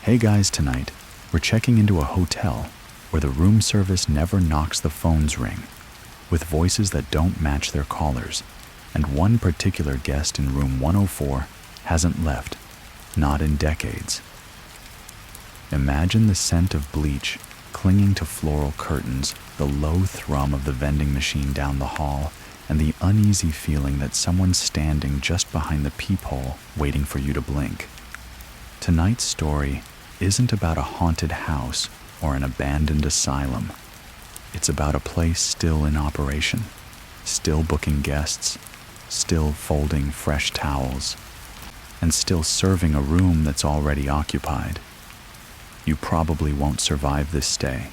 Hey guys, tonight, we're checking into a hotel where the room service never knocks the phones ring, with voices that don't match their callers, and one particular guest in room 104 hasn't left, not in decades. Imagine the scent of bleach clinging to floral curtains, the low thrum of the vending machine down the hall, and the uneasy feeling that someone's standing just behind the peephole waiting for you to blink. Tonight's story isn't about a haunted house or an abandoned asylum. It's about a place still in operation, still booking guests, still folding fresh towels, and still serving a room that's already occupied. You probably won't survive this stay,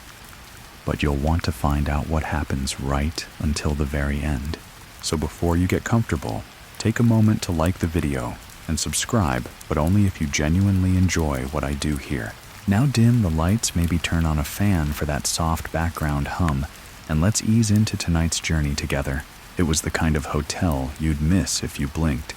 but you'll want to find out what happens right until the very end. So before you get comfortable, take a moment to like the video and subscribe, but only if you genuinely enjoy what I do here. Now dim the lights, maybe turn on a fan for that soft background hum, and let's ease into tonight's journey together. It was the kind of hotel you'd miss if you blinked.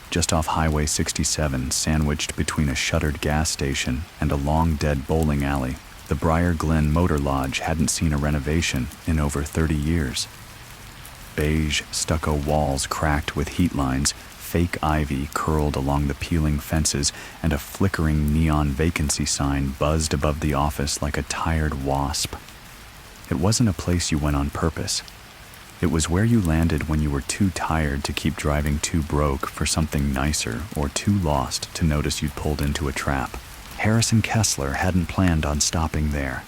Just off Highway 67, sandwiched between a shuttered gas station and a long-dead bowling alley, the Briar Glen Motor Lodge hadn't seen a renovation in over 30 years. Beige stucco walls cracked with heat lines, fake ivy curled along the peeling fences, and a flickering neon vacancy sign buzzed above the office like a tired wasp. It wasn't a place you went on purpose. It was where you landed when you were too tired to keep driving too broke for something nicer or too lost to notice you'd pulled into a trap. Harrison Kessler hadn't planned on stopping there.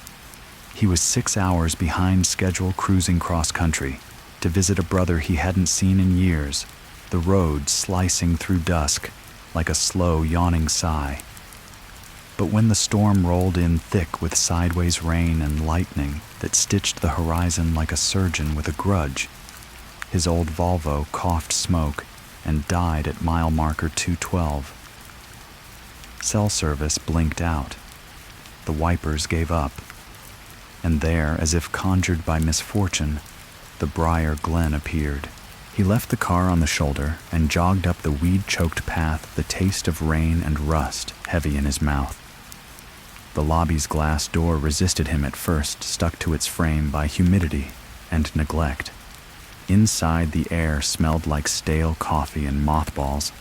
He was 6 hours behind schedule cruising cross-country to visit a brother he hadn't seen in years, the road slicing through dusk like a slow, yawning sigh. But when the storm rolled in thick with sideways rain and lightning that stitched the horizon like a surgeon with a grudge, his old Volvo coughed smoke and died at mile marker 212. Cell service blinked out. The wipers gave up. And there, as if conjured by misfortune, the Briar Glen appeared. He left the car on the shoulder and jogged up the weed-choked path, the taste of rain and rust heavy in his mouth. The lobby's glass door resisted him at first, stuck to its frame by humidity and neglect. Inside, the air smelled like stale coffee and mothballs.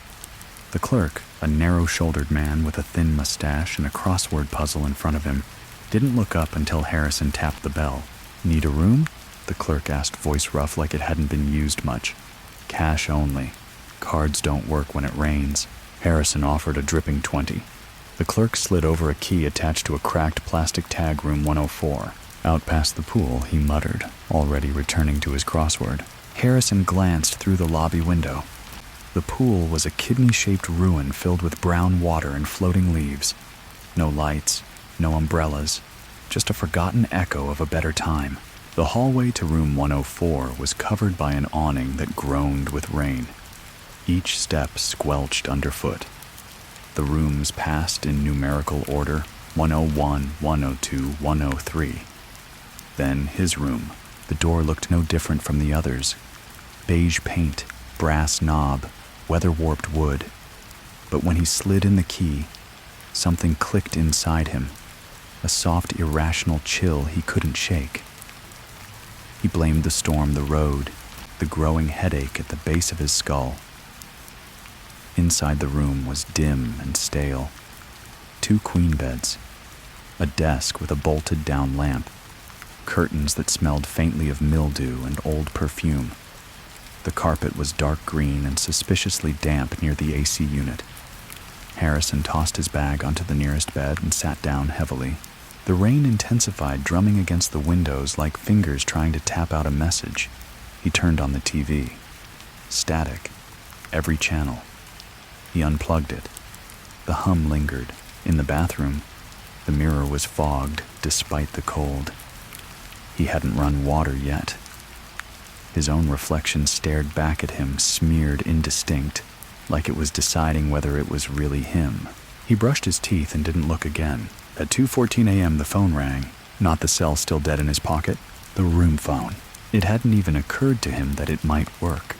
The clerk, a narrow-shouldered man with a thin mustache and a crossword puzzle in front of him, didn't look up until Harrison tapped the bell. "Need a room?" the clerk asked, voice rough like it hadn't been used much. "Cash only. Cards don't work when it rains." Harrison offered a dripping 20. The clerk slid over a key attached to a cracked plastic tag, room 104. Out past the pool, he muttered, already returning to his crossword. Harrison glanced through the lobby window. The pool was a kidney-shaped ruin filled with brown water and floating leaves. No lights, no umbrellas, just a forgotten echo of a better time. The hallway to room 104 was covered by an awning that groaned with rain. Each step squelched underfoot. The rooms passed in numerical order, 101, 102, 103. Then his room. The door looked no different from the others. Beige paint, brass knob, weather-warped wood. But when he slid in the key, something clicked inside him, a soft, irrational chill he couldn't shake. He blamed the storm, the road, the growing headache at the base of his skull. Inside the room was dim and stale. 2 queen beds, a desk with a bolted-down lamp, curtains that smelled faintly of mildew and old perfume. The carpet was dark green and suspiciously damp near the AC unit. Harrison tossed his bag onto the nearest bed and sat down heavily. The rain intensified, drumming against the windows like fingers trying to tap out a message. He turned on the TV. Static. Every channel. He unplugged it. The hum lingered. In the bathroom, the mirror was fogged despite the cold. He hadn't run water yet. His own reflection stared back at him, smeared indistinct, like it was deciding whether it was really him. He brushed his teeth and didn't look again. At 2:14 a.m. the phone rang. Not the cell still dead in his pocket, the room phone. It hadn't even occurred to him that it might work.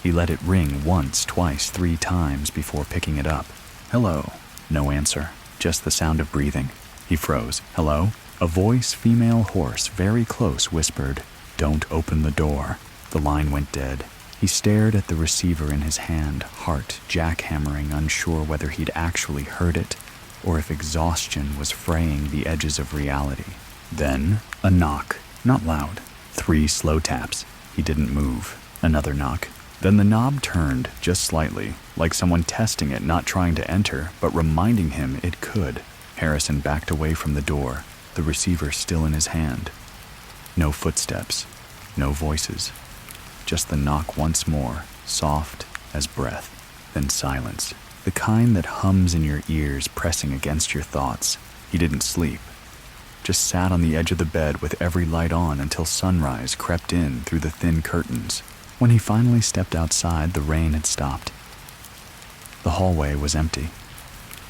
He let it ring once, twice, 3 times before picking it up. "Hello. No answer, just the sound of breathing. He froze. "Hello?" A voice, female hoarse, very close, whispered, "Don't open the door." The line went dead. He stared at the receiver in his hand, heart jackhammering, unsure whether he'd actually heard it or if exhaustion was fraying the edges of reality. Then, a knock. Not loud. 3 slow taps. He didn't move. Another knock. Then the knob turned, just slightly, like someone testing it, not trying to enter, but reminding him it could. Harrison backed away from the door, the receiver still in his hand. No footsteps. No voices. Just the knock once more, soft as breath. Then silence. The kind that hums in your ears, pressing against your thoughts. He didn't sleep. Just sat on the edge of the bed with every light on until sunrise crept in through the thin curtains. When he finally stepped outside, the rain had stopped. The hallway was empty,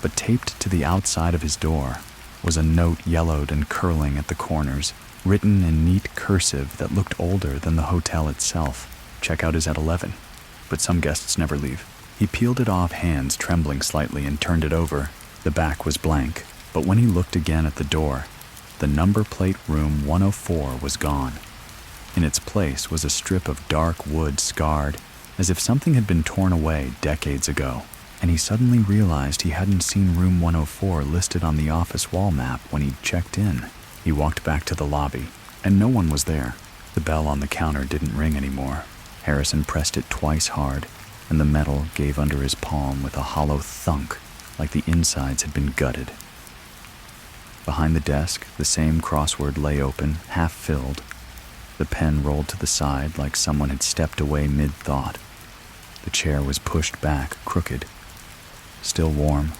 but taped to the outside of his door was a note yellowed and curling at the corners, written in neat cursive that looked older than the hotel itself. Checkout is at 11, but some guests never leave. He peeled it off, hands trembling slightly, and turned it over. The back was blank, but when he looked again at the door, the number plate room 104 was gone. In its place was a strip of dark wood, scarred, as if something had been torn away decades ago, and he suddenly realized he hadn't seen room 104 listed on the office wall map when he'd checked in. He walked back to the lobby, and no one was there. The bell on the counter didn't ring anymore. Harrison pressed it twice hard, and the metal gave under his palm with a hollow thunk, like the insides had been gutted. Behind the desk, the same crossword lay open, half filled. The pen rolled to the side like someone had stepped away mid-thought. The chair was pushed back, crooked, still warm.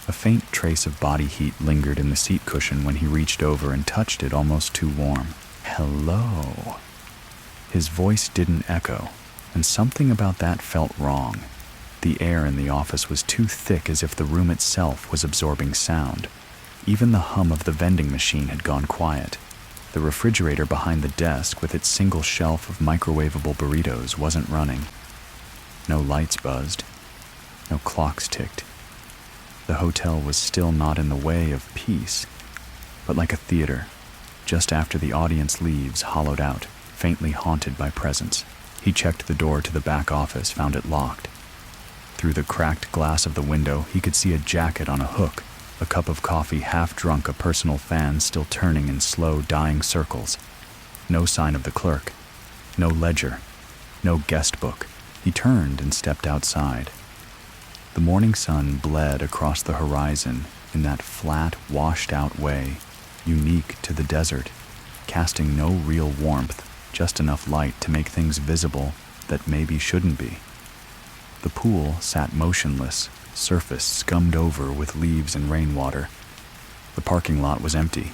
A faint trace of body heat lingered in the seat cushion when he reached over and touched it, almost too warm. "Hello." His voice didn't echo, and something about that felt wrong. The air in the office was too thick, as if the room itself was absorbing sound. Even the hum of the vending machine had gone quiet. The refrigerator behind the desk, with its single shelf of microwavable burritos, wasn't running. No lights buzzed. No clocks ticked. The hotel was still not in the way of peace, but like a theater, just after the audience leaves, hollowed out, faintly haunted by presence. He checked the door to the back office, found it locked. Through the cracked glass of the window, he could see a jacket on a hook, a cup of coffee half drunk, a personal fan still turning in slow, dying circles. No sign of the clerk. No ledger. No guest book. He turned and stepped outside. The morning sun bled across the horizon in that flat, washed-out way, unique to the desert, casting no real warmth, just enough light to make things visible that maybe shouldn't be. The pool sat motionless, surface scummed over with leaves and rainwater. The parking lot was empty.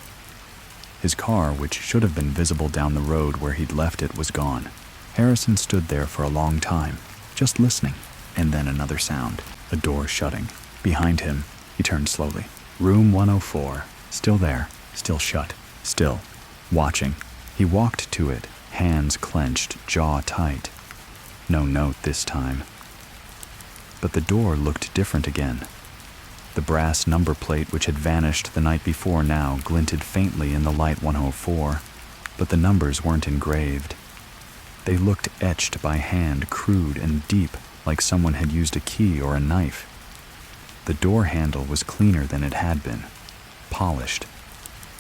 His car, which should have been visible down the road where he'd left it, was gone. Harrison stood there for a long time, just listening, and then another sound. A door shutting. Behind him, he turned slowly. Room 104. Still there. Still shut. Still. Watching. He walked to it, hands clenched, jaw tight. No note this time. But the door looked different again. The brass number plate, which had vanished the night before, now glinted faintly in the light 104, but the numbers weren't engraved. They looked etched by hand, crude and deep, like someone had used a key or a knife. The door handle was cleaner than it had been, polished,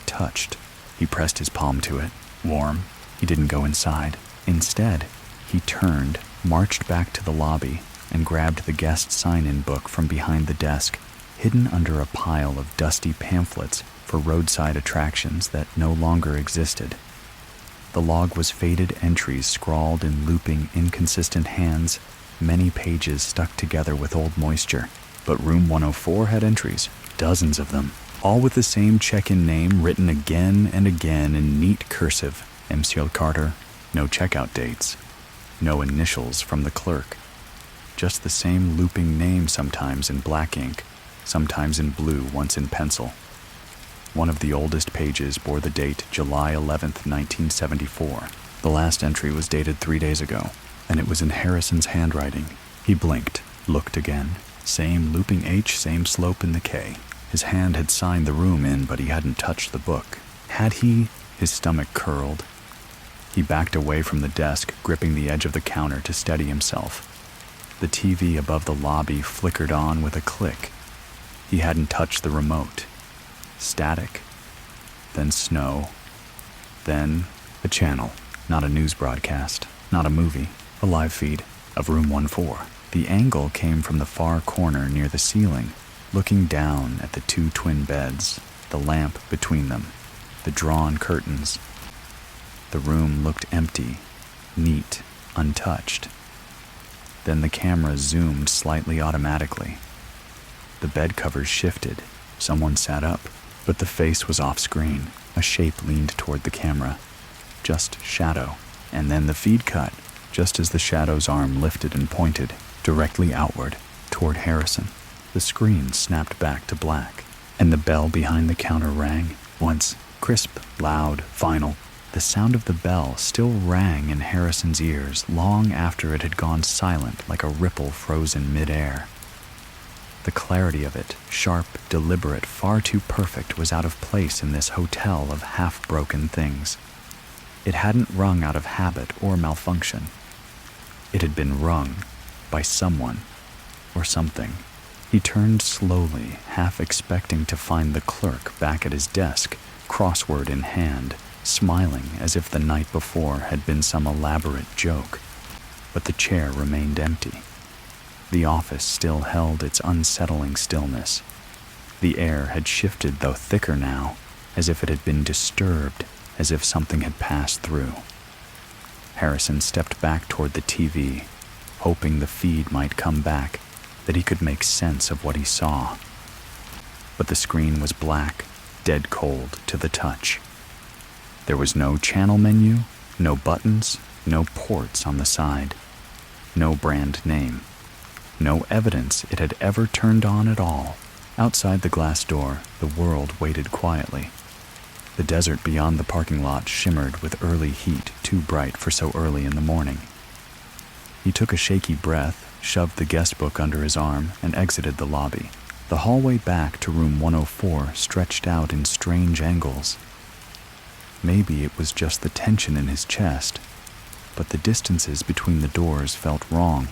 touched. He pressed his palm to it. Warm. He didn't go inside. Instead, he turned, marched back to the lobby, and grabbed the guest sign-in book from behind the desk, hidden under a pile of dusty pamphlets for roadside attractions that no longer existed. The log was faded entries scrawled in looping, inconsistent hands, many pages stuck together with old moisture. But room 104 had entries, dozens of them, all with the same check-in name written again and again in neat cursive. Monsieur Carter. No checkout dates. No initials from the clerk. Just the same looping name, sometimes in black ink, sometimes in blue, once in pencil. One of the oldest pages bore the date July 11th, 1974. The last entry was dated 3 days ago, and it was in Harrison's handwriting. He blinked, looked again, Same looping H, same slope in the K. His hand had signed the room in, but he hadn't touched the book. Had he? His stomach curled. He backed away from the desk, gripping the edge of the counter to steady himself. The TV above the lobby flickered on with a click. He hadn't touched the remote. Static. Then snow. Then a channel. Not a news broadcast. Not a movie. A live feed of Room 14. The angle came from the far corner near the ceiling, looking down at the two twin beds, the lamp between them, the drawn curtains. The room looked empty, neat, untouched. Then the camera zoomed slightly automatically. The bed covers shifted. Someone sat up, but the face was off screen. A shape leaned toward the camera. Just shadow. And then the feed cut, just as the shadow's arm lifted and pointed directly outward, toward Harrison. The screen snapped back to black, and the bell behind the counter rang. Once, crisp, loud, final. The sound of the bell still rang in Harrison's ears long after it had gone silent like a ripple frozen mid-air. The clarity of it, sharp, deliberate, far too perfect, was out of place in this hotel of half-broken things. It hadn't rung out of habit or malfunction. It had been rung by someone or something. He turned slowly, half expecting to find the clerk back at his desk, crossword in hand, smiling as if the night before had been some elaborate joke. But the chair remained empty. The office still held its unsettling stillness. The air had shifted, though thicker now, as if it had been disturbed, as if something had passed through. Harrison stepped back toward the TV, hoping the feed might come back, that he could make sense of what he saw. But the screen was black, dead cold to the touch. There was no channel menu, no buttons, no ports on the side, no brand name, no evidence it had ever turned on at all. Outside the glass door, the world waited quietly. The desert beyond the parking lot shimmered with early heat too bright for so early in the morning. He took a shaky breath, shoved the guest book under his arm, and exited the lobby. The hallway back to room 104 stretched out in strange angles. Maybe it was just the tension in his chest, but the distances between the doors felt wrong.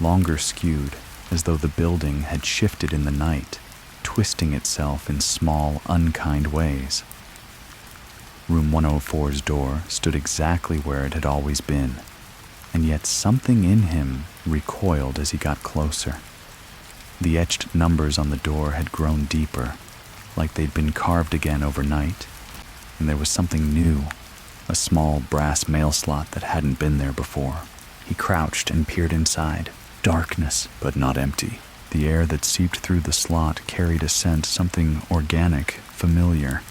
Longer skewed, as though the building had shifted in the night, twisting itself in small, unkind ways. Room 104's door stood exactly where it had always been, and yet something in him recoiled as he got closer. The etched numbers on the door had grown deeper, like they'd been carved again overnight, and there was something new, a small brass mail slot that hadn't been there before. He crouched and peered inside. Darkness, but not empty. The air that seeped through the slot carried a scent, something organic, familiar.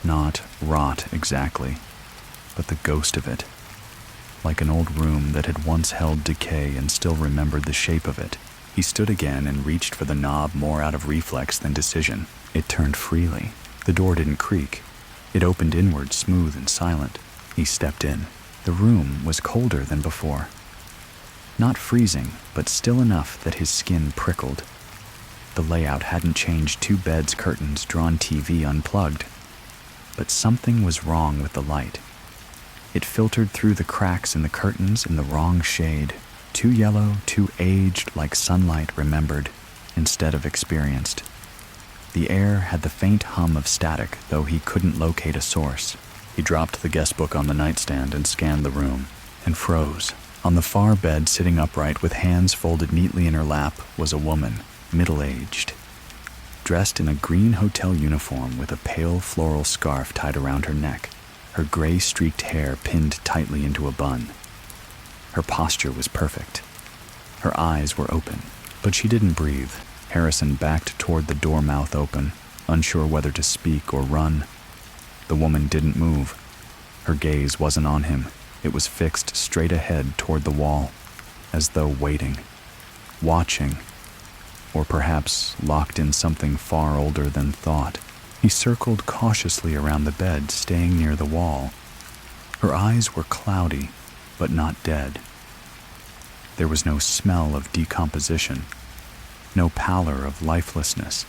Not rot exactly, but the ghost of it. Like an old room that had once held decay and still remembered the shape of it. He stood again and reached for the knob more out of reflex than decision. It turned freely. The door didn't creak. It opened inward, smooth and silent. He stepped in. The room was colder than before. Not freezing, but still enough that his skin prickled. The layout hadn't changed. 2 beds, curtains, drawn TV unplugged. But something was wrong with the light. It filtered through the cracks in the curtains in the wrong shade. Too yellow, too aged, like sunlight remembered, instead of experienced. The air had the faint hum of static, though he couldn't locate a source. He dropped the guest book on the nightstand and scanned the room, and froze. On the far bed, sitting upright with hands folded neatly in her lap, was a woman, middle-aged, dressed in a green hotel uniform with a pale floral scarf tied around her neck, her gray-streaked hair pinned tightly into a bun. Her posture was perfect. Her eyes were open, but she didn't breathe. Harrison backed toward the door, mouth open, unsure whether to speak or run. The woman didn't move. Her gaze wasn't on him. It was fixed straight ahead toward the wall, as though waiting, watching, or perhaps locked in something far older than thought. He circled cautiously around the bed, staying near the wall. Her eyes were cloudy, but not dead. There was no smell of decomposition, no pallor of lifelessness.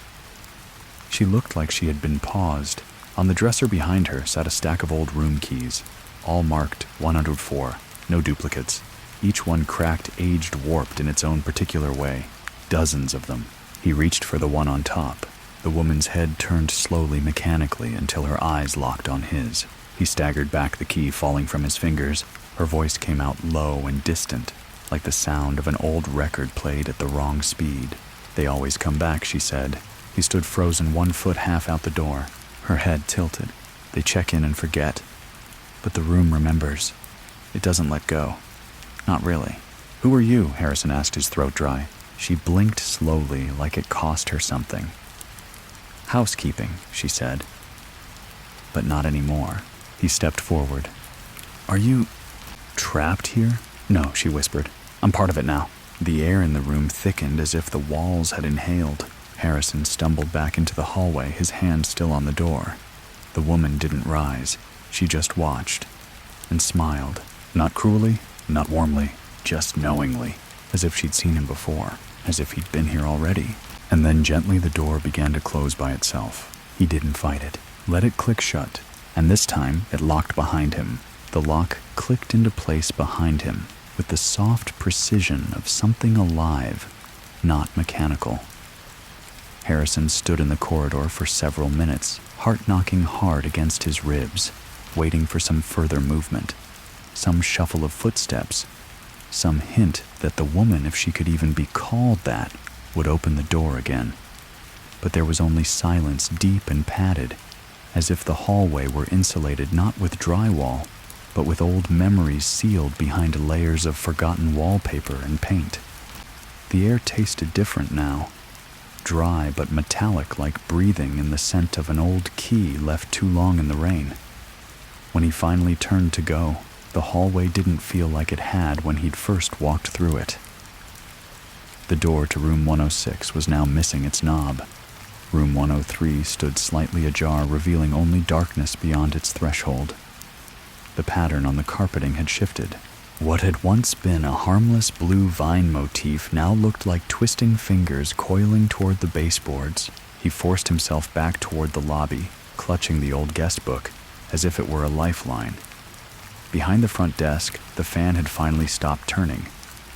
She looked like she had been paused. On the dresser behind her sat a stack of old room keys, all marked 104, no duplicates, each one cracked, aged, warped in its own particular way. Dozens of them. He reached for the one on top. The woman's head turned slowly, mechanically, until her eyes locked on his. He staggered back, the key falling from his fingers. Her voice came out low and distant, like the sound of an old record played at the wrong speed. "They always come back," she said. He stood frozen, 1 foot half out the door, her head tilted. "They check in and forget. But the room remembers. It doesn't let go. Not really." "Who are you?" Harrison asked, his throat dry. She blinked slowly, like it cost her something. "Housekeeping," she said. But not anymore. He stepped forward. "Are you trapped here?" "No," she whispered. "I'm part of it now." The air in the room thickened as if the walls had inhaled. Harrison stumbled back into the hallway, his hand still on the door. The woman didn't rise. She just watched and smiled. Not cruelly, not warmly, just knowingly, as if she'd seen him before, as if he'd been here already. And then gently the door began to close by itself. He didn't fight it. Let it click shut, and this time it locked behind him. The lock clicked into place behind him with the soft precision of something alive, not mechanical. Harrison stood in the corridor for several minutes, heart knocking hard against his ribs, waiting for some further movement, some shuffle of footsteps, some hint that the woman, if she could even be called that, would open the door again. But there was only silence, deep and padded, as if the hallway were insulated not with drywall, but with old memories sealed behind layers of forgotten wallpaper and paint. The air tasted different now, dry but metallic, like breathing in the scent of an old key left too long in the rain. When he finally turned to go, the hallway didn't feel like it had when he'd first walked through it. The door to room 106 was now missing its knob. Room 103 stood slightly ajar, revealing only darkness beyond its threshold. The pattern on the carpeting had shifted. What had once been a harmless blue vine motif now looked like twisting fingers coiling toward the baseboards. He forced himself back toward the lobby, clutching the old guest book, as if it were a lifeline. Behind the front desk, the fan had finally stopped turning,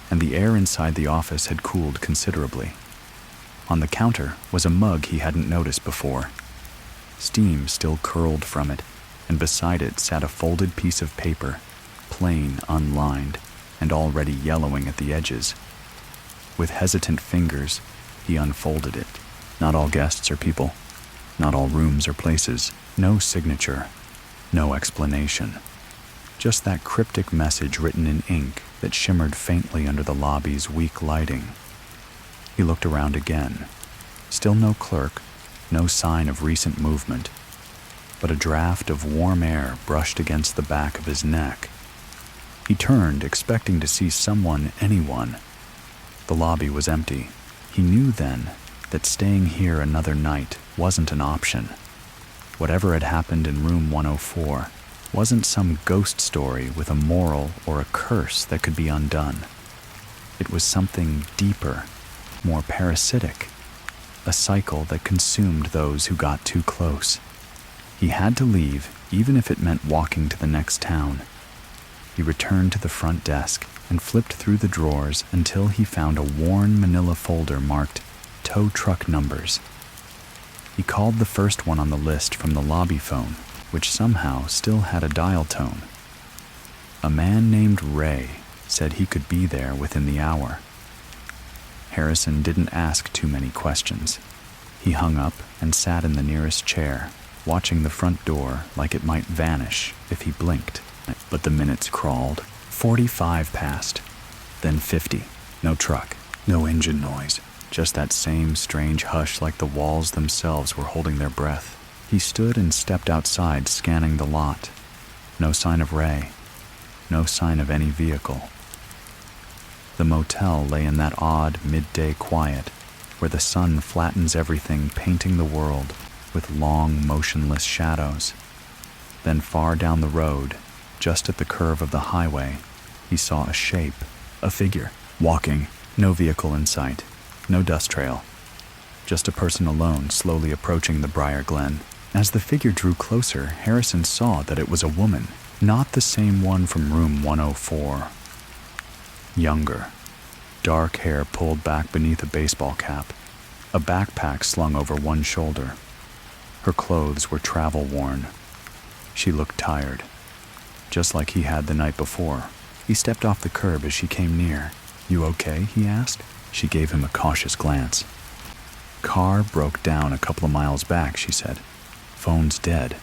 and the air inside the office had cooled considerably. On the counter was a mug he hadn't noticed before. Steam still curled from it, and beside it sat a folded piece of paper, plain, unlined, and already yellowing at the edges. With hesitant fingers, he unfolded it. Not all guests are people. Not all rooms are places. No signature. No explanation. Just that cryptic message written in ink that shimmered faintly under the lobby's weak lighting. He looked around again. Still no clerk, no sign of recent movement, but a draft of warm air brushed against the back of his neck. He turned, expecting to see someone, anyone. The lobby was empty. He knew then that staying here another night wasn't an option. Whatever had happened in room 104 wasn't some ghost story with a moral or a curse that could be undone. It was something deeper, more parasitic, a cycle that consumed those who got too close. He had to leave, even if it meant walking to the next town. He returned to the front desk and flipped through the drawers until he found a worn manila folder marked tow truck numbers. He called the first one on the list from the lobby phone, which somehow still had a dial tone. A man named Ray said he could be there within the hour. Harrison didn't ask too many questions. He hung up and sat in the nearest chair, watching the front door like it might vanish if he blinked. But the minutes crawled. 45 passed, then 50. No truck, no engine noise, just that same strange hush like the walls themselves were holding their breath. He stood and stepped outside, scanning the lot. No sign of Ray, no sign of any vehicle. The motel lay in that odd midday quiet where the sun flattens everything, painting the world with long, motionless shadows. Then far down the road, just at the curve of the highway, he saw a shape, a figure, walking, no vehicle in sight. no dust trail. Just a person alone, slowly approaching the Briar Glen. As the figure drew closer, Harrison saw that it was a woman, not the same one from room 104. Younger. Dark hair pulled back beneath a baseball cap, a backpack slung over one shoulder. Her clothes were travel-worn. She looked tired, just like he had the night before. He stepped off the curb as she came near. "You okay?" he asked. She gave him a cautious glance. "Car broke down a couple of miles back," she said. "Phone's dead.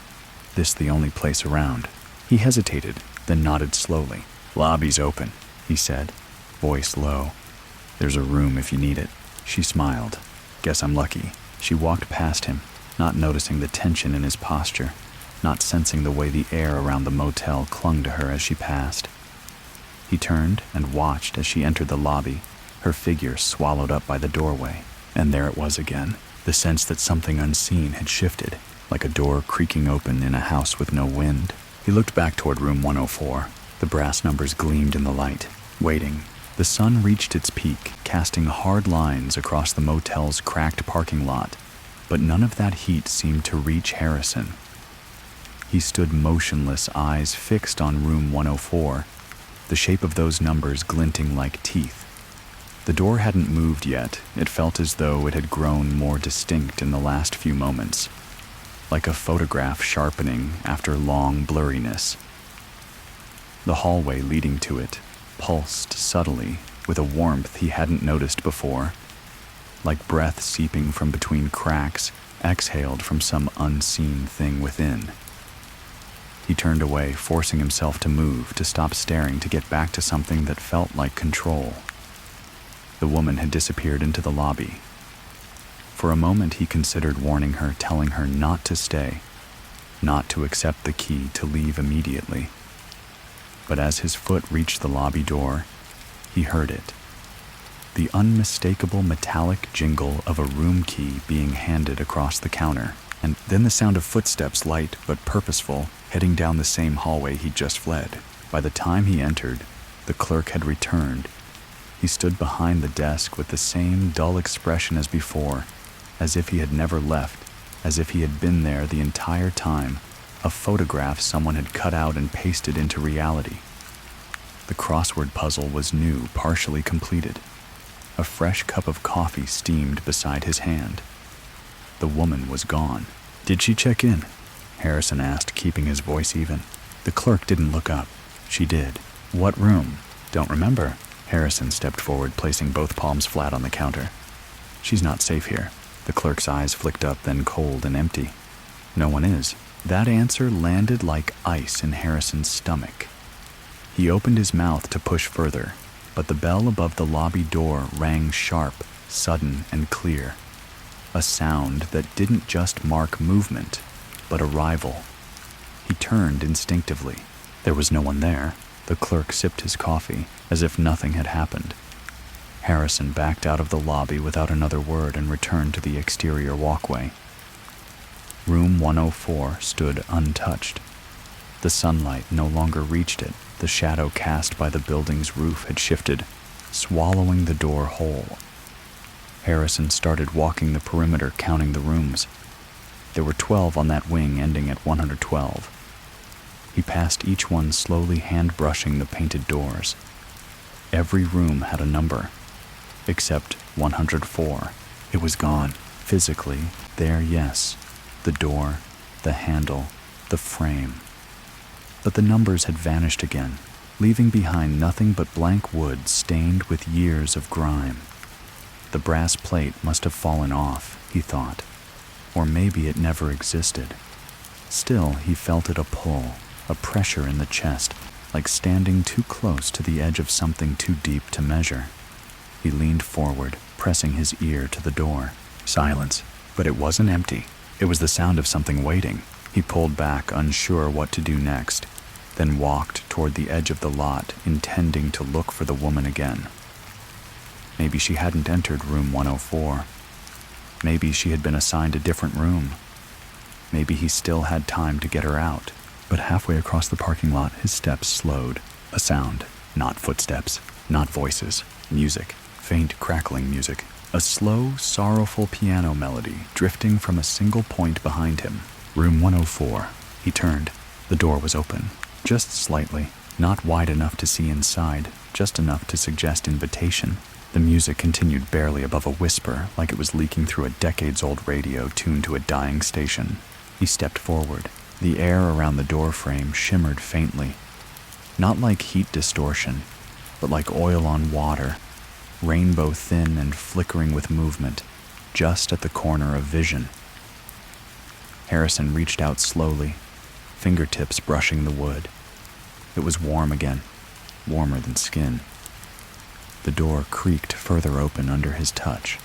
This the only place around." He hesitated, then nodded slowly. "Lobby's open," he said, voice low. "There's a room if you need it." She smiled. "Guess I'm lucky." She walked past him, not noticing the tension in his posture, not sensing the way the air around the motel clung to her as she passed. He turned and watched as she entered the lobby, her figure swallowed up by the doorway. And there it was again, the sense that something unseen had shifted, like a door creaking open in a house with no wind. He looked back toward room 104. The brass numbers gleamed in the light, waiting. The sun reached its peak, casting hard lines across the motel's cracked parking lot, but none of that heat seemed to reach Harrison. He stood motionless, eyes fixed on room 104, the shape of those numbers glinting like teeth. The door hadn't moved yet. It felt as though it had grown more distinct in the last few moments, like a photograph sharpening after long blurriness. The hallway leading to it pulsed subtly with a warmth he hadn't noticed before, like breath seeping from between cracks, exhaled from some unseen thing within. He turned away, forcing himself to move, to stop staring, to get back to something that felt like control. The woman had disappeared into the lobby. For a moment he considered warning her, telling her not to stay, not to accept the key to leave immediately. But as his foot reached the lobby door, he heard it. The unmistakable metallic jingle of a room key being handed across the counter, and then the sound of footsteps, light but purposeful, heading down the same hallway he'd just fled. By the time he entered, the clerk had returned. He stood behind the desk with the same dull expression as before, as if he had never left, as if he had been there the entire time, a photograph someone had cut out and pasted into reality. The crossword puzzle was new, partially completed. A fresh cup of coffee steamed beside his hand. The woman was gone. "Did she check in?" Harrison asked, keeping his voice even. The clerk didn't look up. "She did." "What room?" "Don't remember." Harrison stepped forward, placing both palms flat on the counter. "She's not safe here." The clerk's eyes flicked up, then cold and empty. "No one is." That answer landed like ice in Harrison's stomach. He opened his mouth to push further, but the bell above the lobby door rang sharp, sudden, and clear. A sound that didn't just mark movement, but arrival. He turned instinctively. There was no one there. The clerk sipped his coffee, as if nothing had happened. Harrison backed out of the lobby without another word and returned to the exterior walkway. Room 104 stood untouched. The sunlight no longer reached it. The shadow cast by the building's roof had shifted, swallowing the door whole. Harrison started walking the perimeter, counting the rooms. There were 12 on that wing, ending at 112. He passed each one, slowly hand-brushing the painted doors. Every room had a number, except 104. It was gone. Physically, there, yes. The door, the handle, the frame. But the numbers had vanished again, leaving behind nothing but blank wood stained with years of grime. The brass plate must have fallen off, he thought. Or maybe it never existed. Still, he felt it a pull, a pressure in the chest, like standing too close to the edge of something too deep to measure. He leaned forward, pressing his ear to the door. Silence. But it wasn't empty. It was the sound of something waiting. He pulled back, unsure what to do next, then walked toward the edge of the lot, intending to look for the woman again. Maybe she hadn't entered room 104. Maybe she had been assigned a different room. Maybe he still had time to get her out. But halfway across the parking lot, his steps slowed. A sound. Not footsteps. Not voices. Music. Faint, crackling music. A slow, sorrowful piano melody drifting from a single point behind him. Room 104. He turned. The door was open, just slightly, not wide enough to see inside, just enough to suggest invitation. The music continued barely above a whisper, like it was leaking through a decades-old radio tuned to a dying station. He stepped forward. The air around the door frame shimmered faintly. Not like heat distortion, but like oil on water, rainbow thin and flickering with movement, just at the corner of vision. Harrison reached out slowly, fingertips brushing the wood. It was warm again, warmer than skin. The door creaked further open under his touch,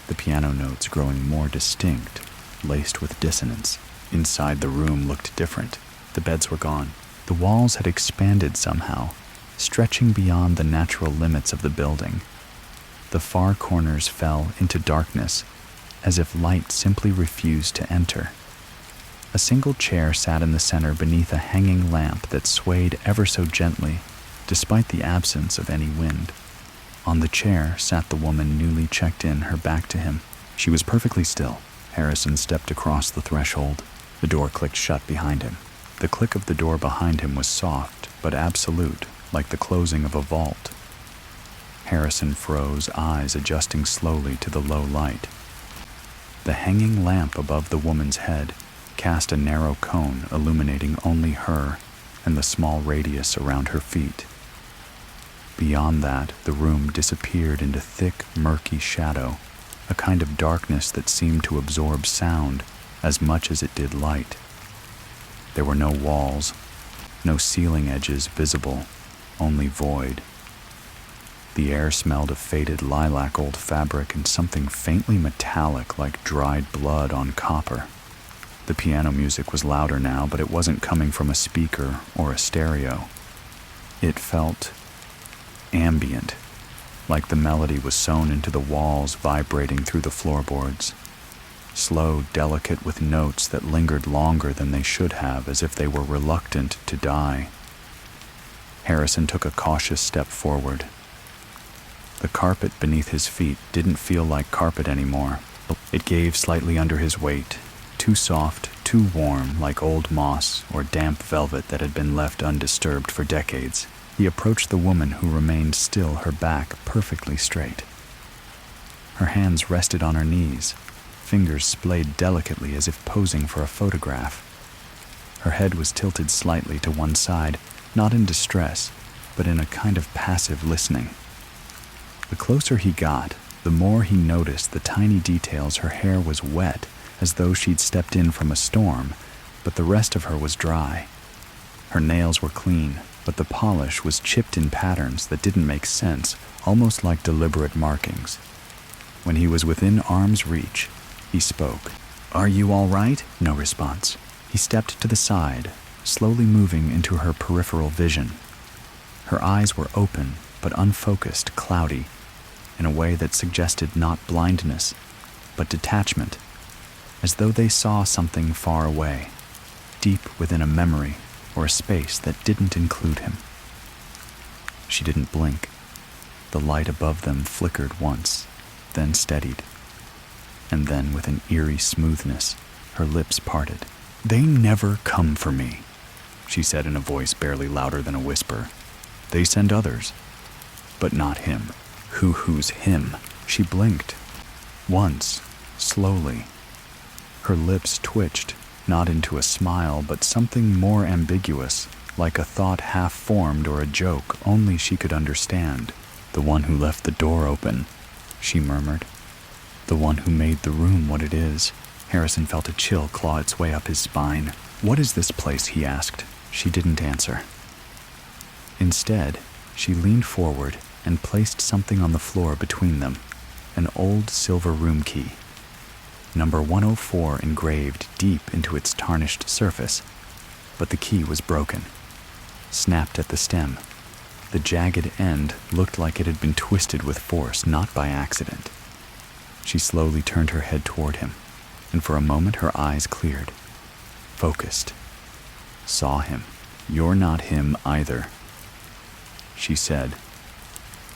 the piano notes growing more distinct, laced with dissonance. Inside the room looked different. The beds were gone. The walls had expanded somehow, stretching beyond the natural limits of the building. The far corners fell into darkness, as if light simply refused to enter. A single chair sat in the center beneath a hanging lamp that swayed ever so gently, despite the absence of any wind. On the chair sat the woman newly checked in, her back to him. She was perfectly still. Harrison stepped across the threshold. The door clicked shut behind him. The click of the door behind him was soft, but absolute, like the closing of a vault. Harrison froze, eyes adjusting slowly to the low light. The hanging lamp above the woman's head cast a narrow cone illuminating only her and the small radius around her feet. Beyond that, the room disappeared into thick, murky shadow, a kind of darkness that seemed to absorb sound as much as it did light. There were no walls, no ceiling edges visible, only void. The air smelled of faded lilac old fabric and something faintly metallic like dried blood on copper. The piano music was louder now, but it wasn't coming from a speaker or a stereo. It felt ambient, like the melody was sewn into the walls, vibrating through the floorboards. Slow, delicate, with notes that lingered longer than they should have, as if they were reluctant to die. Harrison took a cautious step forward. The carpet beneath his feet didn't feel like carpet anymore. It gave slightly under his weight, too soft, too warm, like old moss or damp velvet that had been left undisturbed for decades. He approached the woman who remained still, her back perfectly straight. Her hands rested on her knees, fingers splayed delicately as if posing for a photograph. Her head was tilted slightly to one side, not in distress, but in a kind of passive listening. The closer he got, the more he noticed the tiny details. Her hair was wet, as though she'd stepped in from a storm, but the rest of her was dry. Her nails were clean, but the polish was chipped in patterns that didn't make sense, almost like deliberate markings. When he was within arm's reach, he spoke. "Are you all right?" No response. He stepped to the side, slowly moving into her peripheral vision. Her eyes were open, but unfocused, cloudy, in a way that suggested not blindness, but detachment, as though they saw something far away, deep within a memory or a space that didn't include him. She didn't blink. The light above them flickered once, then steadied. And then, with an eerie smoothness, her lips parted. "They never come for me," she said in a voice barely louder than a whisper. "They send others, but not him." Who's him? She blinked. Once, slowly. Her lips twitched, not into a smile, but something more ambiguous, like a thought half-formed or a joke only she could understand. "The one who left the door open," she murmured. "The one who made the room what it is." Harrison felt a chill claw its way up his spine. "What is this place?" he asked. She didn't answer. Instead, she leaned forward and placed something on the floor between them, an old silver room key. Number 104 engraved deep into its tarnished surface, but the key was broken, snapped at the stem. The jagged end looked like it had been twisted with force, not by accident. She slowly turned her head toward him, and for a moment her eyes cleared, focused. "Saw him. You're not him either," she said.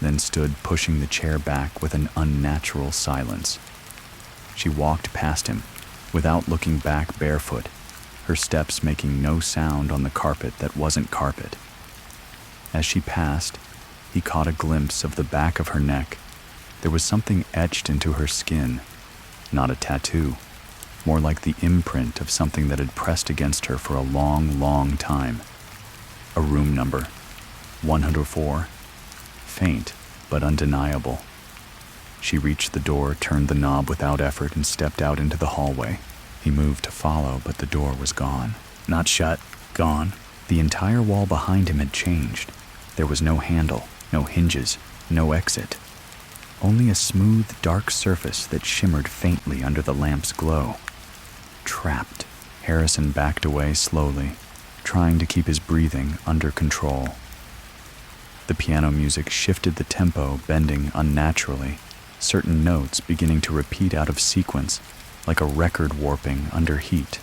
then stood pushing the chair back with an unnatural silence. She walked past him, without looking back barefoot, her steps making no sound on the carpet that wasn't carpet. As she passed, he caught a glimpse of the back of her neck. There was something etched into her skin, not a tattoo, more like the imprint of something that had pressed against her for a long, long time. A room number, 104, faint but undeniable. She reached the door, turned the knob without effort, and stepped out into the hallway. He moved to follow, but the door was gone. Not shut, gone. The entire wall behind him had changed. There was no handle, no hinges, no exit. Only a smooth, dark surface that shimmered faintly under the lamp's glow. Trapped, Harrison backed away slowly, trying to keep his breathing under control. The piano music shifted the tempo, bending unnaturally, certain notes beginning to repeat out of sequence, like a record warping under heat.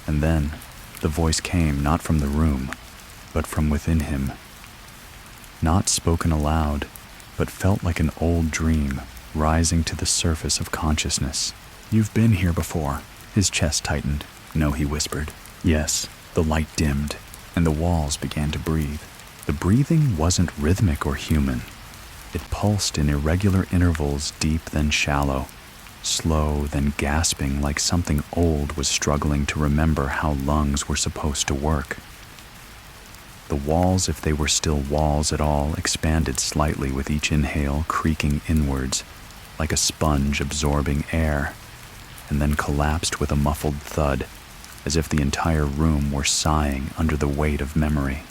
And then, the voice came not from the room, but from within him. Not spoken aloud, but felt like an old dream rising to the surface of consciousness. "You've been here before." His chest tightened. "No," he whispered. "Yes." The light dimmed, and the walls began to breathe. The breathing wasn't rhythmic or human. It pulsed in irregular intervals, deep then shallow, slow then gasping, like something old was struggling to remember how lungs were supposed to work. The walls, if they were still walls at all, expanded slightly with each inhale, creaking inwards, like a sponge absorbing air, and then collapsed with a muffled thud, as if the entire room were sighing under the weight of memory.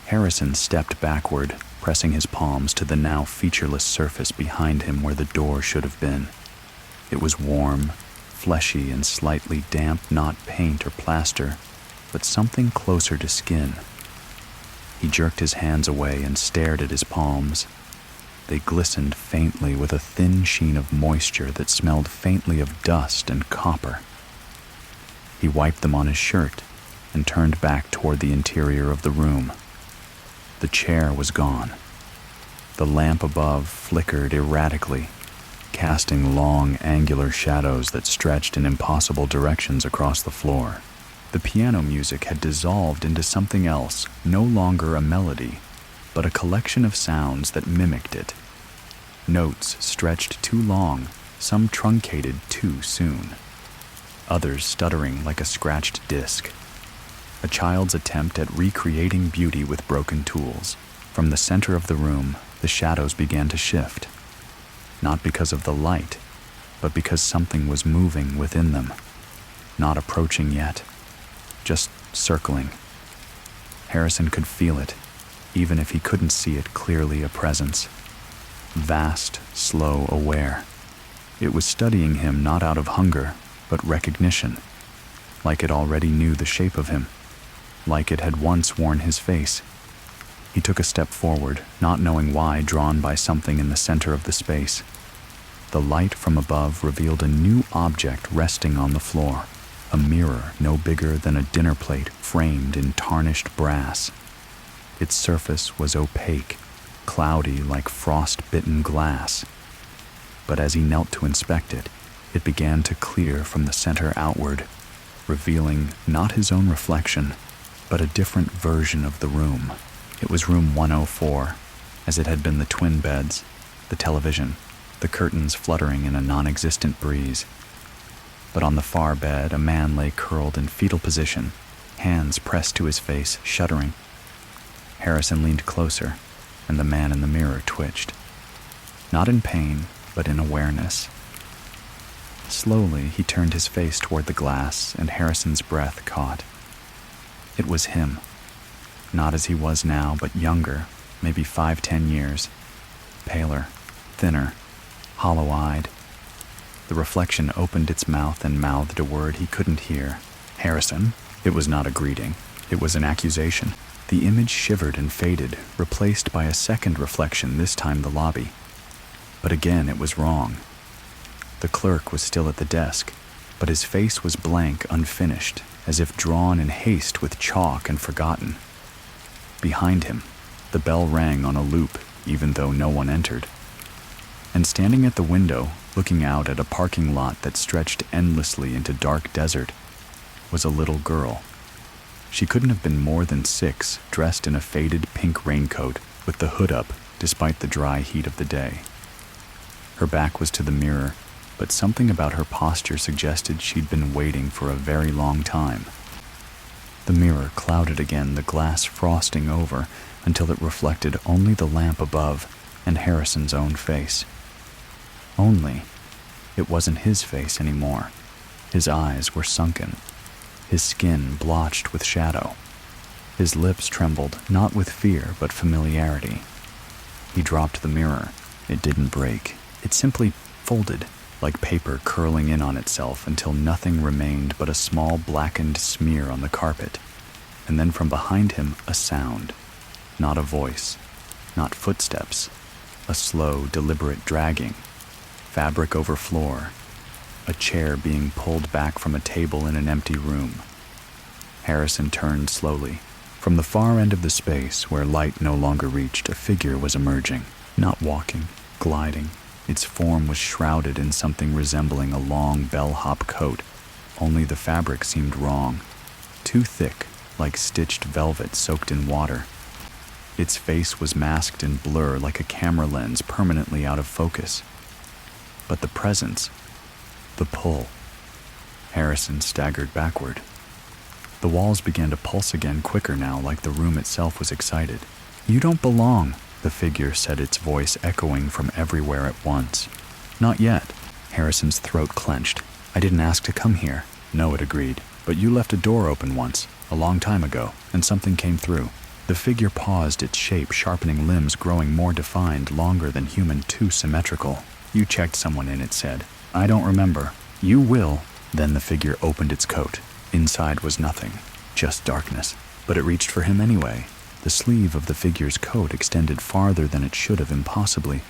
Harrison stepped backward, pressing his palms to the now featureless surface behind him where the door should have been. It was warm, fleshy, and slightly damp, not paint or plaster, but something closer to skin. He jerked his hands away and stared at his palms. They glistened faintly with a thin sheen of moisture that smelled faintly of dust and copper. He wiped them on his shirt and turned back toward the interior of the room. The chair was gone. The lamp above flickered erratically, casting long, angular shadows that stretched in impossible directions across the floor. The piano music had dissolved into something else, no longer a melody, but a collection of sounds that mimicked it. Notes stretched too long, some truncated too soon, others stuttering like a scratched disc. A child's attempt at recreating beauty with broken tools. From the center of the room, the shadows began to shift, not because of the light, but because something was moving within them, not approaching yet, just circling. Harrison could feel it, even if he couldn't see it clearly, a presence. Vast, slow, aware. It was studying him not out of hunger, but recognition, like it already knew the shape of him, like it had once worn his face. He took a step forward, not knowing why, drawn by something in the center of the space. The light from above revealed a new object resting on the floor, a mirror no bigger than a dinner plate framed in tarnished brass. Its surface was opaque, cloudy like frost-bitten glass. But as he knelt to inspect it, it began to clear from the center outward, revealing not his own reflection, but a different version of the room. It was room 104, as it had been the twin beds, the television, the curtains fluttering in a non-existent breeze. But on the far bed, a man lay curled in fetal position, hands pressed to his face, shuddering. Harrison leaned closer, and the man in the mirror twitched. Not in pain, but in awareness. Slowly, he turned his face toward the glass, and Harrison's breath caught. It was him. Not as he was now, but younger, maybe 5-10 years. Paler, thinner, hollow-eyed. The reflection opened its mouth and mouthed a word he couldn't hear. "Harrison." It was not a greeting. It was an accusation. The image shivered and faded, replaced by a second reflection, this time the lobby. But again, it was wrong. The clerk was still at the desk, but his face was blank, unfinished, as if drawn in haste with chalk and forgotten. Behind him, The bell rang on a loop, even though no one entered. And standing at the window, looking out at a parking lot that stretched endlessly into dark desert, was a little girl. She couldn't have been more than 6, dressed in a faded pink raincoat with the hood up despite the dry heat of the day. Her back was to the mirror, but something about her posture suggested she'd been waiting for a very long time. The mirror clouded again, the glass frosting over until it reflected only the lamp above and Harrison's own face. Only it wasn't his face anymore. His eyes were sunken, his skin blotched with shadow. His lips trembled, not with fear, but familiarity. He dropped the mirror. It didn't break. It simply folded, like paper curling in on itself until nothing remained but a small blackened smear on the carpet. And then from behind him, a sound. Not a voice, not footsteps. A slow, deliberate dragging. Fabric over floor. A chair being pulled back from a table in an empty room. Harrison turned slowly. From the far end of the space, where light no longer reached, a figure was emerging. Not walking, gliding. Its form was shrouded in something resembling a long bellhop coat, only the fabric seemed wrong. Too thick, like stitched velvet soaked in water. Its face was masked in blur like a camera lens permanently out of focus. But the presence, the pull. Harrison staggered backward. The walls began to pulse again, quicker now, like the room itself was excited. "You don't belong," the figure said, its voice echoing from everywhere at once. "Not yet." Harrison's throat clenched. "I didn't ask to come here." "No," it agreed. "But you left a door open once, a long time ago, and something came through." The figure paused, its shape sharpening, limbs growing more defined, longer than human, too symmetrical. "You checked someone in," it said. "I don't remember." "You will." Then the figure opened its coat. Inside was nothing, just darkness. But it reached for him anyway. The sleeve of the figure's coat extended farther than it should have, impossibly,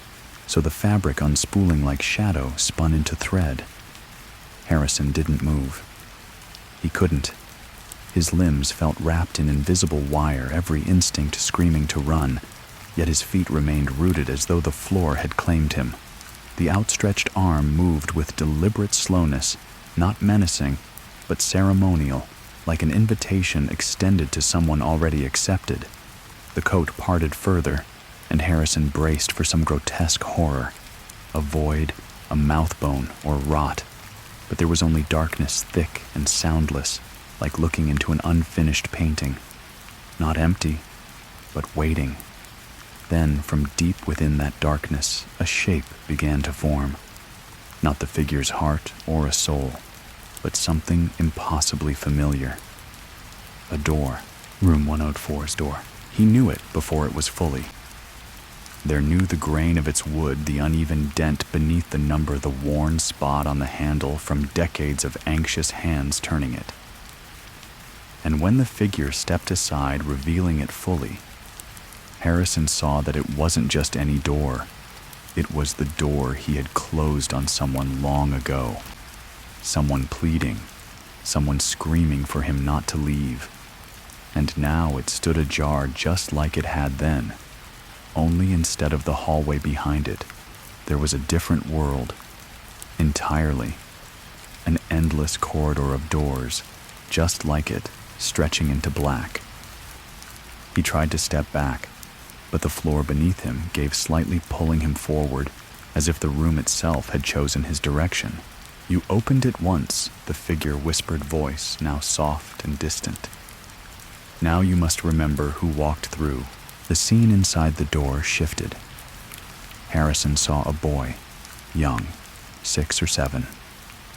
so the fabric, unspooling like shadow, spun into thread. Harrison didn't move. He couldn't. His limbs felt wrapped in invisible wire, every instinct screaming to run, yet his feet remained rooted as though the floor had claimed him. The outstretched arm moved with deliberate slowness, not menacing, but ceremonial, like an invitation extended to someone already accepted. The coat parted further, and Harrison braced for some grotesque horror. A void, a mouthbone, or rot. But there was only darkness, thick and soundless, like looking into an unfinished painting. Not empty, but waiting. Then, from deep within that darkness, a shape began to form. Not the figure's heart or a soul, but something impossibly familiar. A door. Room 104's door. He knew it before it was fully. There knew the grain of its wood, the uneven dent beneath the number, the worn spot on the handle from decades of anxious hands turning it. And when the figure stepped aside, revealing it fully, Harrison saw that it wasn't just any door. It was the door he had closed on someone long ago. Someone pleading, someone screaming for him not to leave. And now it stood ajar just like it had then. Only instead of the hallway behind it, there was a different world. Entirely. An endless corridor of doors, just like it, stretching into black. He tried to step back, but the floor beneath him gave, slightly pulling him forward, as if the room itself had chosen his direction. "You opened it once," the figure whispered voice, now soft and distant. "Now you must remember who walked through." The scene inside the door shifted. Harrison saw a boy, young, 6 or 7,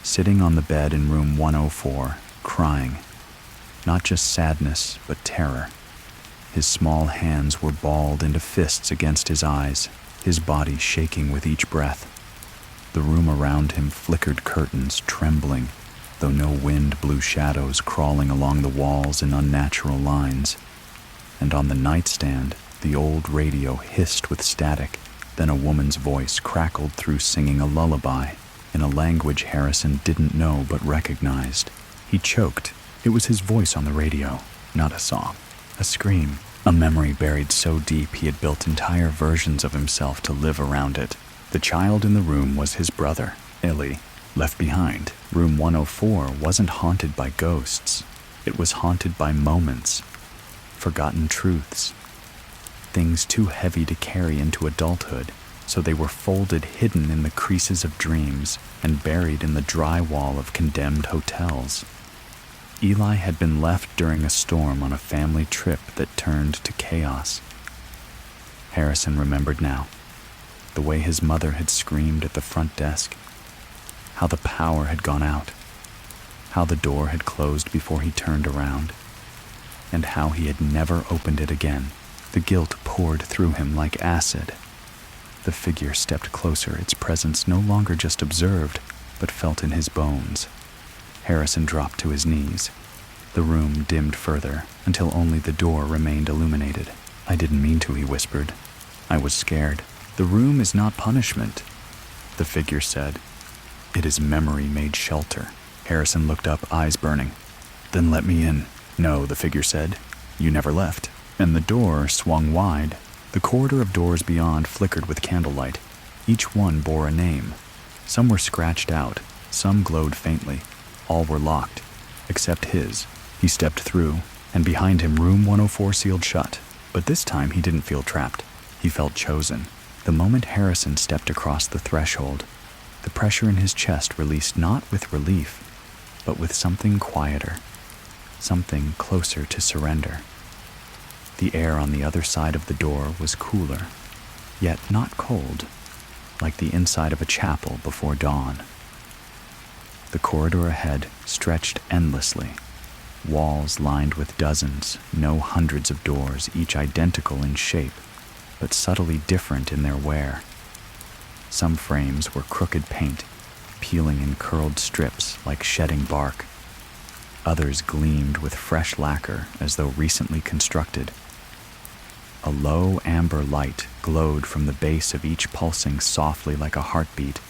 sitting on the bed in room 104, crying. Not just sadness, but terror. His small hands were balled into fists against his eyes, his body shaking with each breath. The room around him flickered curtains, trembling, though no wind blew shadows crawling along the walls in unnatural lines. And on the nightstand, the old radio hissed with static. Then a woman's voice crackled through, singing a lullaby in a language Harrison didn't know but recognized. He choked. It was his voice on the radio, not a song, a scream. A memory buried so deep he had built entire versions of himself to live around it. The child in the room was his brother, Illy, left behind. Room 104 wasn't haunted by ghosts. It was haunted by moments, forgotten truths, things too heavy to carry into adulthood, so they were folded hidden in the creases of dreams and buried in the dry wall of condemned hotels. Eli had been left during a storm on a family trip that turned to chaos. Harrison remembered now, the way his mother had screamed at the front desk, how the power had gone out, how the door had closed before he turned around, and how he had never opened it again. The guilt poured through him like acid. The figure stepped closer, its presence no longer just observed, but felt in his bones. Harrison dropped to his knees. The room dimmed further, until only the door remained illuminated. "I didn't mean to," he whispered. "I was scared." "The room is not punishment," the figure said. "It is memory made shelter." Harrison looked up, eyes burning. "Then let me in." "No," the figure said. "You never left." And the door swung wide. The corridor of doors beyond flickered with candlelight. Each one bore a name. Some were scratched out, some glowed faintly. All were locked, except his. He stepped through, and behind him room 104 sealed shut. But this time he didn't feel trapped. He felt chosen. The moment Harrison stepped across the threshold, the pressure in his chest released not with relief, but with something quieter, something closer to surrender. The air on the other side of the door was cooler, yet not cold, like the inside of a chapel before dawn. The corridor ahead stretched endlessly, walls lined with dozens, no hundreds of doors, each identical in shape, but subtly different in their wear. Some frames were crooked paint, peeling in curled strips like shedding bark. Others gleamed with fresh lacquer as though recently constructed. A low amber light glowed from the base of each, pulsing softly like a heartbeat,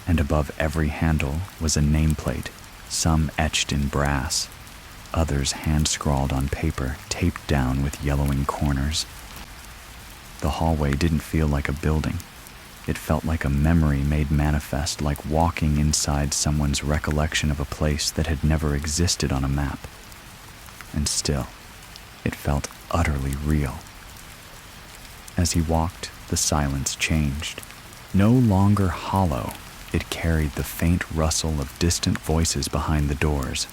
and above every handle was a nameplate, some etched in brass, others hand-scrawled on paper, taped down with yellowing corners. The hallway didn't feel like a building. It felt like a memory made manifest, like walking inside someone's recollection of a place that had never existed on a map. And still, it felt utterly real. As he walked, the silence changed. No longer hollow, it carried the faint rustle of distant voices behind the doors,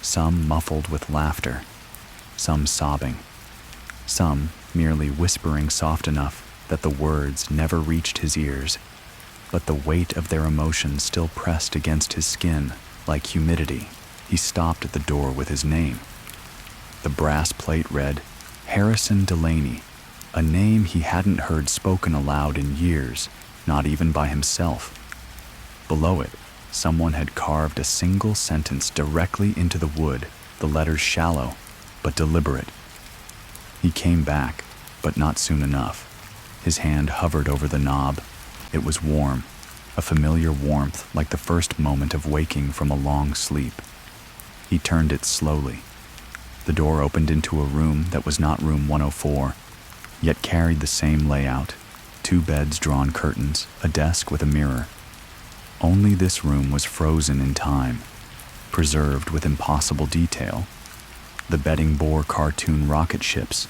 some muffled with laughter, some sobbing, some merely whispering soft enough that the words never reached his ears, but the weight of their emotion still pressed against his skin like humidity. He stopped at the door with his name. The brass plate read, Harrison Delaney, a name he hadn't heard spoken aloud in years, not even by himself. Below it, someone had carved a single sentence directly into the wood, the letters shallow, but deliberate. He came back, but not soon enough. His hand hovered over the knob. It was warm, a familiar warmth like the first moment of waking from a long sleep. He turned it slowly. The door opened into a room that was not room 104, yet carried the same layout, 2 beds, drawn curtains, a desk with a mirror. Only this room was frozen in time, preserved with impossible detail. The bedding bore cartoon rocket ships.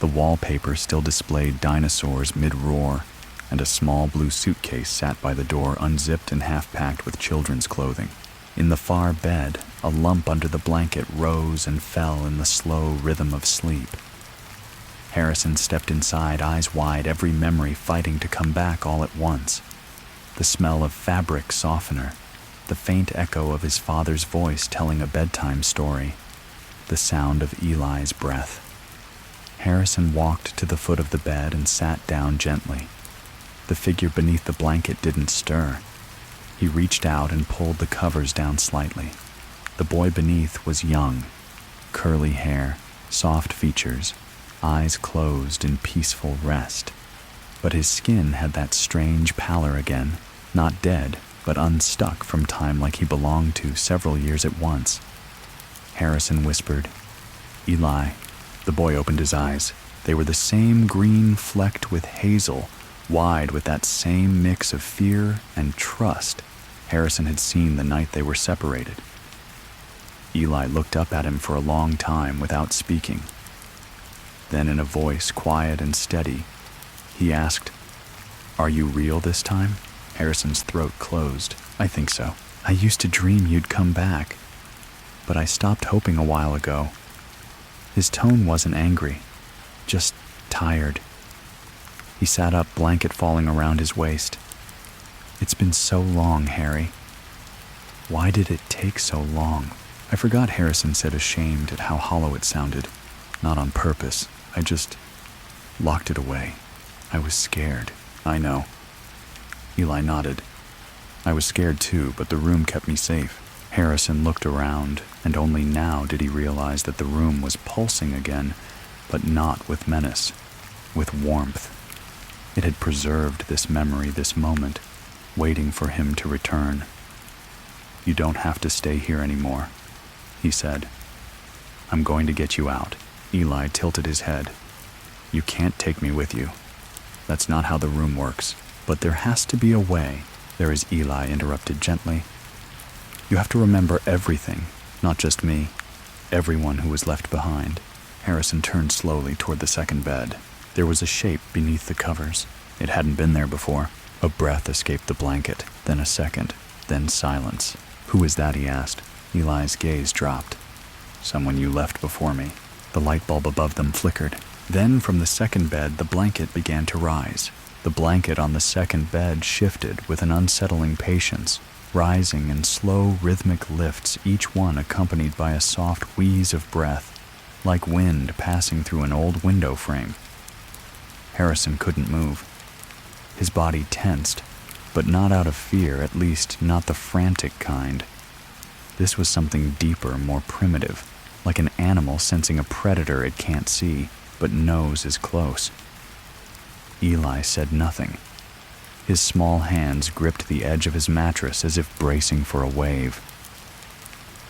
The wallpaper still displayed dinosaurs mid-roar, and a small blue suitcase sat by the door, unzipped and half-packed with children's clothing. In the far bed, a lump under the blanket rose and fell in the slow rhythm of sleep. Harrison stepped inside, eyes wide, every memory fighting to come back all at once. The smell of fabric softener, the faint echo of his father's voice telling a bedtime story, the sound of Eli's breath. Harrison walked to the foot of the bed and sat down gently. The figure beneath the blanket didn't stir. He reached out and pulled the covers down slightly. The boy beneath was young, curly hair, soft features, eyes closed in peaceful rest. But his skin had that strange pallor again, not dead, but unstuck from time like he belonged to several years at once. Harrison whispered, Eli. The boy opened his eyes. They were the same green flecked with hazel, wide with that same mix of fear and trust Harrison had seen the night they were separated. Eli looked up at him for a long time without speaking. Then in a voice quiet and steady, he asked, "Are you real this time?" Harrison's throat closed. "I think so. I used to dream you'd come back, but I stopped hoping a while ago." His tone wasn't angry, just tired. He sat up, blanket falling around his waist. "It's been so long, Harry. Why did it take so long?" "I forgot," Harrison said, ashamed at how hollow it sounded. "Not on purpose. I just locked it away. I was scared." "I know." Eli nodded. "I was scared too, but the room kept me safe." Harrison looked around, and only now did he realize that the room was pulsing again, but not with menace, with warmth. It had preserved this memory, this moment, waiting for him to return. "You don't have to stay here anymore," he said. "I'm going to get you out." Eli tilted his head. "You can't take me with you. That's not how the room works. But there has to be a way." "There is," Eli interrupted gently. "You have to remember everything, not just me. Everyone who was left behind." Harrison turned slowly toward the second bed. There was a shape beneath the covers. It hadn't been there before. A breath escaped the blanket, then a second, then silence. "Who is that?" he asked. Eli's gaze dropped. "Someone you left before me." The light bulb above them flickered. Then from the second bed, the blanket began to rise. The blanket on the second bed shifted with an unsettling patience, rising in slow, rhythmic lifts, each one accompanied by a soft wheeze of breath, like wind passing through an old window frame. Harrison couldn't move. His body tensed, but not out of fear, at least not the frantic kind. This was something deeper, more primitive, like an animal sensing a predator it can't see, but knows is close. Eli said nothing. His small hands gripped the edge of his mattress as if bracing for a wave.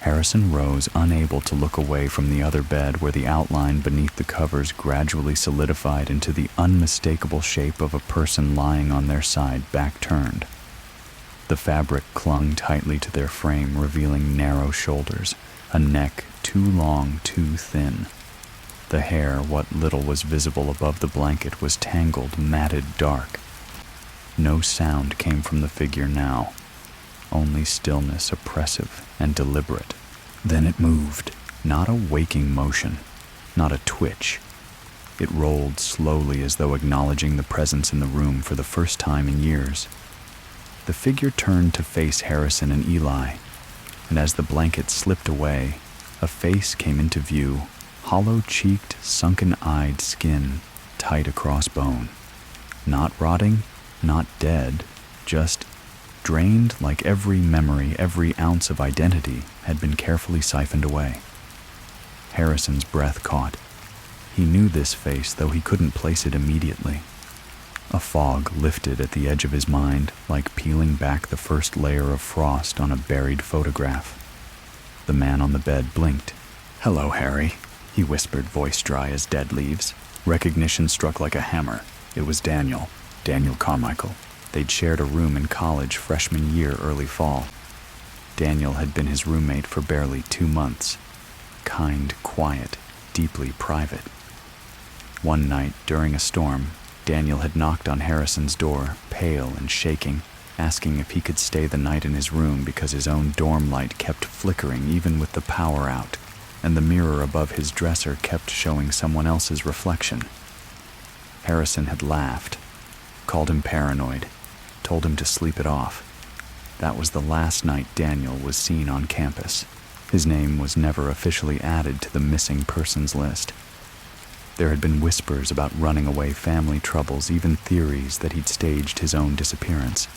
Harrison rose, unable to look away from the other bed where the outline beneath the covers gradually solidified into the unmistakable shape of a person lying on their side, back turned. The fabric clung tightly to their frame, revealing narrow shoulders, a neck too long, too thin. The hair, what little was visible above the blanket, was tangled, matted, dark. No sound came from the figure now, only stillness, oppressive and deliberate. Then it moved, not a waking motion, not a twitch. It rolled slowly as though acknowledging the presence in the room for the first time in years. The figure turned to face Harrison and Eli, and as the blanket slipped away, a face came into view, hollow-cheeked, sunken-eyed skin, tight across bone. Not rotting, not dead, just drained like every memory, every ounce of identity had been carefully siphoned away. Harrison's breath caught. He knew this face, though he couldn't place it immediately. A fog lifted at the edge of his mind, like peeling back the first layer of frost on a buried photograph. The man on the bed blinked. "Hello, Harry," he whispered, voice dry as dead leaves. Recognition struck like a hammer. It was Daniel Carmichael. They'd shared a room in college freshman year, early fall. Daniel had been his roommate for barely 2 months. Kind, quiet, deeply private. One night, during a storm, Daniel had knocked on Harrison's door, pale and shaking, asking if he could stay the night in his room because his own dorm light kept flickering even with the power out, and the mirror above his dresser kept showing someone else's reflection. Harrison had laughed, called him paranoid, told him to sleep it off. That was the last night Daniel was seen on campus. His name was never officially added to the missing persons list. There had been whispers about running away family troubles, even theories that he'd staged his own disappearance.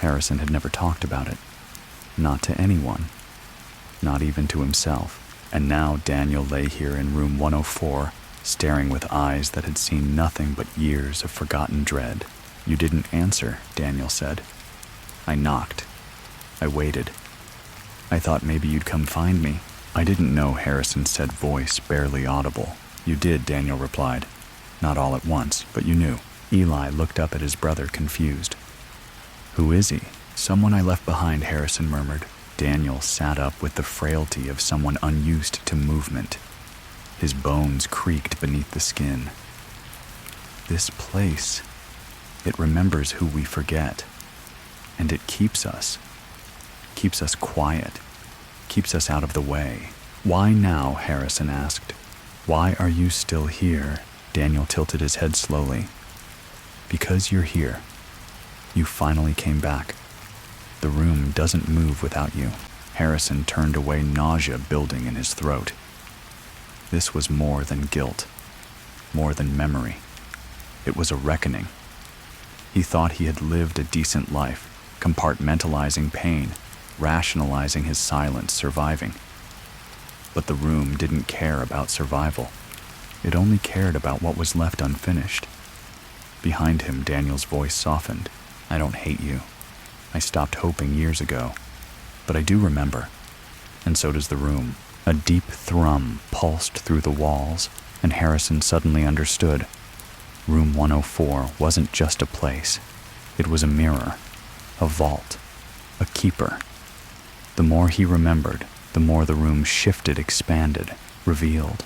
Harrison had never talked about it. Not to anyone. Not even to himself. And now Daniel lay here in room 104, staring with eyes that had seen nothing but years of forgotten dread. "You didn't answer," Daniel said. "I knocked. I waited. I thought maybe you'd come find me." "I didn't know," Harrison said, voice barely audible. "You did," Daniel replied. Not all at once, but you knew. Eli looked up at his brother, confused. Who is he? Someone I left behind, Harrison murmured. Daniel sat up with the frailty of someone unused to movement. His bones creaked beneath the skin. This place, it remembers who we forget. And it keeps us quiet, keeps us out of the way. Why now? Harrison asked. Why are you still here? Daniel tilted his head slowly. Because you're here. You finally came back. The room doesn't move without you. Harrison turned away, nausea building in his throat. This was more than guilt, more than memory. It was a reckoning. He thought he had lived a decent life, compartmentalizing pain, rationalizing his silence, surviving. But the room didn't care about survival. It only cared about what was left unfinished. Behind him, Daniel's voice softened. I don't hate you. I stopped hoping years ago. But I do remember. And so does the room. A deep thrum pulsed through the walls, and Harrison suddenly understood. Room 104 wasn't just a place. It was a mirror, a vault, a keeper. The more he remembered, the more the room shifted, expanded, revealed.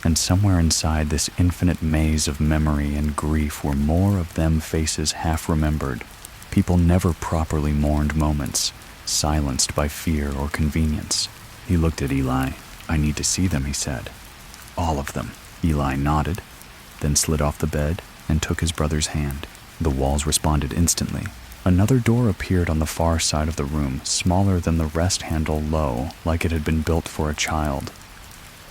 And somewhere inside this infinite maze of memory and grief were more of them faces half remembered, people never properly mourned moments, silenced by fear or convenience. He looked at Eli. I need to see them, he said. All of them. Eli nodded, then slid off the bed and took his brother's hand. The walls responded instantly. Another door appeared on the far side of the room, smaller than the rest handle, low, like it had been built for a child.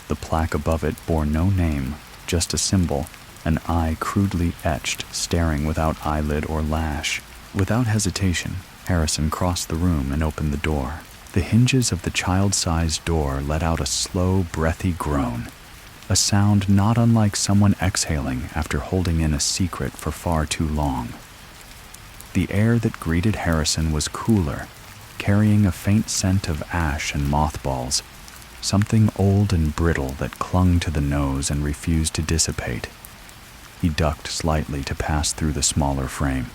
The plaque above it bore no name, just a symbol, an eye crudely etched, staring without eyelid or lash. Without hesitation, Harrison crossed the room and opened the door. The hinges of the child-sized door let out a slow, breathy groan, a sound not unlike someone exhaling after holding in a secret for far too long. The air that greeted Harrison was cooler, carrying a faint scent of ash and mothballs, something old and brittle that clung to the nose and refused to dissipate. He ducked slightly to pass through the smaller frame.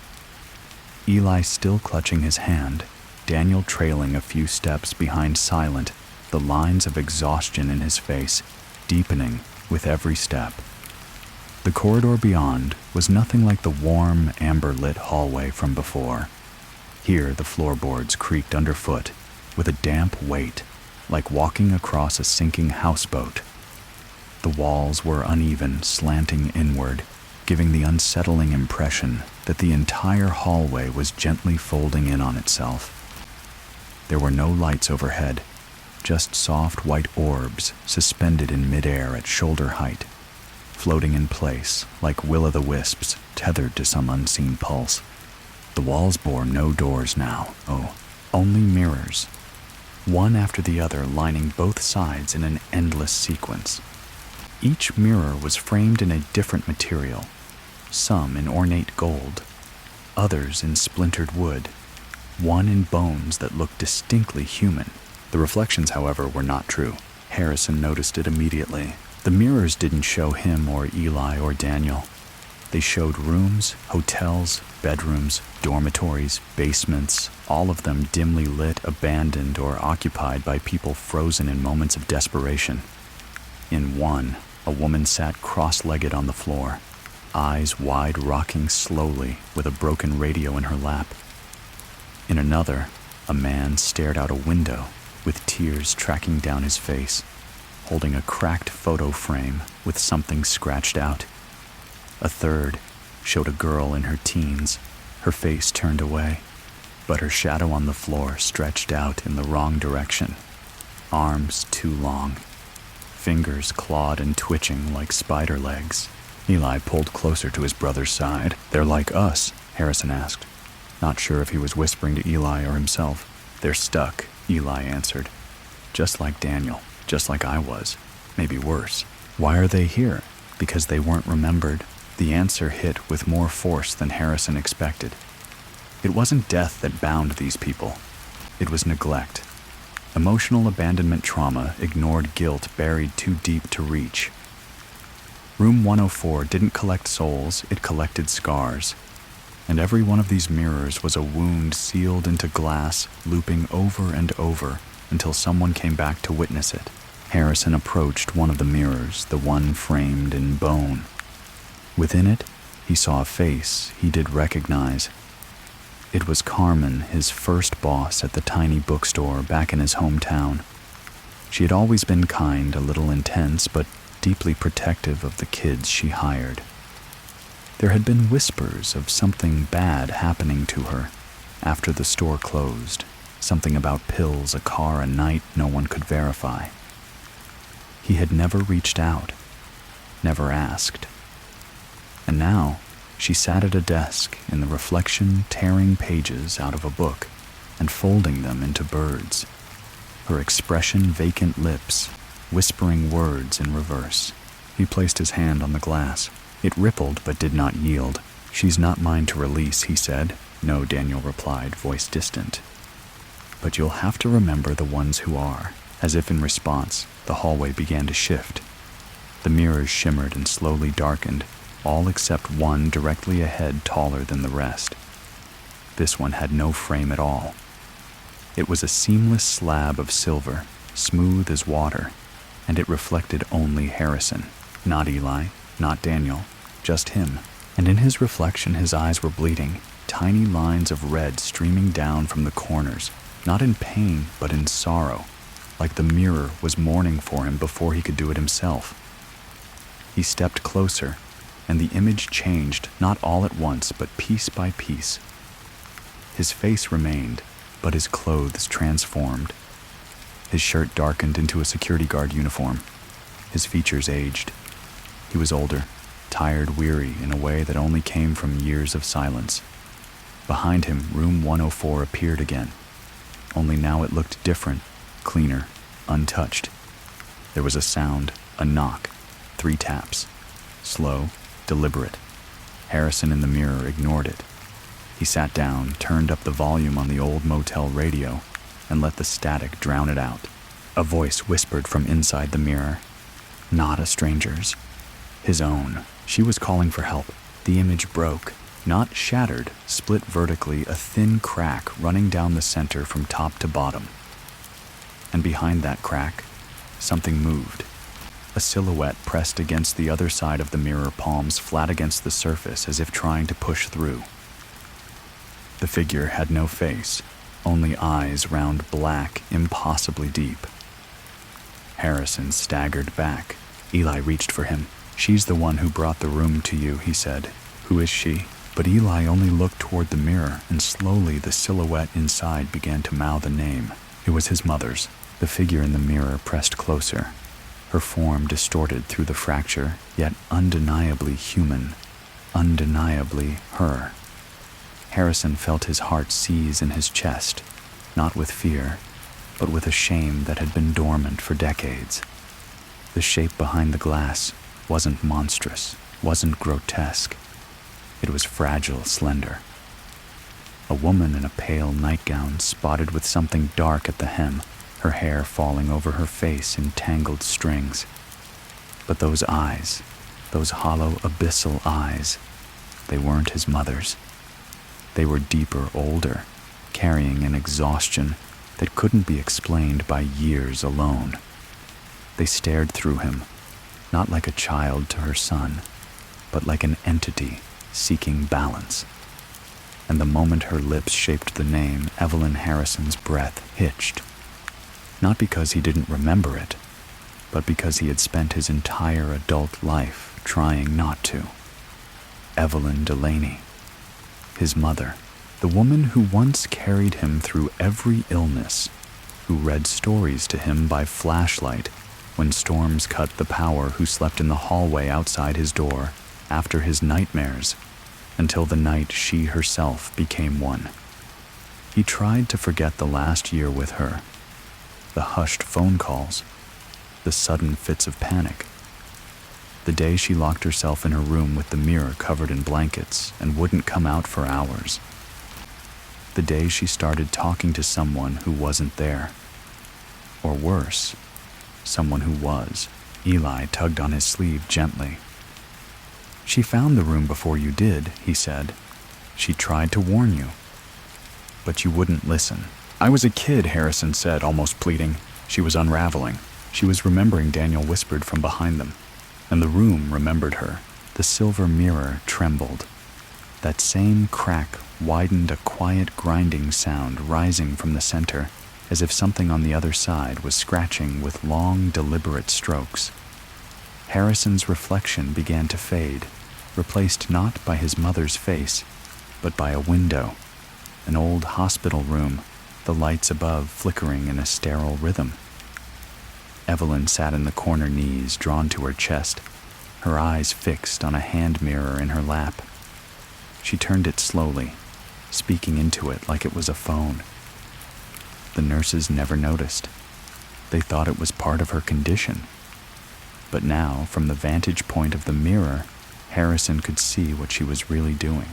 Eli still clutching his hand, Daniel trailing a few steps behind, silent, the lines of exhaustion in his face deepening with every step. The corridor beyond was nothing like the warm, amber-lit hallway from before. Here the floorboards creaked underfoot with a damp weight, like walking across a sinking houseboat. The walls were uneven, slanting inward, giving the unsettling impression that the entire hallway was gently folding in on itself. There were no lights overhead, just soft white orbs suspended in midair at shoulder height, floating in place like will-o'-the-wisps tethered to some unseen pulse. The walls bore no doors now, only mirrors, one after the other lining both sides in an endless sequence. Each mirror was framed in a different material, some in ornate gold, others in splintered wood, one in bones that looked distinctly human. The reflections, however, were not true. Harrison noticed it immediately. The mirrors didn't show him or Eli or Daniel. They showed rooms, hotels, bedrooms, dormitories, basements, all of them dimly lit, abandoned, or occupied by people frozen in moments of desperation. In one, a woman sat cross-legged on the floor, eyes wide, rocking slowly with a broken radio in her lap. In another, a man stared out a window with tears tracking down his face, holding a cracked photo frame with something scratched out. A third showed a girl in her teens, her face turned away, but her shadow on the floor stretched out in the wrong direction, arms too long, fingers clawed and twitching like spider legs. Eli pulled closer to his brother's side. They're like us, Harrison asked, not sure if he was whispering to Eli or himself. They're stuck, Eli answered. Just like Daniel, just like I was, maybe worse. Why are they here? Because they weren't remembered. The answer hit with more force than Harrison expected. It wasn't death that bound these people. It was neglect. Emotional abandonment trauma, ignored guilt buried too deep to reach. Room 104 didn't collect souls, it collected scars. And every one of these mirrors was a wound sealed into glass, looping over and over until someone came back to witness it. Harrison approached one of the mirrors, the one framed in bone. Within it, he saw a face he did recognize. It was Carmen, his first boss at the tiny bookstore back in his hometown. She had always been kind, a little intense, but deeply protective of the kids she hired. There had been whispers of something bad happening to her after the store closed, something about pills, a car, a night no one could verify. He had never reached out, never asked. And now, she sat at a desk in the reflection, tearing pages out of a book and folding them into birds. Her expression vacant lips, whispering words in reverse. He placed his hand on the glass. It rippled but did not yield. "She's not mine to release," he said. "No," Daniel replied, voice distant. "But you'll have to remember the ones who are." As if in response, the hallway began to shift. The mirrors shimmered and slowly darkened, all except one directly ahead, taller than the rest. This one had no frame at all. It was a seamless slab of silver, smooth as water, and it reflected only Harrison. Not Eli, not Daniel, just him. And in his reflection, his eyes were bleeding, tiny lines of red streaming down from the corners, not in pain, but in sorrow, like the mirror was mourning for him before he could do it himself. He stepped closer, and the image changed, not all at once, but piece by piece. His face remained, but his clothes transformed. His shirt darkened into a security guard uniform. His features aged. He was older, tired, weary in a way that only came from years of silence. Behind him, room 104 appeared again. Only now it looked different, cleaner, untouched. There was a sound, a knock, 3 taps. Slow, deliberate. Harrison in the mirror ignored it. He sat down, turned up the volume on the old motel radio, and let the static drown it out. A voice whispered from inside the mirror. Not a stranger's. His own. She was calling for help. The image broke. Not shattered, split vertically, a thin crack running down the center from top to bottom. And behind that crack, something moved. A silhouette pressed against the other side of the mirror, palms flat against the surface as if trying to push through. The figure had no face, only eyes round black, impossibly deep. Harrison staggered back. Eli reached for him. "She's the one who brought the room to you," he said. "Who is she?" But Eli only looked toward the mirror, and slowly the silhouette inside began to mouth a name. It was his mother's. The figure in the mirror pressed closer, her form distorted through the fracture, yet undeniably human, undeniably her. Harrison felt his heart seize in his chest, not with fear, but with a shame that had been dormant for decades. The shape behind the glass wasn't monstrous, wasn't grotesque. It was fragile, slender. A woman in a pale nightgown, spotted with something dark at the hem, her hair falling over her face in tangled strings. But those eyes, those hollow, abyssal eyes, they weren't his mother's. They were deeper, older, carrying an exhaustion that couldn't be explained by years alone. They stared through him, not like a child to her son, but like an entity seeking balance. And the moment her lips shaped the name, Evelyn Harrison's breath hitched. Not because he didn't remember it, but because he had spent his entire adult life trying not to. Evelyn Delaney, his mother, the woman who once carried him through every illness, who read stories to him by flashlight when storms cut the power, who slept in the hallway outside his door after his nightmares, until the night she herself became one. He tried to forget the last year with her, the hushed phone calls, the sudden fits of panic, the day she locked herself in her room with the mirror covered in blankets and wouldn't come out for hours, the day she started talking to someone who wasn't there, or worse, someone who was. Eli tugged on his sleeve gently. She found the room before you did, he said. She tried to warn you. But you wouldn't listen. I was a kid, Harrison said, almost pleading. She was unraveling. She was remembering, Daniel whispered from behind them. And the room remembered her. The silver mirror trembled. That same crack widened, a quiet grinding sound rising from the center, as if something on the other side was scratching with long, deliberate strokes. Harrison's reflection began to fade, replaced not by his mother's face, but by a window, an old hospital room, the lights above flickering in a sterile rhythm. Evelyn sat in the corner, knees drawn to her chest, her eyes fixed on a hand mirror in her lap. She turned it slowly, speaking into it like it was a phone. The nurses never noticed. They thought it was part of her condition. But now, from the vantage point of the mirror, Harrison could see what she was really doing.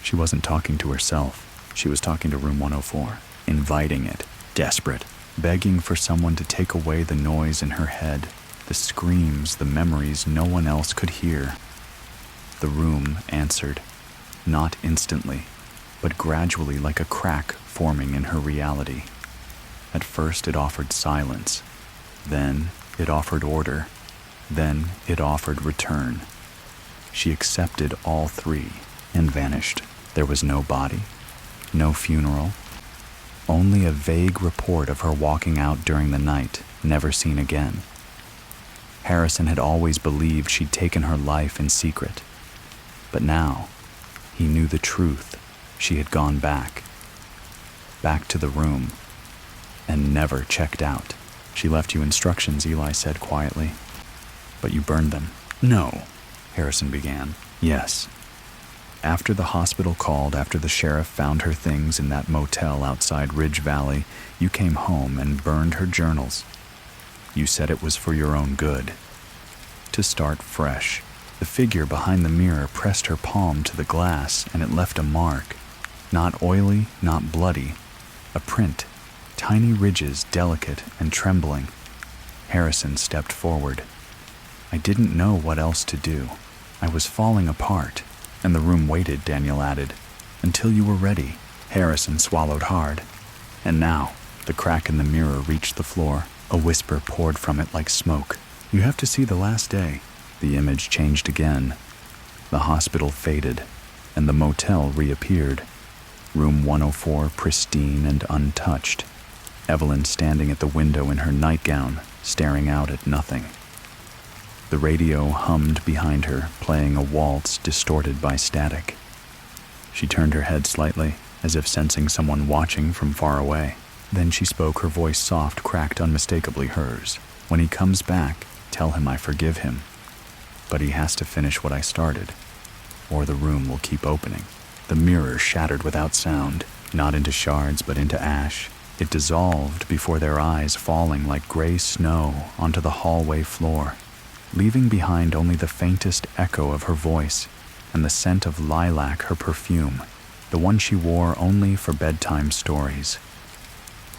She wasn't talking to herself. She was talking to room 104, inviting it, desperate, begging for someone to take away the noise in her head, the screams, the memories no one else could hear. The room answered, not instantly, but gradually, like a crack forming in her reality. At first it offered silence, then it offered order, then it offered return. She accepted all three and vanished. There was no body, no funeral, only a vague report of her walking out during the night, never seen again. Harrison had always believed she'd taken her life in secret, but now he knew the truth. She had gone back to the room, and never checked out. She left you instructions, Eli said quietly. But you burned them. No, Harrison began. Yes. After the hospital called, after the sheriff found her things in that motel outside Ridge Valley, you came home and burned her journals. You said it was for your own good. To start fresh. The figure behind the mirror pressed her palm to the glass, and it left a mark. Not oily, not bloody. A print. Tiny ridges, delicate and trembling. Harrison stepped forward. I didn't know what else to do. I was falling apart. And the room waited, Daniel added, until you were ready. Harrison swallowed hard. And now, the crack in the mirror reached the floor. A whisper poured from it like smoke. You have to see the last day. The image changed again. The hospital faded, and the motel reappeared. Room 104 pristine and untouched. Evelyn standing at the window in her nightgown, staring out at nothing. The radio hummed behind her, playing a waltz distorted by static. She turned her head slightly, as if sensing someone watching from far away. Then she spoke, her voice soft, cracked, unmistakably hers. When he comes back, tell him I forgive him. But he has to finish what I started, or the room will keep opening. The mirror shattered without sound, not into shards but into ash. It dissolved before their eyes, falling like gray snow onto the hallway floor, leaving behind only the faintest echo of her voice and the scent of lilac, her perfume, the one she wore only for bedtime stories.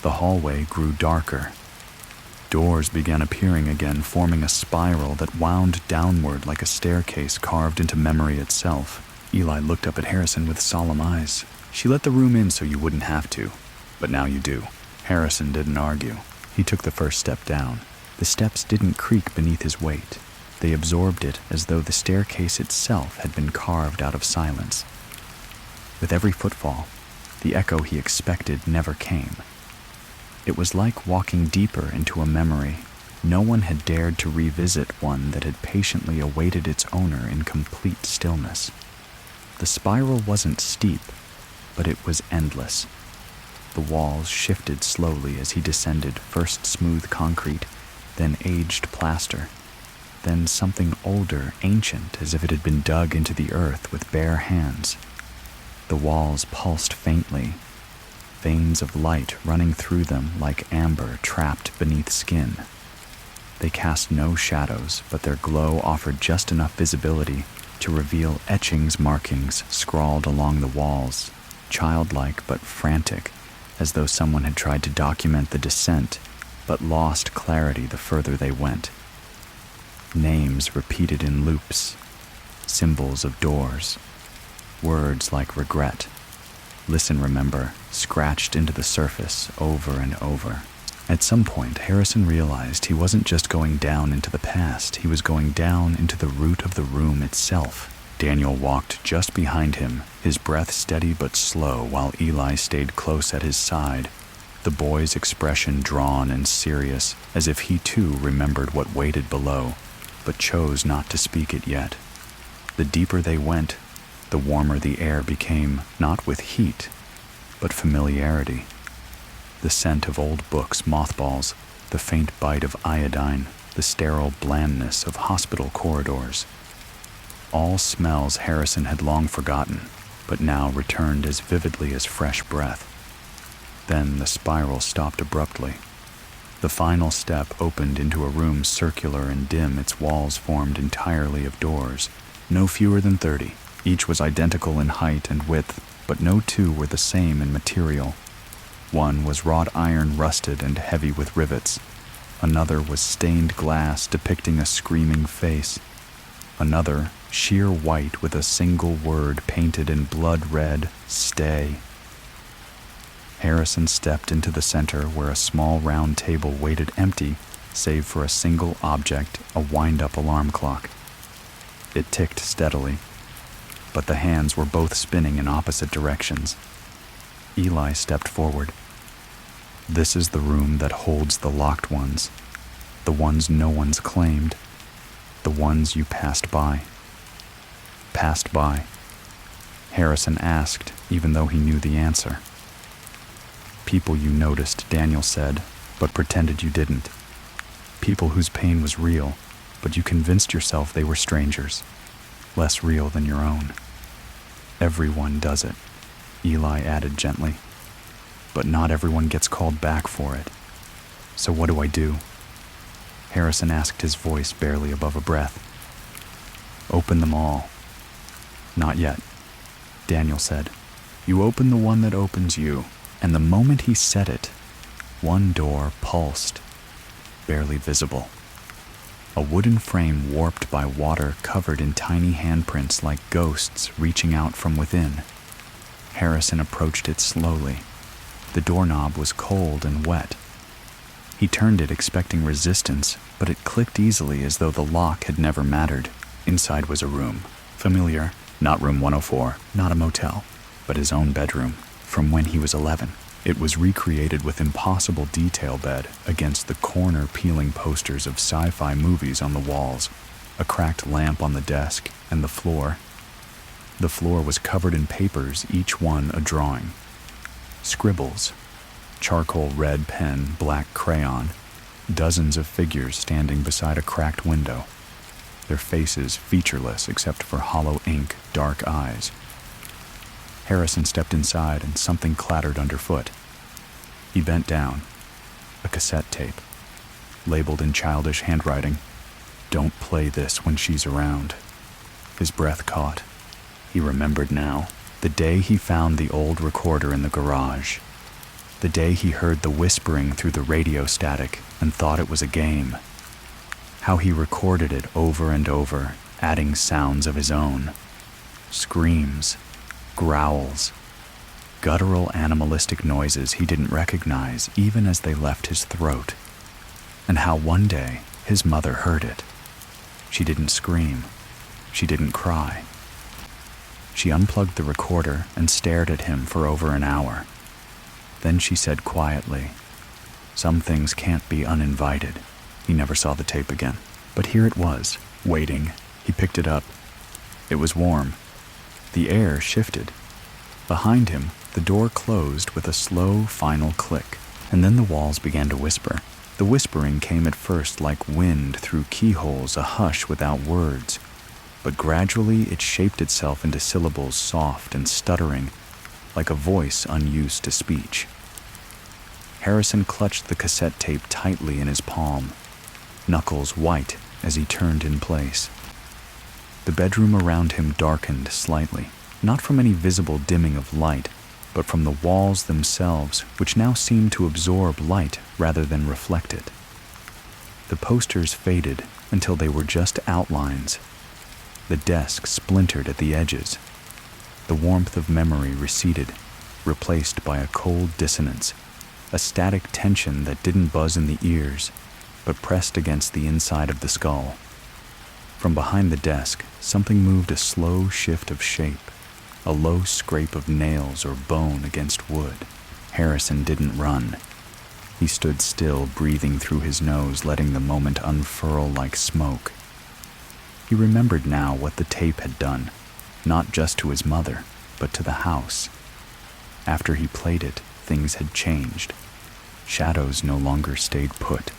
The hallway grew darker. Doors began appearing again, forming a spiral that wound downward like a staircase carved into memory itself. Eli looked up at Harrison with solemn eyes. She let the room in so you wouldn't have to, but now you do. Harrison didn't argue. He took the first step down. The steps didn't creak beneath his weight. They absorbed it as though the staircase itself had been carved out of silence. With every footfall, the echo he expected never came. It was like walking deeper into a memory. No one had dared to revisit one that had patiently awaited its owner in complete stillness. The spiral wasn't steep, but it was endless. The walls shifted slowly as he descended, first smooth concrete, then aged plaster, then something older, ancient, as if it had been dug into the earth with bare hands. The walls pulsed faintly, veins of light running through them like amber trapped beneath skin. They cast no shadows, but their glow offered just enough visibility to reveal etchings, markings scrawled along the walls, childlike but frantic, as though someone had tried to document the descent, but lost clarity the further they went. Names repeated in loops. symbols of doors, words like regret, listen, remember, scratched into the surface over and over. At some point, Harrison realized he wasn't just going down into the past, he was going down into the root of the room itself. Daniel walked just behind him, his breath steady but slow while Eli stayed close at his side, the boy's expression drawn and serious, as if he too remembered what waited below, but chose not to speak it yet. The deeper they went, the warmer the air became, not with heat, but familiarity. The scent of old books, mothballs, the faint bite of iodine, the sterile blandness of hospital corridors. All smells Harrison had long forgotten, but now returned as vividly as fresh breath. Then the spiral stopped abruptly. The final step opened into a room circular and dim, its walls formed entirely of doors, no fewer than 30. Each was identical in height and width, but no two were the same in material. One was wrought iron, rusted and heavy with rivets. Another was stained glass depicting a screaming face. Another, sheer white with a single word painted in blood red, "Stay." Harrison stepped into the center where a small round table waited empty, save for a single object, a wind-up alarm clock. It ticked steadily, but the hands were both spinning in opposite directions. Eli stepped forward. This is the room that holds the locked ones, the ones no one's claimed, the ones you passed by. Passed by? Harrison asked, even though he knew the answer. People you noticed, Daniel said, but pretended you didn't. People whose pain was real, but you convinced yourself they were strangers, less real than your own. Everyone does it, Eli added gently, but not everyone gets called back for it. So what do I do? Harrison asked, his voice barely above a breath. Open them all. Not yet, Daniel said. You open the one that opens you. And the moment he said it, one door pulsed, barely visible. A wooden frame warped by water covered in tiny handprints like ghosts reaching out from within. Harrison approached it slowly. The doorknob was cold and wet. He turned it expecting resistance, but it clicked easily as though the lock had never mattered. Inside was a room. Familiar, not room 104, not a motel, but his own bedroom. From when he was 11. It was recreated with impossible detail bed against the corner-peeling posters of sci-fi movies on the walls, a cracked lamp on the desk, and the floor. The floor was covered in papers, each one a drawing. Scribbles, charcoal red pen, black crayon, dozens of figures standing beside a cracked window, their faces featureless except for hollow ink, dark eyes. Harrison stepped inside and something clattered underfoot. He bent down. A cassette tape, labeled in childish handwriting, "Don't play this when she's around." His breath caught. He remembered now. The day he found the old recorder in the garage. The day he heard the whispering through the radio static and thought it was a game. How he recorded it over and over, adding sounds of his own. Screams. Growls, guttural animalistic noises he didn't recognize even as they left his throat. And how one day his mother heard it. She didn't scream. She didn't cry. She unplugged the recorder and stared at him for over an hour. Then she said quietly, "Some things can't be uninvited." He never saw the tape again. But here it was, waiting. He picked it up. It was warm. The air shifted. Behind him, the door closed with a slow, final click, and then the walls began to whisper. The whispering came at first like wind through keyholes, a hush without words, but gradually it shaped itself into syllables soft and stuttering, like a voice unused to speech. Harrison clutched the cassette tape tightly in his palm, knuckles white as he turned in place. The bedroom around him darkened slightly, not from any visible dimming of light, but from the walls themselves, which now seemed to absorb light rather than reflect it. The posters faded until they were just outlines. The desk splintered at the edges. The warmth of memory receded, replaced by a cold dissonance, a static tension that didn't buzz in the ears, but pressed against the inside of the skull. From behind the desk, something moved, a slow shift of shape, a low scrape of nails or bone against wood. Harrison didn't run. He stood still, breathing through his nose, letting the moment unfurl like smoke. He remembered now what the tape had done, not just to his mother, but to the house. After he played it, things had changed. Shadows no longer stayed put.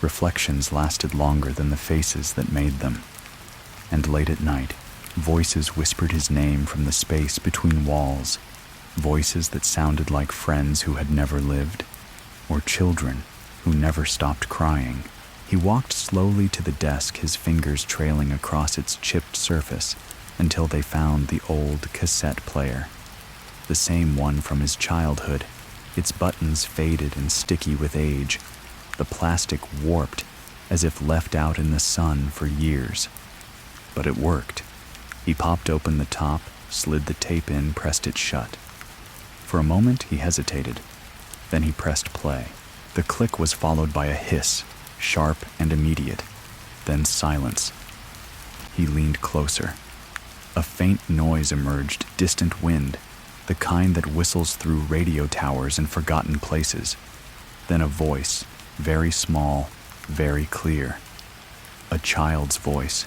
Reflections lasted longer than the faces that made them. And late at night, voices whispered his name from the space between walls, voices that sounded like friends who had never lived, or children who never stopped crying. He walked slowly to the desk, his fingers trailing across its chipped surface until they found the old cassette player, the same one from his childhood, its buttons faded and sticky with age, the plastic warped as if left out in the sun for years. But it worked. He popped open the top, slid the tape in, pressed it shut. For a moment he hesitated. Then he pressed play. The click was followed by a hiss, sharp and immediate. Then silence. He leaned closer. A faint noise emerged, distant wind, the kind that whistles through radio towers in forgotten places. Then a voice, very small, very clear. A child's voice.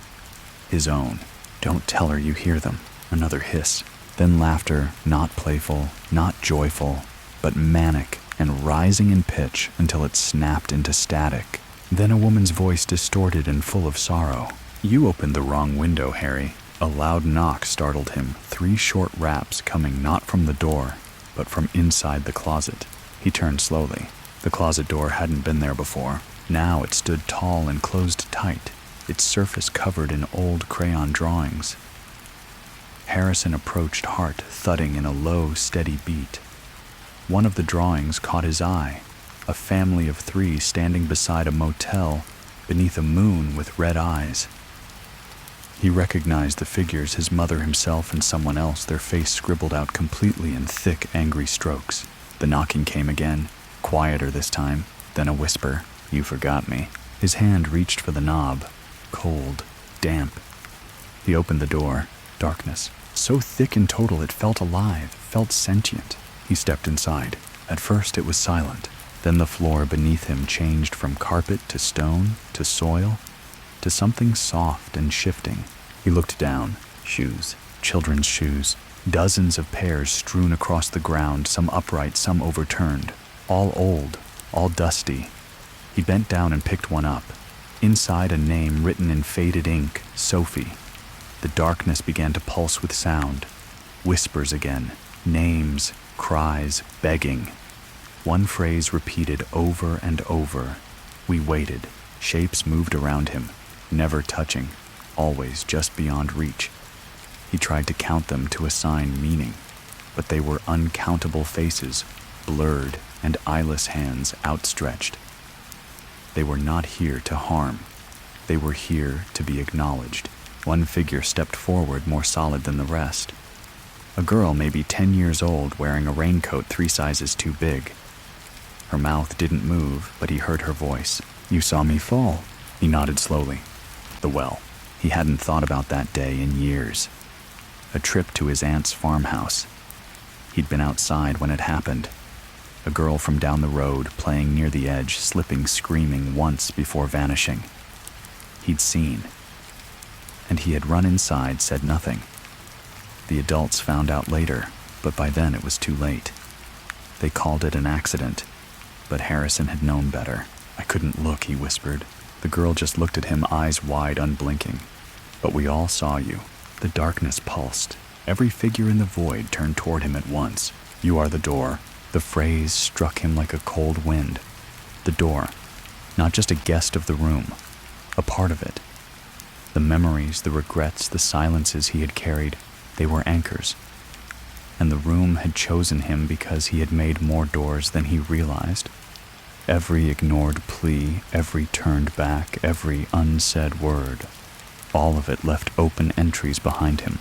His own. "Don't tell her you hear them." Another hiss. Then laughter, not playful, not joyful, but manic and rising in pitch until it snapped into static. Then a woman's voice, distorted and full of sorrow. "You opened the wrong window, Harry." A loud knock startled him, 3 short raps coming not from the door, but from inside the closet. He turned slowly. The closet door hadn't been there before. Now it stood tall and closed tight, its surface covered in old crayon drawings. Harrison approached, heart thudding in a low, steady beat. One of the drawings caught his eye, a family of 3 standing beside a motel beneath a moon with red eyes. He recognized the figures, his mother, himself, and someone else, their face scribbled out completely in thick, angry strokes. The knocking came again, quieter this time, then a whisper, "You forgot me." His hand reached for the knob, cold, damp. He opened the door. Darkness, so thick and total it felt alive, felt sentient. He stepped inside. At first it was silent. Then the floor beneath him changed from carpet to stone to soil to something soft and shifting. He looked down. Shoes, children's shoes, dozens of pairs strewn across the ground, some upright, some overturned, all old, all dusty. He bent down and picked one up. Inside, a name written in faded ink, Sophie. The darkness began to pulse with sound. Whispers again, names, cries, begging. One phrase repeated over and over. We waited. Shapes moved around him, never touching, always just beyond reach. He tried to count them to assign meaning, but they were uncountable faces, blurred, and eyeless hands outstretched. They were not here to harm. They were here to be acknowledged. One figure stepped forward, more solid than the rest. A girl, maybe 10 years old, wearing a raincoat 3 sizes too big. Her mouth didn't move, but he heard her voice. "You saw me fall." He nodded slowly. The well. He hadn't thought about that day in years. A trip to his aunt's farmhouse. He'd been outside when it happened. A girl from down the road, playing near the edge, slipping, screaming once before vanishing. He'd seen. And he had run inside, said nothing. The adults found out later, but by then it was too late. They called it an accident, but Harrison had known better. "I couldn't look," he whispered. The girl just looked at him, eyes wide, unblinking. "But we all saw you." The darkness pulsed. Every figure in the void turned toward him at once. "You are the door." The phrase struck him like a cold wind. The door. Not just a guest of the room. A part of it. The memories, the regrets, the silences he had carried, they were anchors. And the room had chosen him because he had made more doors than he realized. Every ignored plea, every turned back, every unsaid word. All of it left open entries behind him,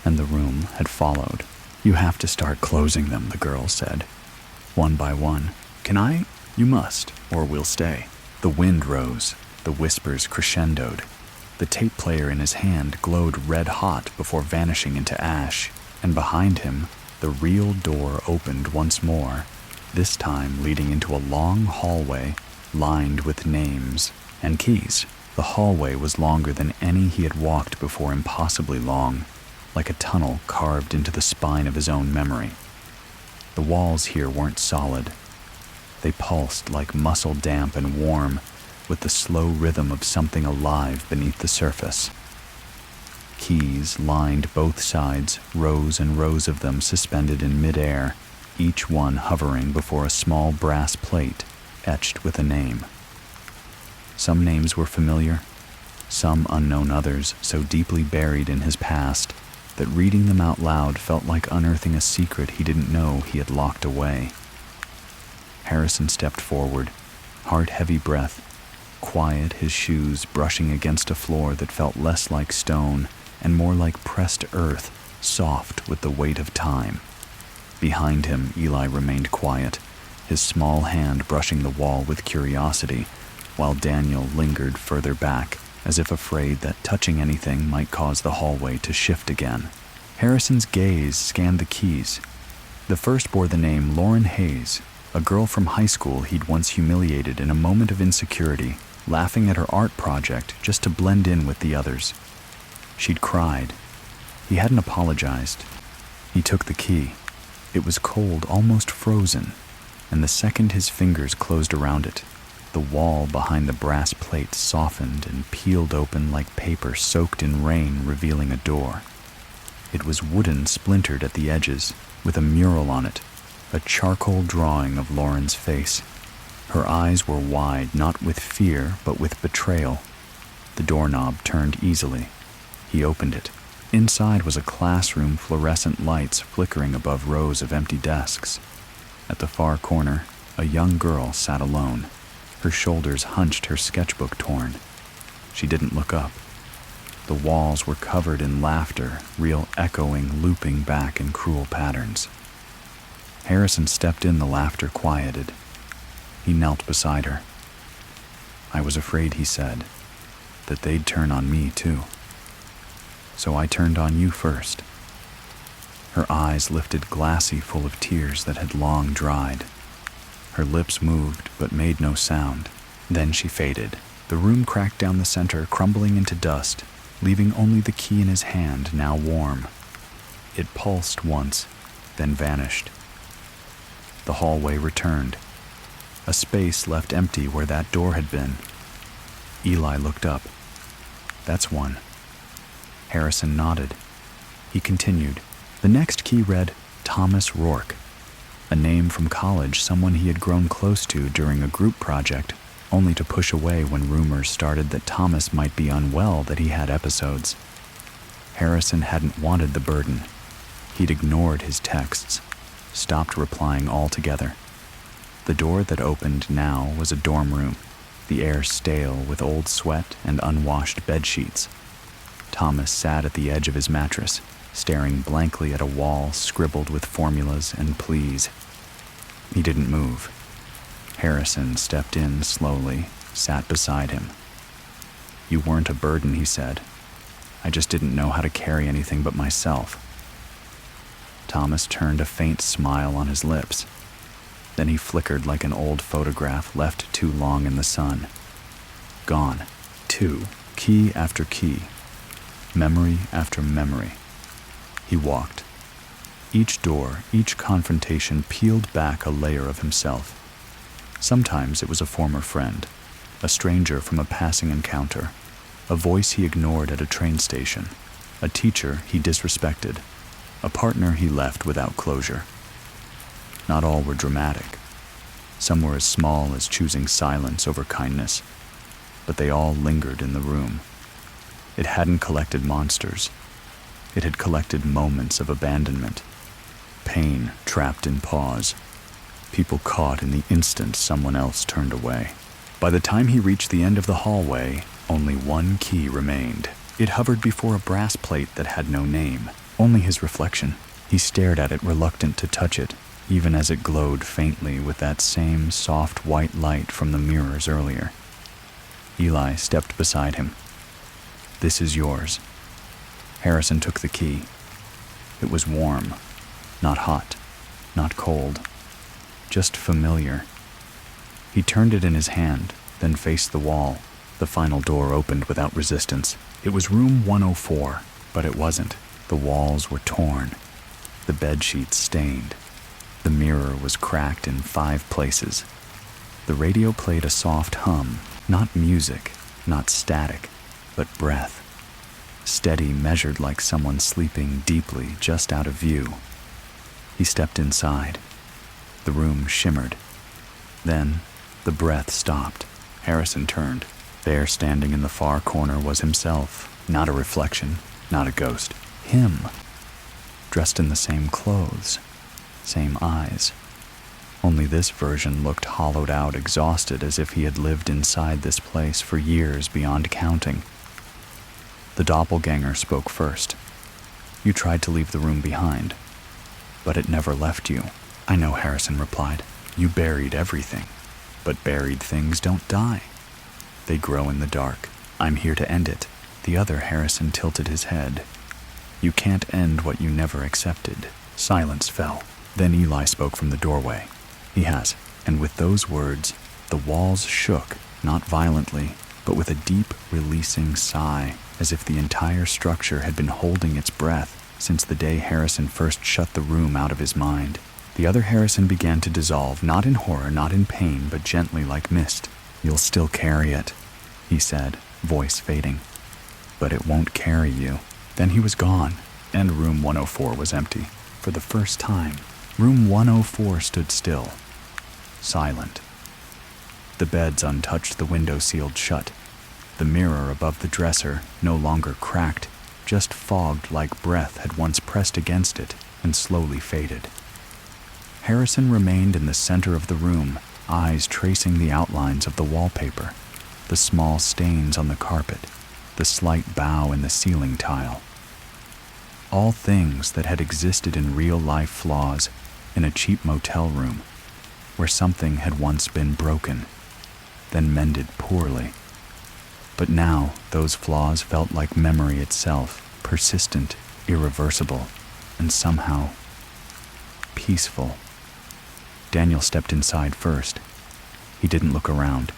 and the room had followed. "You have to start closing them," the girl said, one by one. "Can I?" "You must, or we'll stay." The wind rose, the whispers crescendoed. The tape player in his hand glowed red hot before vanishing into ash, and behind him, the real door opened once more, this time leading into a long hallway lined with names and keys. The hallway was longer than any he had walked before, impossibly long, like a tunnel carved into the spine of his own memory. The walls here weren't solid. They pulsed like muscle, damp and warm, with the slow rhythm of something alive beneath the surface. Keys lined both sides, rows and rows of them suspended in midair, each one hovering before a small brass plate etched with a name. Some names were familiar, some unknown, others so deeply buried in his past that reading them out loud felt like unearthing a secret he didn't know he had locked away. Harrison stepped forward, heart-heavy breath, quiet, his shoes brushing against a floor that felt less like stone and more like pressed earth, soft with the weight of time. Behind him, Eli remained quiet, his small hand brushing the wall with curiosity, while Daniel lingered further back, as if afraid that touching anything might cause the hallway to shift again. Harrison's gaze scanned the keys. The first bore the name Lauren Hayes, a girl from high school he'd once humiliated in a moment of insecurity, laughing at her art project just to blend in with the others. She'd cried. He hadn't apologized. He took the key. It was cold, almost frozen, and the second his fingers closed around it, the wall behind the brass plate softened and peeled open like paper soaked in rain, revealing a door. It was wooden, splintered at the edges, with a mural on it, a charcoal drawing of Lauren's face. Her eyes were wide, not with fear, but with betrayal. The doorknob turned easily. He opened it. Inside was a classroom, fluorescent lights flickering above rows of empty desks. At the far corner, a young girl sat alone, her shoulders hunched, her sketchbook torn. She didn't look up. The walls were covered in laughter, real echoing, looping back in cruel patterns. Harrison stepped in, the laughter quieted. He knelt beside her. "I was afraid," he said, "that they'd turn on me too. So I turned on you first." Her eyes lifted, glassy, full of tears that had long dried. Her lips moved but made no sound. Then she faded. The room cracked down the center, crumbling into dust, leaving only the key in his hand, now warm. It pulsed once, then vanished. The hallway returned. A space left empty where that door had been. Eli looked up. "That's one." Harrison nodded. He continued. The next key read, Thomas Rourke, a name from college, someone he had grown close to during a group project, only to push away when rumors started that Thomas might be unwell, that he had episodes. Harrison hadn't wanted the burden. He'd ignored his texts, stopped replying altogether. The door that opened now was a dorm room, the air stale with old sweat and unwashed bedsheets. Thomas sat at the edge of his mattress, staring blankly at a wall scribbled with formulas and pleas. He didn't move. Harrison stepped in slowly, sat beside him. "You weren't a burden," he said. "I just didn't know how to carry anything but myself." Thomas turned, a faint smile on his lips. Then he flickered like an old photograph left too long in the sun. Gone. Two. Key after key. Memory after memory. He walked. Each door, each confrontation peeled back a layer of himself. Sometimes it was a former friend, a stranger from a passing encounter, a voice he ignored at a train station, a teacher he disrespected, a partner he left without closure. Not all were dramatic. Some were as small as choosing silence over kindness, but they all lingered in the room. It hadn't collected monsters. It had collected moments of abandonment, pain trapped in pause, people caught in the instant someone else turned away. By the time he reached the end of the hallway, Only one key remained. It hovered before a brass plate that had no name, only his reflection. He stared at it, reluctant to touch it, even as it glowed faintly with that same soft white light from the mirrors earlier. Eli stepped beside him. "This is yours." Harrison took the key. It was warm, not hot, not cold, just familiar. He turned it in his hand, then faced the wall. The final door opened without resistance. It was room 104, but it wasn't. The walls were torn, the bedsheets stained. The mirror was cracked in 5 places. The radio played a soft hum, not music, not static, but breath. Steady, measured like someone sleeping deeply just out of view. He stepped inside. The room shimmered. Then, the breath stopped. Harrison turned. There, standing in the far corner, was himself. Not a reflection, not a ghost. Him. Dressed in the same clothes, same eyes. Only this version looked hollowed out, exhausted, as if he had lived inside this place for years beyond counting. The doppelganger spoke first. "You tried to leave the room behind, but it never left you." "I know," Harrison replied. "You buried everything, but buried things don't die. They grow in the dark. I'm here to end it." The other Harrison tilted his head. "You can't end what you never accepted." Silence fell. Then Eli spoke from the doorway. "He has." And with those words, the walls shook, not violently, but with a deep, releasing sigh, as if the entire structure had been holding its breath since the day Harrison first shut the room out of his mind. The other Harrison began to dissolve, not in horror, not in pain, but gently like mist. "You'll still carry it," he said, voice fading. "But it won't carry you." Then he was gone, and room 104 was empty. For the first time, room 104 stood still, silent. The beds untouched, the window sealed shut. The mirror above the dresser, no longer cracked, just fogged like breath had once pressed against it and slowly faded. Harrison remained in the center of the room, eyes tracing the outlines of the wallpaper, the small stains on the carpet, the slight bow in the ceiling tile. All things that had existed in real-life flaws in a cheap motel room, where something had once been broken, then mended poorly. But now those flaws felt like memory itself, persistent, irreversible, and somehow peaceful. Daniel stepped inside first. He didn't look around.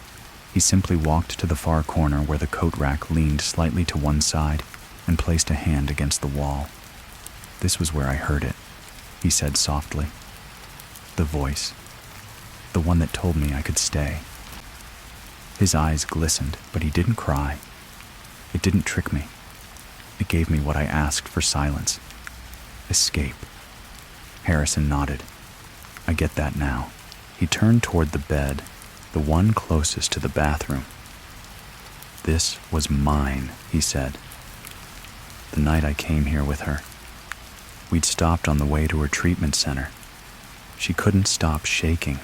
He simply walked to the far corner where the coat rack leaned slightly to one side and placed a hand against the wall. "This was where I heard it," he said softly. "The voice. The one that told me I could stay." His eyes glistened, but he didn't cry. It didn't trick me. It gave me what I asked for: silence. Escape. Harrison nodded. "I get that now." He turned toward the bed, the one closest to the bathroom. "This was mine," he said. "The night I came here with her. We'd stopped on the way to her treatment center. She couldn't stop shaking.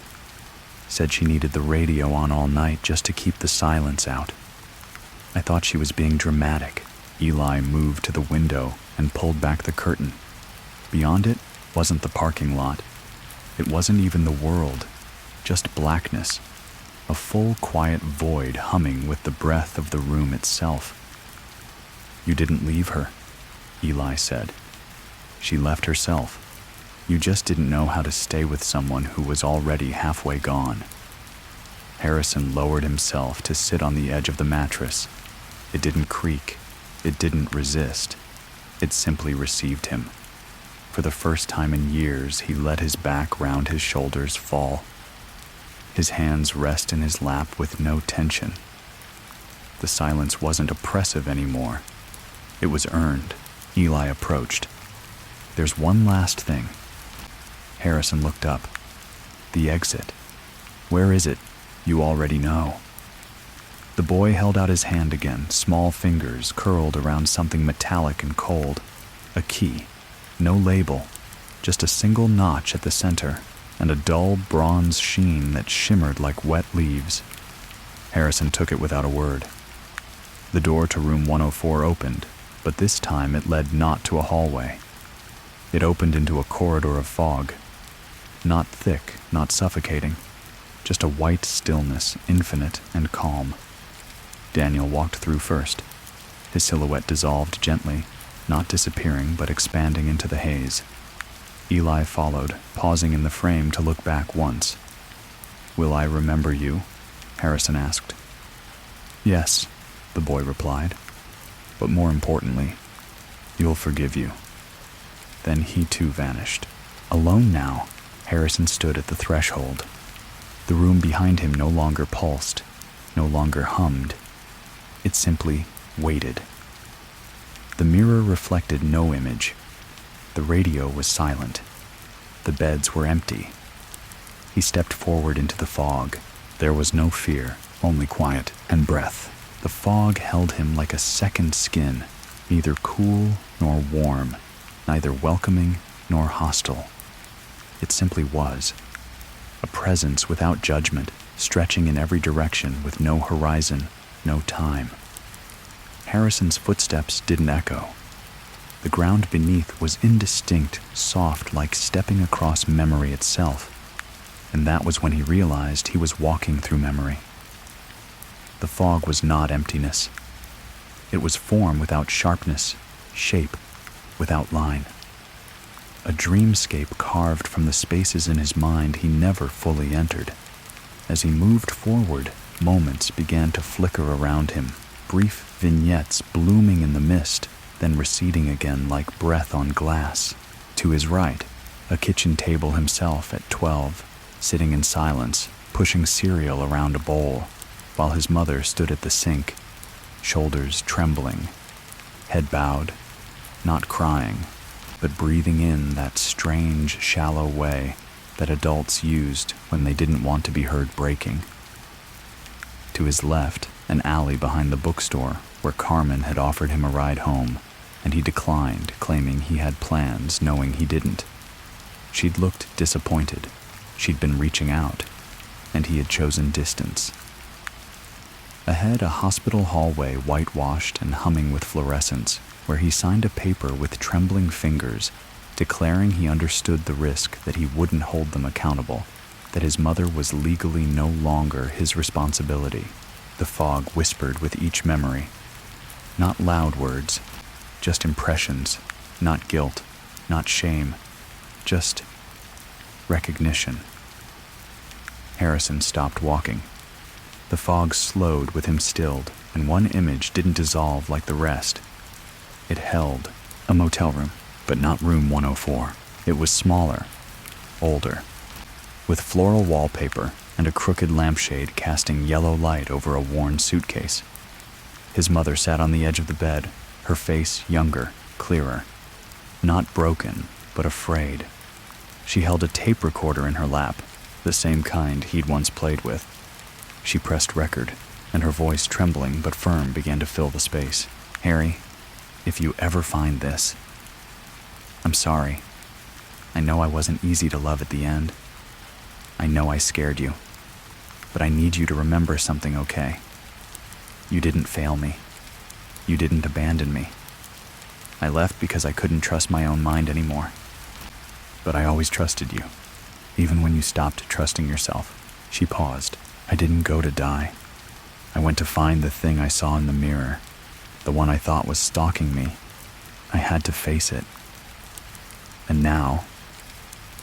Said she needed the radio on all night just to keep the silence out. I thought she was being dramatic." Eli moved to the window and pulled back the curtain. Beyond it wasn't the parking lot. It wasn't even the world, just blackness, a full quiet void humming with the breath of the room itself. "You didn't leave her," Eli said. "She left herself. You just didn't know how to stay with someone who was already halfway gone." Harrison lowered himself to sit on the edge of the mattress. It didn't creak. It didn't resist. It simply received him. For the first time in years, he let his back round his shoulders fall. His hands rest in his lap with no tension. The silence wasn't oppressive anymore. It was earned. Eli approached. "There's one last thing." Harrison looked up. "The exit. Where is it?" "You already know." The boy held out his hand again, small fingers curled around something metallic and cold. A key. No label, just a single notch at the center, and a dull bronze sheen that shimmered like wet leaves. Harrison took it without a word. The door to room 104 opened, but this time it led not to a hallway. It opened into a corridor of fog. Not thick, not suffocating, just a white stillness, infinite and calm. Daniel walked through first. His silhouette dissolved gently, not disappearing but expanding into the haze. Eli followed, pausing in the frame to look back once. "Will I remember you?" Harrison asked. "Yes," the boy replied. "But more importantly, you'll forgive you." Then he too vanished. Alone now, Harrison stood at the threshold. The room behind him no longer pulsed, no longer hummed. It simply waited. The mirror reflected no image. The radio was silent. The beds were empty. He stepped forward into the fog. There was no fear, only quiet and breath. The fog held him like a second skin, neither cool nor warm, neither welcoming nor hostile. It simply was. A presence without judgment, stretching in every direction with no horizon, no time. Harrison's footsteps didn't echo. The ground beneath was indistinct, soft, like stepping across memory itself. And that was when he realized he was walking through memory. The fog was not emptiness. It was form without sharpness, shape without line. A dreamscape carved from the spaces in his mind he never fully entered. As he moved forward, moments began to flicker around him, brief vignettes blooming in the mist, then receding again like breath on glass. To his right, a kitchen table himself at 12, sitting in silence, pushing cereal around a bowl, while his mother stood at the sink, shoulders trembling, head bowed, not crying, but breathing in that strange, shallow way that adults used when they didn't want to be heard breaking. To his left, an alley behind the bookstore where Carmen had offered him a ride home, and he declined, claiming he had plans, knowing he didn't. She'd looked disappointed. She'd been reaching out, and he had chosen distance. Ahead, a hospital hallway whitewashed and humming with fluorescence, where he signed a paper with trembling fingers, declaring he understood the risk, that he wouldn't hold them accountable, that his mother was legally no longer his responsibility. The fog whispered with each memory. Not loud words, just impressions, not guilt, not shame, just recognition. Harrison stopped walking. The fog slowed with him stilled, and one image didn't dissolve like the rest. It held a motel room, but not room 104. It was smaller, older, with floral wallpaper and a crooked lampshade casting yellow light over a worn suitcase. His mother sat on the edge of the bed, her face younger, clearer. Not broken, but afraid. She held a tape recorder in her lap, the same kind he'd once played with. She pressed record, and her voice, trembling but firm, began to fill the space. "Harry, if you ever find this, I'm sorry. I know I wasn't easy to love at the end. I know I scared you. But I need you to remember something, okay? You didn't fail me. You didn't abandon me. I left because I couldn't trust my own mind anymore. But I always trusted you, even when you stopped trusting yourself." She paused. "I didn't go to die. I went to find the thing I saw in the mirror, the one I thought was stalking me. I had to face it. And now,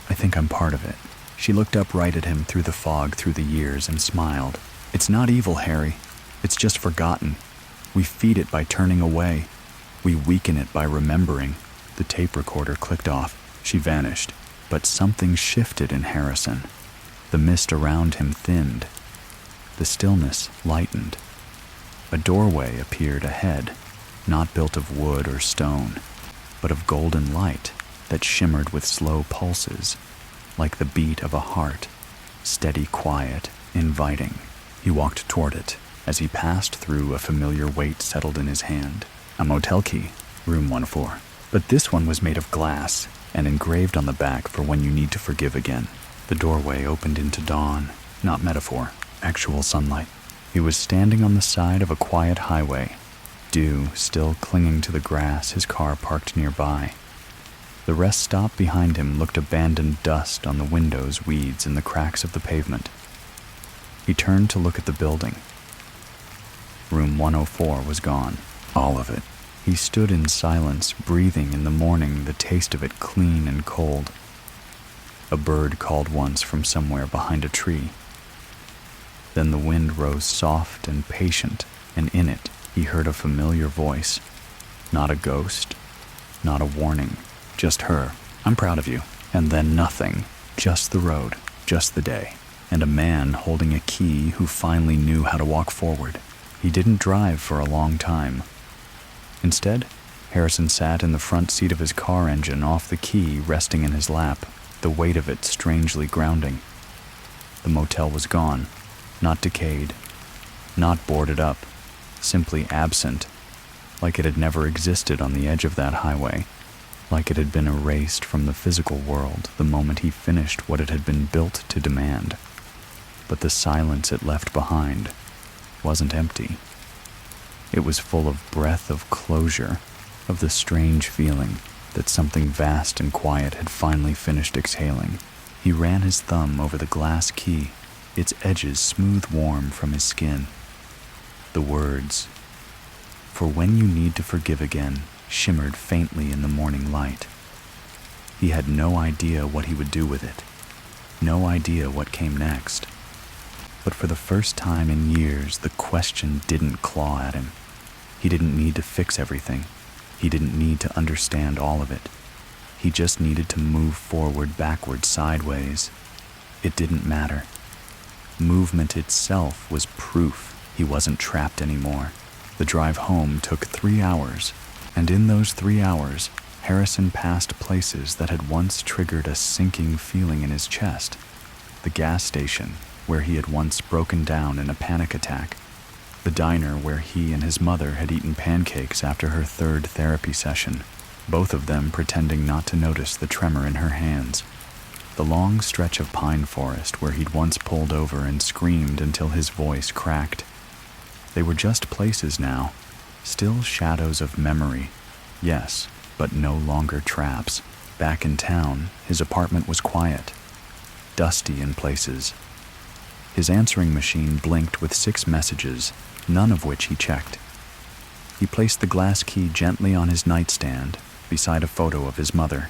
I think I'm part of it." She looked up right at him through the fog, through the years, and smiled. "It's not evil, Harry. It's just forgotten. We feed it by turning away. We weaken it by remembering." The tape recorder clicked off. She vanished. But something shifted in Harrison. The mist around him thinned. The stillness lightened. A doorway appeared ahead, not built of wood or stone, but of golden light that shimmered with slow pulses, like the beat of a heart, steady, quiet, inviting. He walked toward it. As he passed through, a familiar weight settled in his hand. A motel key, room 104. But this one was made of glass and engraved on the back for when you need to forgive again. The doorway opened into dawn, not metaphor, actual sunlight. He was standing on the side of a quiet highway, dew still clinging to the grass his car parked nearby. The rest stop behind him looked abandoned dust on the windows, weeds, and the cracks of the pavement. He turned to look at the building. Room 104 was gone, all of it. He stood in silence, breathing in the morning, the taste of it clean and cold. A bird called once from somewhere behind a tree. Then the wind rose soft and patient, and in it he heard a familiar voice. Not a ghost, not a warning, just her. "I'm proud of you." And then nothing, just the road, just the day, and a man holding a key who finally knew how to walk forward. He didn't drive for a long time. Instead, Harrison sat in the front seat of his car engine, off the key resting in his lap, the weight of it strangely grounding. The motel was gone, not decayed, not boarded up, simply absent, like it had never existed on the edge of that highway, like it had been erased from the physical world the moment he finished what it had been built to demand. But the silence it left behind wasn't empty. It was full of breath of closure, of the strange feeling that something vast and quiet had finally finished exhaling. He ran his thumb over the glass key, its edges smooth warm from his skin. The words, "For when you need to forgive again," shimmered faintly in the morning light. He had no idea what he would do with it, no idea what came next. But for the first time in years, the question didn't claw at him. He didn't need to fix everything. He didn't need to understand all of it. He just needed to move forward, backward, sideways. It didn't matter. Movement itself was proof he wasn't trapped anymore. The drive home took 3 hours, and in those 3 hours, Harrison passed places that had once triggered a sinking feeling in his chest. The gas station, where he had once broken down in a panic attack. The diner where he and his mother had eaten pancakes after her 3rd therapy session, both of them pretending not to notice the tremor in her hands. The long stretch of pine forest where he'd once pulled over and screamed until his voice cracked. They were just places now, still shadows of memory, yes, but no longer traps. Back in town, his apartment was quiet, dusty in places. His answering machine blinked with 6 messages, none of which he checked. He placed the glass key gently on his nightstand, beside a photo of his mother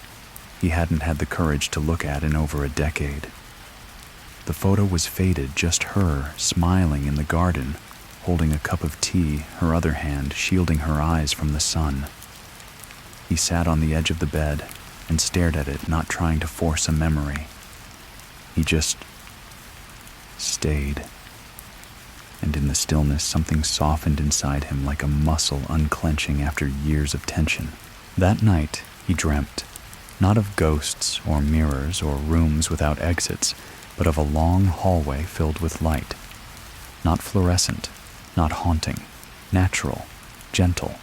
he hadn't had the courage to look at in over a decade. The photo was faded, just her, smiling in the garden, holding a cup of tea, her other hand shielding her eyes from the sun. He sat on the edge of the bed and stared at it, not trying to force a memory. He just stayed. And in the stillness, something softened inside him like a muscle unclenching after years of tension. That night, he dreamt, not of ghosts or mirrors or rooms without exits, but of a long hallway filled with light. Not fluorescent, not haunting, natural, gentle.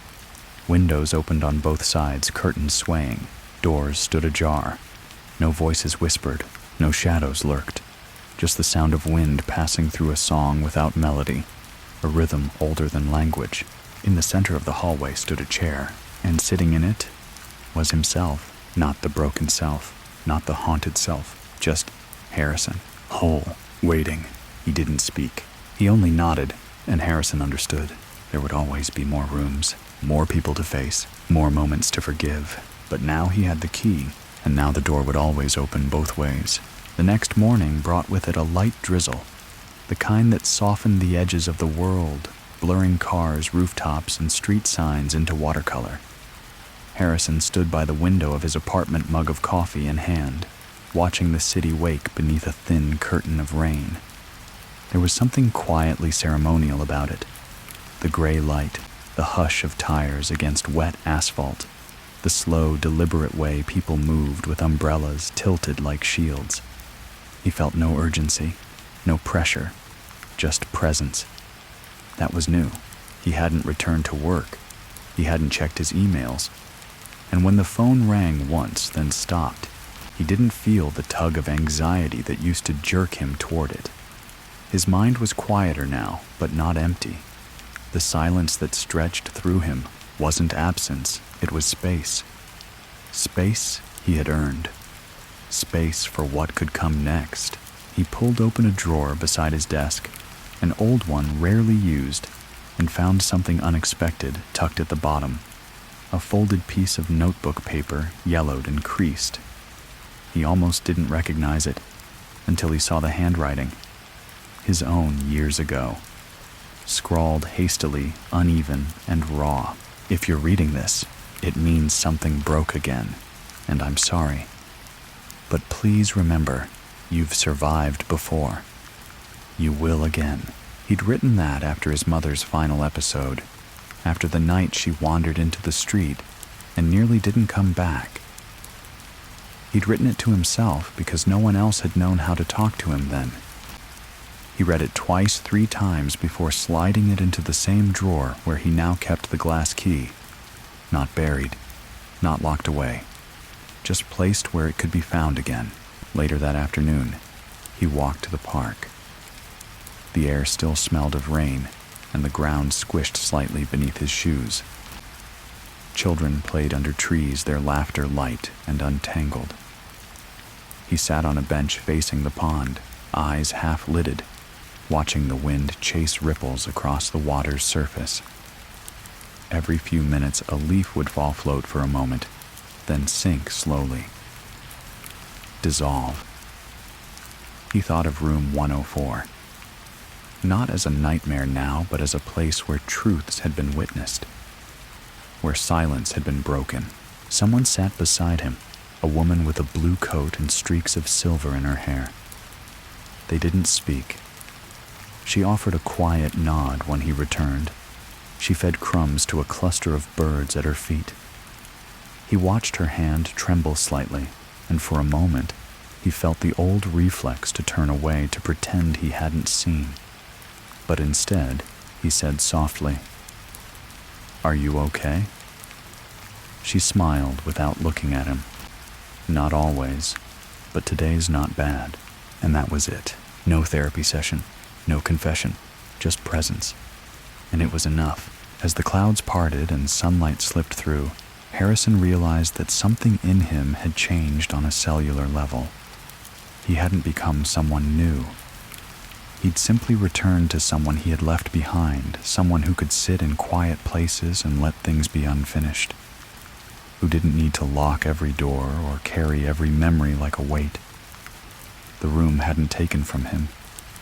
Windows opened on both sides, curtains swaying, doors stood ajar. No voices whispered, no shadows lurked. Just the sound of wind passing through a song without melody, a rhythm older than language. In the center of the hallway stood a chair, and sitting in it was himself. Not the broken self, not the haunted self, just Harrison, whole, waiting. He didn't speak. He only nodded, and Harrison understood. There would always be more rooms, more people to face, more moments to forgive. But now he had the key, and now the door would always open both ways. The next morning brought with it a light drizzle, the kind that softened the edges of the world, blurring cars, rooftops, and street signs into watercolor. Harrison stood by the window of his apartment, mug of coffee in hand, watching the city wake beneath a thin curtain of rain. There was something quietly ceremonial about it. The gray light, the hush of tires against wet asphalt, the slow, deliberate way people moved with umbrellas tilted like shields. He felt no urgency, no pressure, just presence. That was new. He hadn't returned to work. He hadn't checked his emails. And when the phone rang once, then stopped, he didn't feel the tug of anxiety that used to jerk him toward it. His mind was quieter now, but not empty. The The silence that stretched through him wasn't absence, it was space. Space he had earned. Space for what could come next. He pulled open a drawer beside his desk, an old one rarely used, and found something unexpected tucked at the bottom. A folded piece of notebook paper, yellowed and creased. He almost didn't recognize it until he saw the handwriting. His own years ago. Scrawled hastily, uneven, and raw. If you're reading this, it means something broke again, and I'm sorry. But please remember, you've survived before. You will again. He'd written that after his mother's final episode, after the night she wandered into the street and nearly didn't come back. He'd written it to himself because no one else had known how to talk to him then. He read it twice, 3 times before sliding it into the same drawer where he now kept the glass key. Not buried, not locked away, just placed where it could be found again. Later that afternoon, he walked to the park. The air still smelled of rain, and the ground squished slightly beneath his shoes. Children played under trees, their laughter light and untangled. He sat on a bench facing the pond, eyes half-lidded, watching the wind chase ripples across the water's surface. Every few minutes, a leaf would fall float for a moment, then sink slowly. Dissolve. He thought of room 104. Not as a nightmare now, but as a place where truths had been witnessed, where silence had been broken. Someone sat beside him, a woman with a blue coat and streaks of silver in her hair. They didn't speak. She offered a quiet nod when he returned. She fed crumbs to a cluster of birds at her feet. He watched her hand tremble slightly, and for a moment, he felt the old reflex to turn away to pretend he hadn't seen. But instead, he said softly, "Are you okay?" She smiled without looking at him. Not always, but today's not bad. And that was it. No therapy session, no confession, just presence. And it was enough. As the clouds parted and sunlight slipped through, Harrison realized that something in him had changed on a cellular level. He hadn't become someone new. He'd simply returned to someone he had left behind, someone who could sit in quiet places and let things be unfinished, who didn't need to lock every door or carry every memory like a weight. The room hadn't taken from him.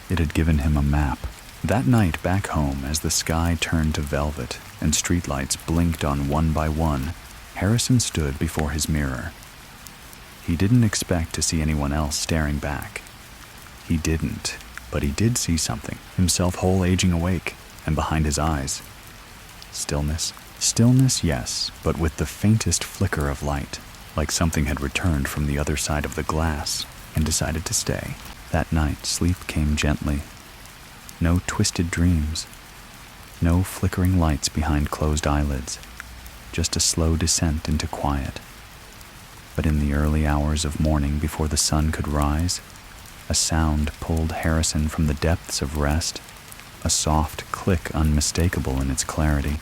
It had given him a map. That night back home, as the sky turned to velvet and streetlights blinked on one by one, Harrison stood before his mirror. He didn't expect to see anyone else staring back. He didn't, but he did see something, himself whole aging awake, and behind his eyes, stillness. Stillness, yes, but with the faintest flicker of light, like something had returned from the other side of the glass and decided to stay. That night, sleep came gently. No twisted dreams. No flickering lights behind closed eyelids. Just a slow descent into quiet. But in the early hours of morning before the sun could rise, a sound pulled Harrison from the depths of rest, a soft click unmistakable in its clarity.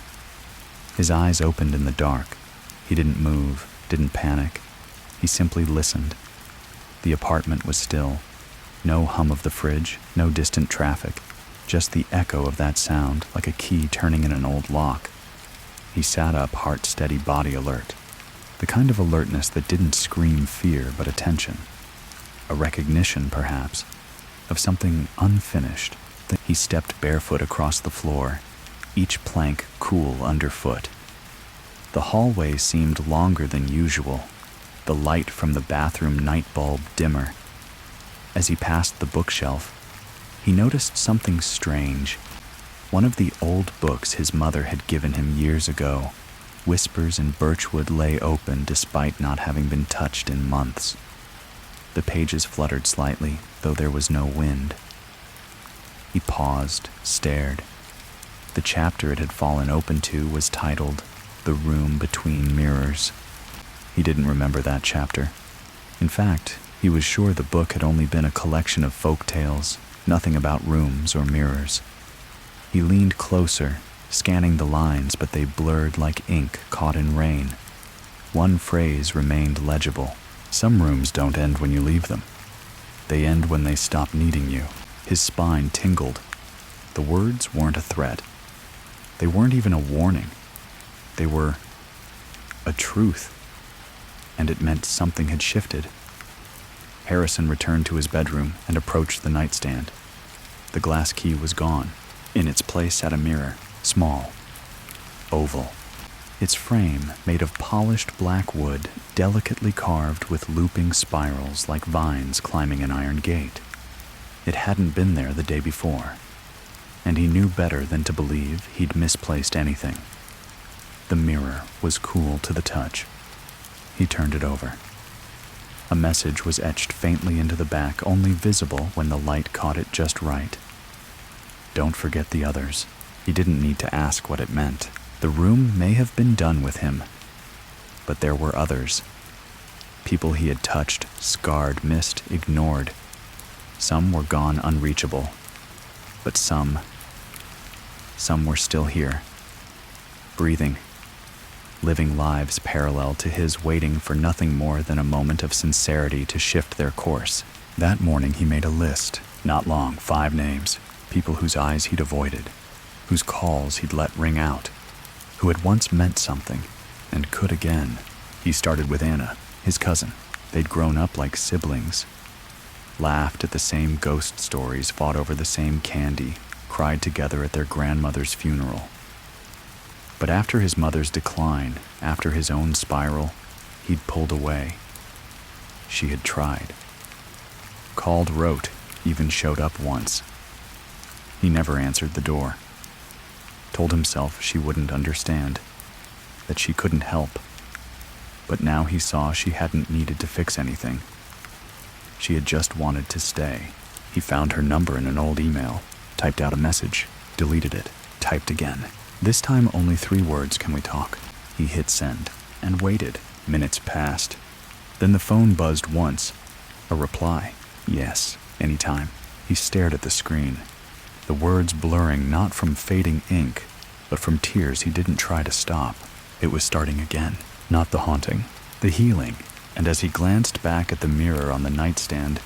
His eyes opened in the dark. He didn't move, didn't panic. He simply listened. The apartment was still. No hum of the fridge, no distant traffic, just the echo of that sound, like a key turning in an old lock. He sat up, heart steady, body alert. The kind of alertness that didn't scream fear, but attention. A recognition, perhaps, of something unfinished. He stepped barefoot across the floor, each plank cool underfoot. The hallway seemed longer than usual, the light from the bathroom night bulb dimmer. As he passed the bookshelf, he noticed something strange. One of the old books his mother had given him years ago. Whispers in Birchwood lay open despite not having been touched in months. The pages fluttered slightly, though there was no wind. He paused, stared. The chapter it had fallen open to was titled "The Room Between Mirrors." He didn't remember that chapter. In fact, he was sure the book had only been a collection of folk tales, nothing about rooms or mirrors. He leaned closer, scanning the lines, but they blurred like ink caught in rain. One phrase remained legible. Some rooms don't end when you leave them. They end when they stop needing you. His spine tingled. The words weren't a threat. They weren't even a warning. They were a truth. And it meant something had shifted. Harrison returned to his bedroom and approached the nightstand. The glass key was gone. In its place sat a mirror, small, oval. Its frame made of polished black wood, delicately carved with looping spirals like vines climbing an iron gate. It hadn't been there the day before, and he knew better than to believe he'd misplaced anything. The mirror was cool to the touch. He turned it over. A message was etched faintly into the back, only visible when the light caught it just right. Don't forget the others. He didn't need to ask what it meant. The room may have been done with him, but there were others. People he had touched, scarred, missed, ignored. Some were gone unreachable, but some were still here, breathing, living lives parallel to his, waiting for nothing more than a moment of sincerity to shift their course. That morning he made a list, not long, 5 names, people whose eyes he'd avoided, whose calls he'd let ring out, who had once meant something, and could again. He started with Anna, his cousin. They'd grown up like siblings, laughed at the same ghost stories, fought over the same candy, cried together at their grandmother's funeral. But after his mother's decline, after his own spiral, he'd pulled away. She had tried. Called, wrote, even showed up once. He never answered the door. Told himself she wouldn't understand, that she couldn't help. But now he saw she hadn't needed to fix anything. She had just wanted to stay. He found her number in an old email, typed out a message, deleted it, typed again. This time only 3 words, "Can we talk?" He hit send and waited. Minutes passed. Then the phone buzzed once. A reply. Yes, anytime. He stared at the screen, the words blurring not from fading ink, but from tears he didn't try to stop. It was starting again. Not the haunting, the healing. And as he glanced back at the mirror on the nightstand,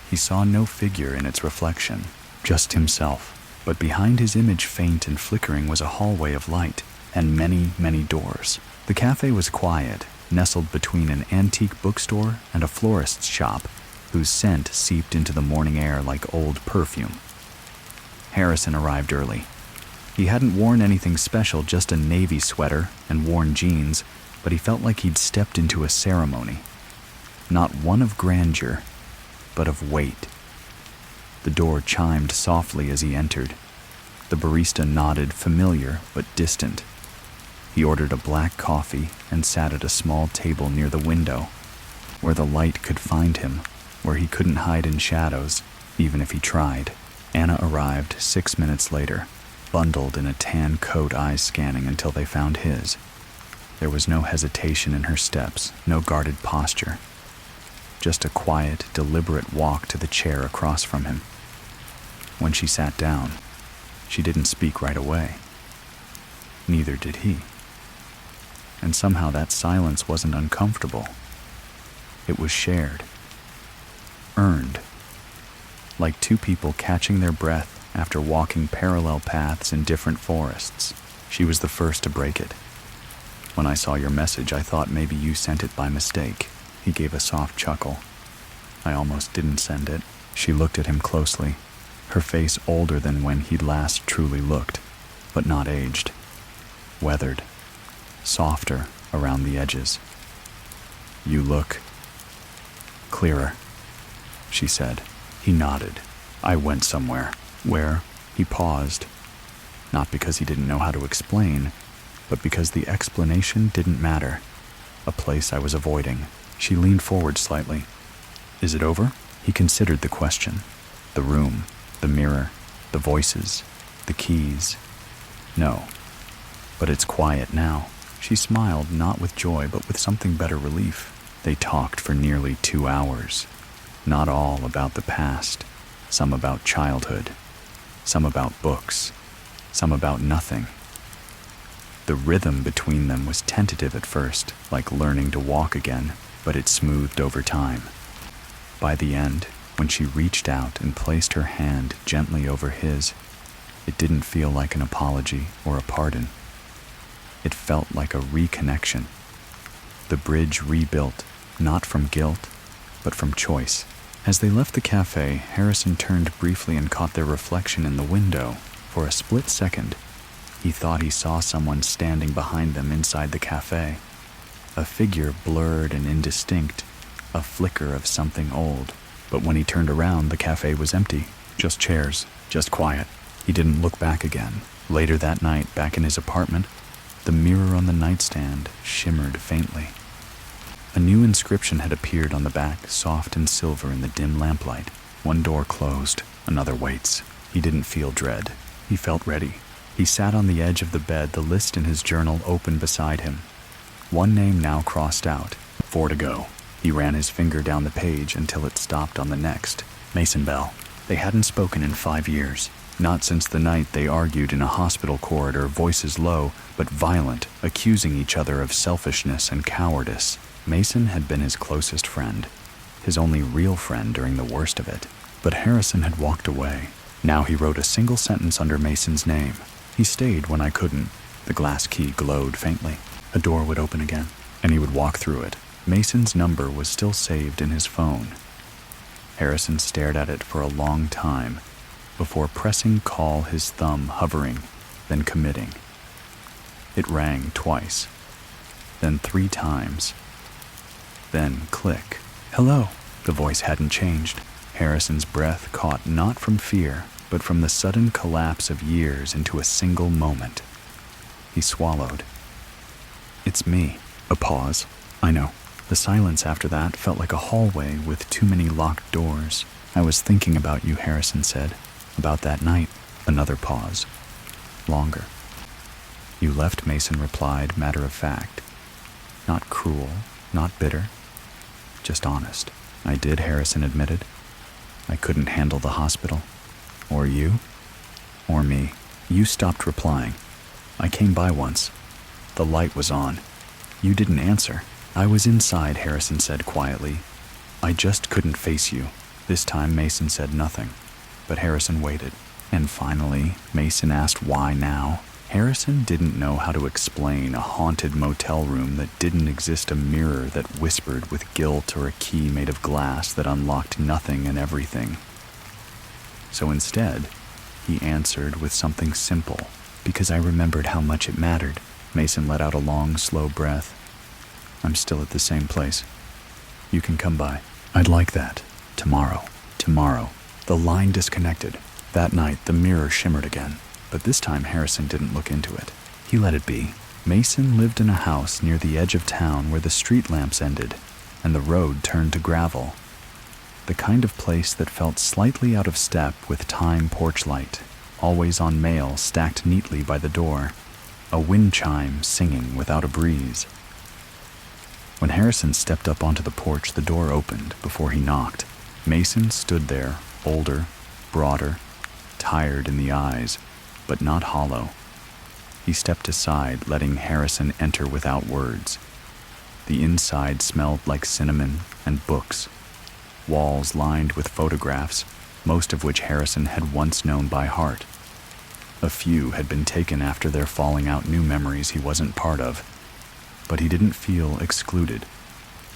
he saw no figure in its reflection, just himself. But behind his image, faint and flickering, was a hallway of light, and many, many doors. The cafe was quiet, nestled between an antique bookstore and a florist's shop, whose scent seeped into the morning air like old perfume. Harrison arrived early. He hadn't worn anything special, just a navy sweater and worn jeans, but he felt like he'd stepped into a ceremony. Not one of grandeur, but of weight. The door chimed softly as he entered. The barista nodded, familiar but distant. He ordered a black coffee and sat at a small table near the window, where the light could find him, where he couldn't hide in shadows, even if he tried. Anna arrived 6 minutes later, bundled in a tan coat, eyes scanning until they found his. There was no hesitation in her steps, no guarded posture. Just a quiet, deliberate walk to the chair across from him. When she sat down, she didn't speak right away. Neither did he. And somehow that silence wasn't uncomfortable. It was shared. Earned. Like 2 people catching their breath after walking parallel paths in different forests. She was the first to break it. When I saw your message, I thought maybe you sent it by mistake. He gave a soft chuckle. I almost didn't send it. She looked at him closely, her face older than when he'd last truly looked, but not aged. Weathered, softer around the edges. You look clearer, she said. He nodded. I went somewhere. Where? He paused. Not because he didn't know how to explain, but because the explanation didn't matter. A place I was avoiding. She leaned forward slightly. Is it over? He considered the question. The room, the mirror, the voices, the keys. No. But it's quiet now. She smiled, not with joy, but with something better, relief. They talked for nearly 2 hours. Not all about the past. Some about childhood. Some about books. Some about nothing. The rhythm between them was tentative at first, like learning to walk again, but it smoothed over time. By the end, when she reached out and placed her hand gently over his, it didn't feel like an apology or a pardon. It felt like a reconnection. The bridge rebuilt, not from guilt, but from choice. As they left the cafe, Harrison turned briefly and caught their reflection in the window. For a split second, he thought he saw someone standing behind them inside the cafe. A figure blurred and indistinct, a flicker of something old. But when he turned around, the cafe was empty. Just chairs, just quiet. He didn't look back again. Later that night, back in his apartment, the mirror on the nightstand shimmered faintly. A new inscription had appeared on the back, soft and silver in the dim lamplight. One door closed, another waits. He didn't feel dread. He felt ready. He sat on the edge of the bed, the list in his journal open beside him. One name now crossed out, 4 to go. He ran his finger down the page until it stopped on the next. Mason Bell. They hadn't spoken in 5 years. Not since the night they argued in a hospital corridor, voices low but violent, accusing each other of selfishness and cowardice. Mason had been his closest friend, his only real friend during the worst of it. But Harrison had walked away. Now he wrote a single sentence under Mason's name. He stayed when I couldn't. The glass key glowed faintly. A door would open again, and he would walk through it. Mason's number was still saved in his phone. Harrison stared at it for a long time, before pressing call, his thumb hovering, then committing. It rang twice, then 3 times. Then click. Hello. The voice hadn't changed. Harrison's breath caught not from fear, but from the sudden collapse of years into a single moment. He swallowed. It's me. A pause. I know. The silence after that felt like a hallway with too many locked doors. I was thinking about you, Harrison said. About that night. Another pause. Longer. You left, Mason replied, matter of fact. Not cruel, not bitter. Just honest. I did, Harrison admitted. I couldn't handle the hospital. Or you. Or me. You stopped replying. I came by once. The light was on. You didn't answer. I was inside, Harrison said quietly. I just couldn't face you. This time Mason said nothing. But Harrison waited. And finally, Mason asked why now. Harrison didn't know how to explain a haunted motel room that didn't exist, a mirror that whispered with guilt, or a key made of glass that unlocked nothing and everything. So instead, he answered with something simple. Because I remembered how much it mattered. Mason let out a long, slow breath. I'm still at the same place. You can come by. I'd like that. Tomorrow. Tomorrow. The line disconnected. That night, the mirror shimmered again. But this time Harrison didn't look into it. He let it be. Mason lived in a house near the edge of town where the street lamps ended, and the road turned to gravel. The kind of place that felt slightly out of step with time porch light, always on mail stacked neatly by the door, a wind chime singing without a breeze. When Harrison stepped up onto the porch, the door opened before he knocked. Mason stood there, older, broader, tired in the eyes, but not hollow. He stepped aside, letting Harrison enter without words. The inside smelled like cinnamon and books, walls lined with photographs, most of which Harrison had once known by heart. A few had been taken after their falling out, new memories he wasn't part of, but he didn't feel excluded,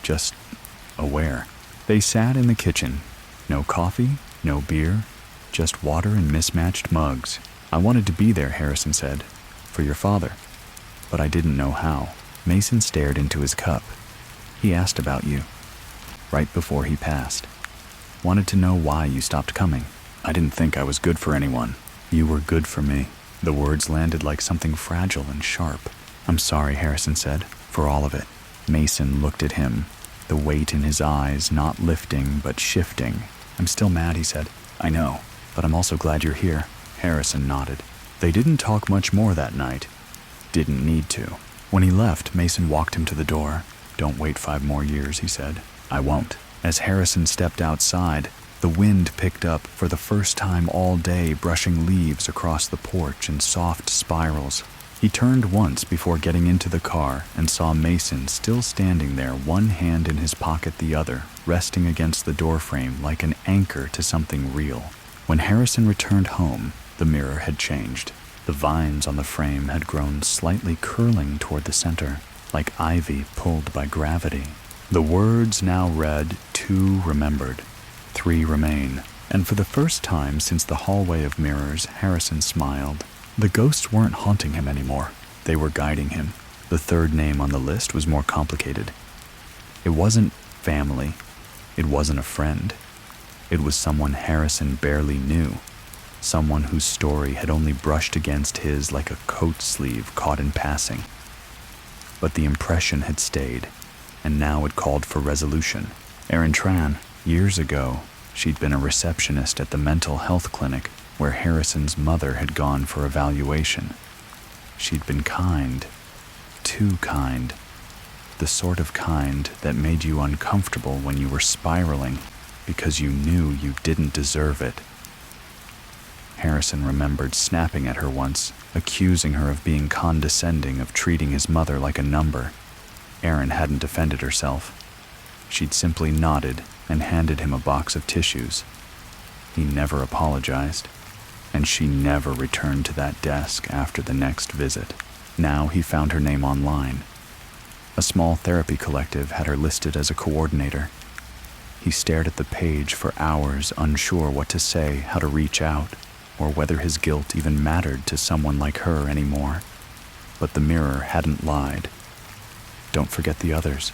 just aware. They sat in the kitchen. No coffee, no beer, just water in mismatched mugs. I wanted to be there, Harrison said, for your father, but I didn't know how. Mason stared into his cup. He asked about you, right before he passed. Wanted to know why you stopped coming. I didn't think I was good for anyone. You were good for me. The words landed like something fragile and sharp. I'm sorry, Harrison said, for all of it. Mason looked at him, the weight in his eyes not lifting but shifting. I'm still mad, he said. I know, but I'm also glad you're here. Harrison nodded. They didn't talk much more that night. Didn't need to. When he left, Mason walked him to the door. Don't wait 5 more years, he said. I won't. As Harrison stepped outside, the wind picked up for the first time all day, brushing leaves across the porch in soft spirals. He turned once before getting into the car and saw Mason still standing there, one hand in his pocket, the other resting against the doorframe like an anchor to something real. When Harrison returned home, the mirror had changed. The vines on the frame had grown slightly curling toward the center, like ivy pulled by gravity. The words now read, 2 remembered, 3 remain. And for the first time since the hallway of mirrors, Harrison smiled. The ghosts weren't haunting him anymore. They were guiding him. The third name on the list was more complicated. It wasn't family. It wasn't a friend. It was someone Harrison barely knew. Someone whose story had only brushed against his like a coat sleeve caught in passing. But the impression had stayed, and now it called for resolution. Erin Tran, years ago, she'd been a receptionist at the mental health clinic where Harrison's mother had gone for evaluation. She'd been kind, too kind, the sort of kind that made you uncomfortable when you were spiraling because you knew you didn't deserve it. Harrison remembered snapping at her once, accusing her of being condescending, of treating his mother like a number. Erin hadn't defended herself. She'd simply nodded and handed him a box of tissues. He never apologized, and she never returned to that desk after the next visit. Now he found her name online. A small therapy collective had her listed as a coordinator. He stared at the page for hours, unsure what to say, how to reach out, or whether his guilt even mattered to someone like her anymore. But the mirror hadn't lied. Don't forget the others.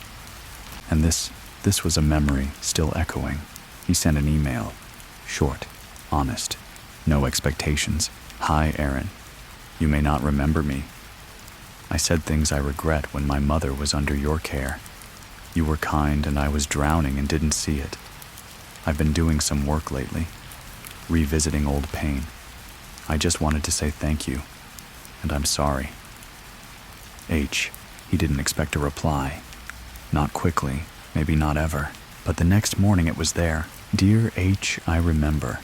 And this was a memory still echoing. He sent an email. Short, honest, no expectations. Hi, Erin. You may not remember me. I said things I regret when my mother was under your care. You were kind and I was drowning and didn't see it. I've been doing some work lately, revisiting old pain. I just wanted to say thank you, and I'm sorry. H. He didn't expect a reply. Not quickly, maybe not ever, but the next morning it was there. Dear H, I remember.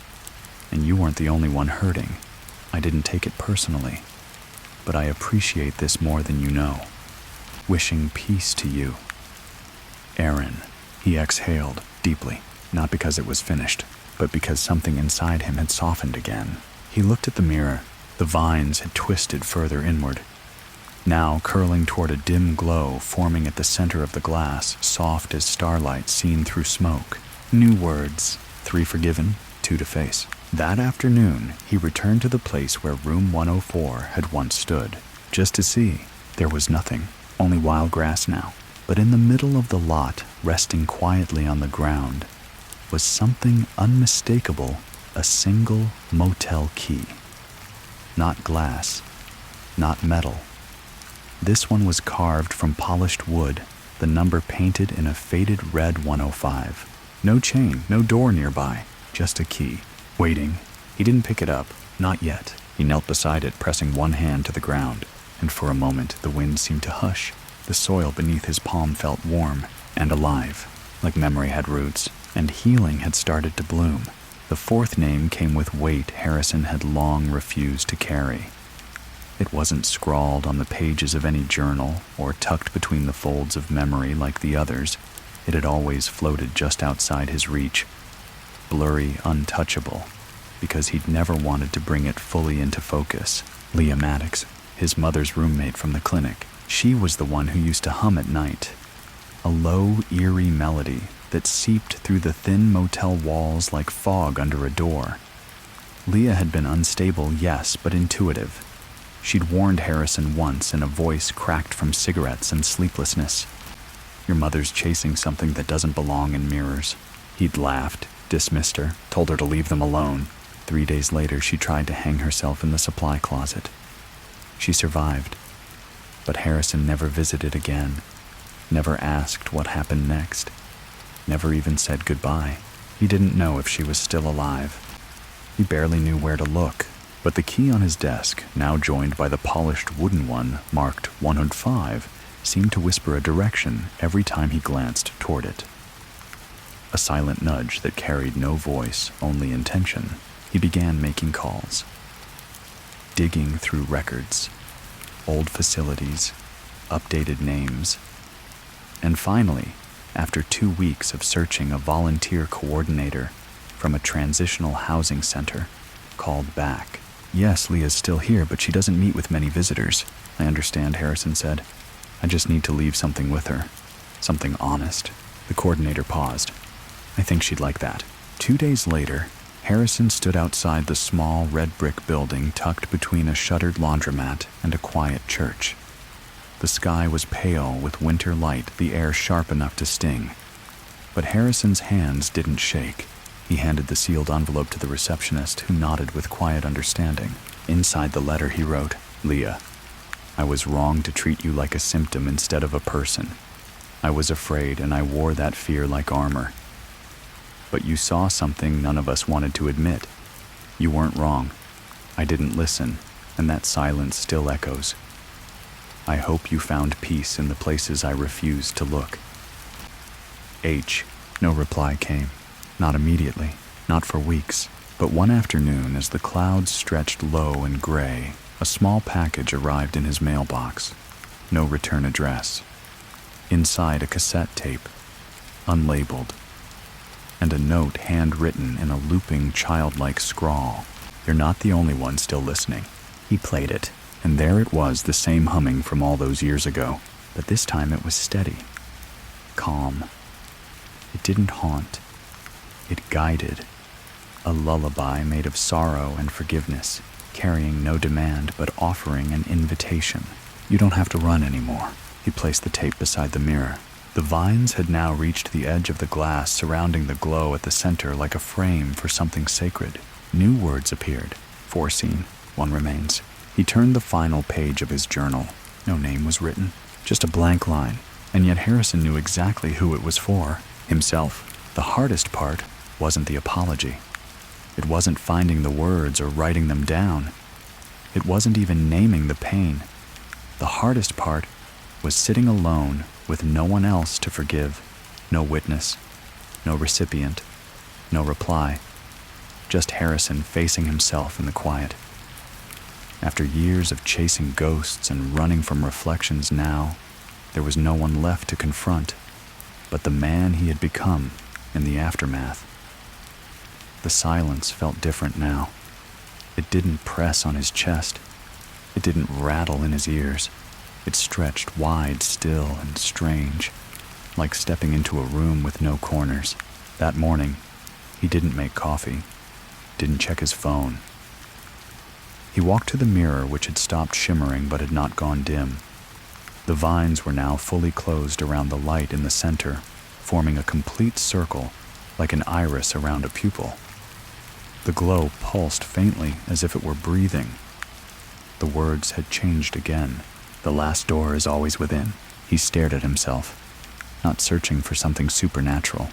And you weren't the only one hurting. I didn't take it personally, but I appreciate this more than you know. Wishing peace to you. Erin. He exhaled deeply, not because it was finished, but because something inside him had softened again. He looked at the mirror. The vines had twisted further inward, now curling toward a dim glow forming at the center of the glass, soft as starlight seen through smoke. New words, 3 forgiven, 2 to face. That afternoon, he returned to the place where room 104 had once stood, just to see. There was nothing, only wild grass now. But in the middle of the lot, resting quietly on the ground, was something unmistakable, a single motel key. Not glass, not metal. This one was carved from polished wood, the number painted in a faded red 105. No chain, no door nearby, just a key. Waiting. He didn't pick it up, not yet. He knelt beside it, pressing one hand to the ground, and for a moment the wind seemed to hush. The soil beneath his palm felt warm and alive, like memory had roots, and healing had started to bloom. The 4th name came with weight Harrison had long refused to carry. It wasn't scrawled on the pages of any journal or tucked between the folds of memory like the others. It had always floated just outside his reach, blurry, untouchable, because he'd never wanted to bring it fully into focus. Leah Maddox, his mother's roommate from the clinic. She was the one who used to hum at night, a low, eerie melody that seeped through the thin motel walls like fog under a door. Leah had been unstable, yes, but intuitive. She'd warned Harrison once in a voice cracked from cigarettes and sleeplessness. Your mother's chasing something that doesn't belong in mirrors. He'd laughed, dismissed her, told her to leave them alone. 3 days later, she tried to hang herself in the supply closet. She survived, but Harrison never visited again, never asked what happened next, never even said goodbye. He didn't know if she was still alive. He barely knew where to look, but the key on his desk, now joined by the polished wooden one marked 105, seemed to whisper a direction every time he glanced toward it. A silent nudge that carried no voice, only intention. He began making calls, digging through records, old facilities, updated names. And finally, after 2 weeks of searching, a volunteer coordinator from a transitional housing center called back. "Yes, Leah's still here, but she doesn't meet with many visitors." "I understand," Harrison said. "I just need to leave something with her. Something honest." The coordinator paused. "I think she'd like that." 2 days later, Harrison stood outside the small red brick building tucked between a shuttered laundromat and a quiet church. The sky was pale with winter light, the air sharp enough to sting. But Harrison's hands didn't shake. He handed the sealed envelope to the receptionist, who nodded with quiet understanding. Inside the letter he wrote, "Leah, I was wrong to treat you like a symptom instead of a person. I was afraid, and I wore that fear like armor. But you saw something none of us wanted to admit. You weren't wrong. I didn't listen, and that silence still echoes. I hope you found peace in the places I refused to look." H. No reply came. Not immediately, not for weeks. But one afternoon, as the clouds stretched low and gray, a small package arrived in his mailbox. No return address. Inside, a cassette tape, unlabeled, and a note handwritten in a looping, childlike scrawl. "You're not the only one still listening." He played it, and there it was, the same humming from all those years ago. But this time it was steady, calm. It didn't haunt. It guided. A lullaby made of sorrow and forgiveness, carrying no demand but offering an invitation. "You don't have to run anymore." He placed the tape beside the mirror. The vines had now reached the edge of the glass, surrounding the glow at the center like a frame for something sacred. New words appeared. "Foreseen, one remains." He turned the final page of his journal. No name was written, just a blank line, and yet Harrison knew exactly who it was for. Himself. The hardest part wasn't the apology. It wasn't finding the words or writing them down. It wasn't even naming the pain. The hardest part was sitting alone with no one else to forgive, no witness, no recipient, no reply, just Harrison facing himself in the quiet. After years of chasing ghosts and running from reflections, now there was no one left to confront but the man he had become in the aftermath. The silence felt different now. It didn't press on his chest. It didn't rattle in his ears. It stretched wide, still, and strange, like stepping into a room with no corners. That morning, he didn't make coffee, didn't check his phone. He walked to the mirror, which had stopped shimmering but had not gone dim. The vines were now fully closed around the light in the center, forming a complete circle, like an iris around a pupil. The glow pulsed faintly, as if it were breathing. The words had changed again. "The last door is always within." He stared at himself, not searching for something supernatural,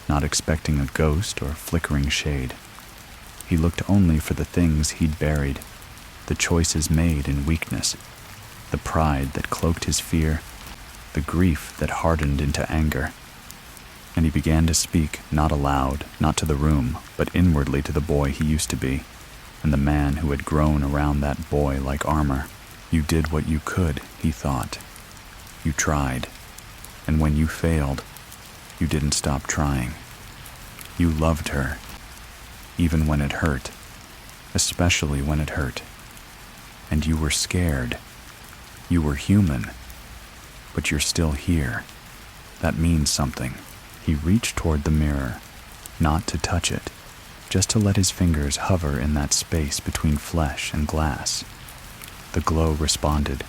not expecting a ghost or flickering shade. He looked only for the things he'd buried, the choices made in weakness, the pride that cloaked his fear, the grief that hardened into anger. And he began to speak, not aloud, not to the room, but inwardly to the boy he used to be, and the man who had grown around that boy like armor. "You did what you could," he thought. "You tried. And when you failed, you didn't stop trying. You loved her, even when it hurt, especially when it hurt. And you were scared. You were human, but you're still here. That means something." He reached toward the mirror, not to touch it, just to let his fingers hover in that space between flesh and glass. The glow responded,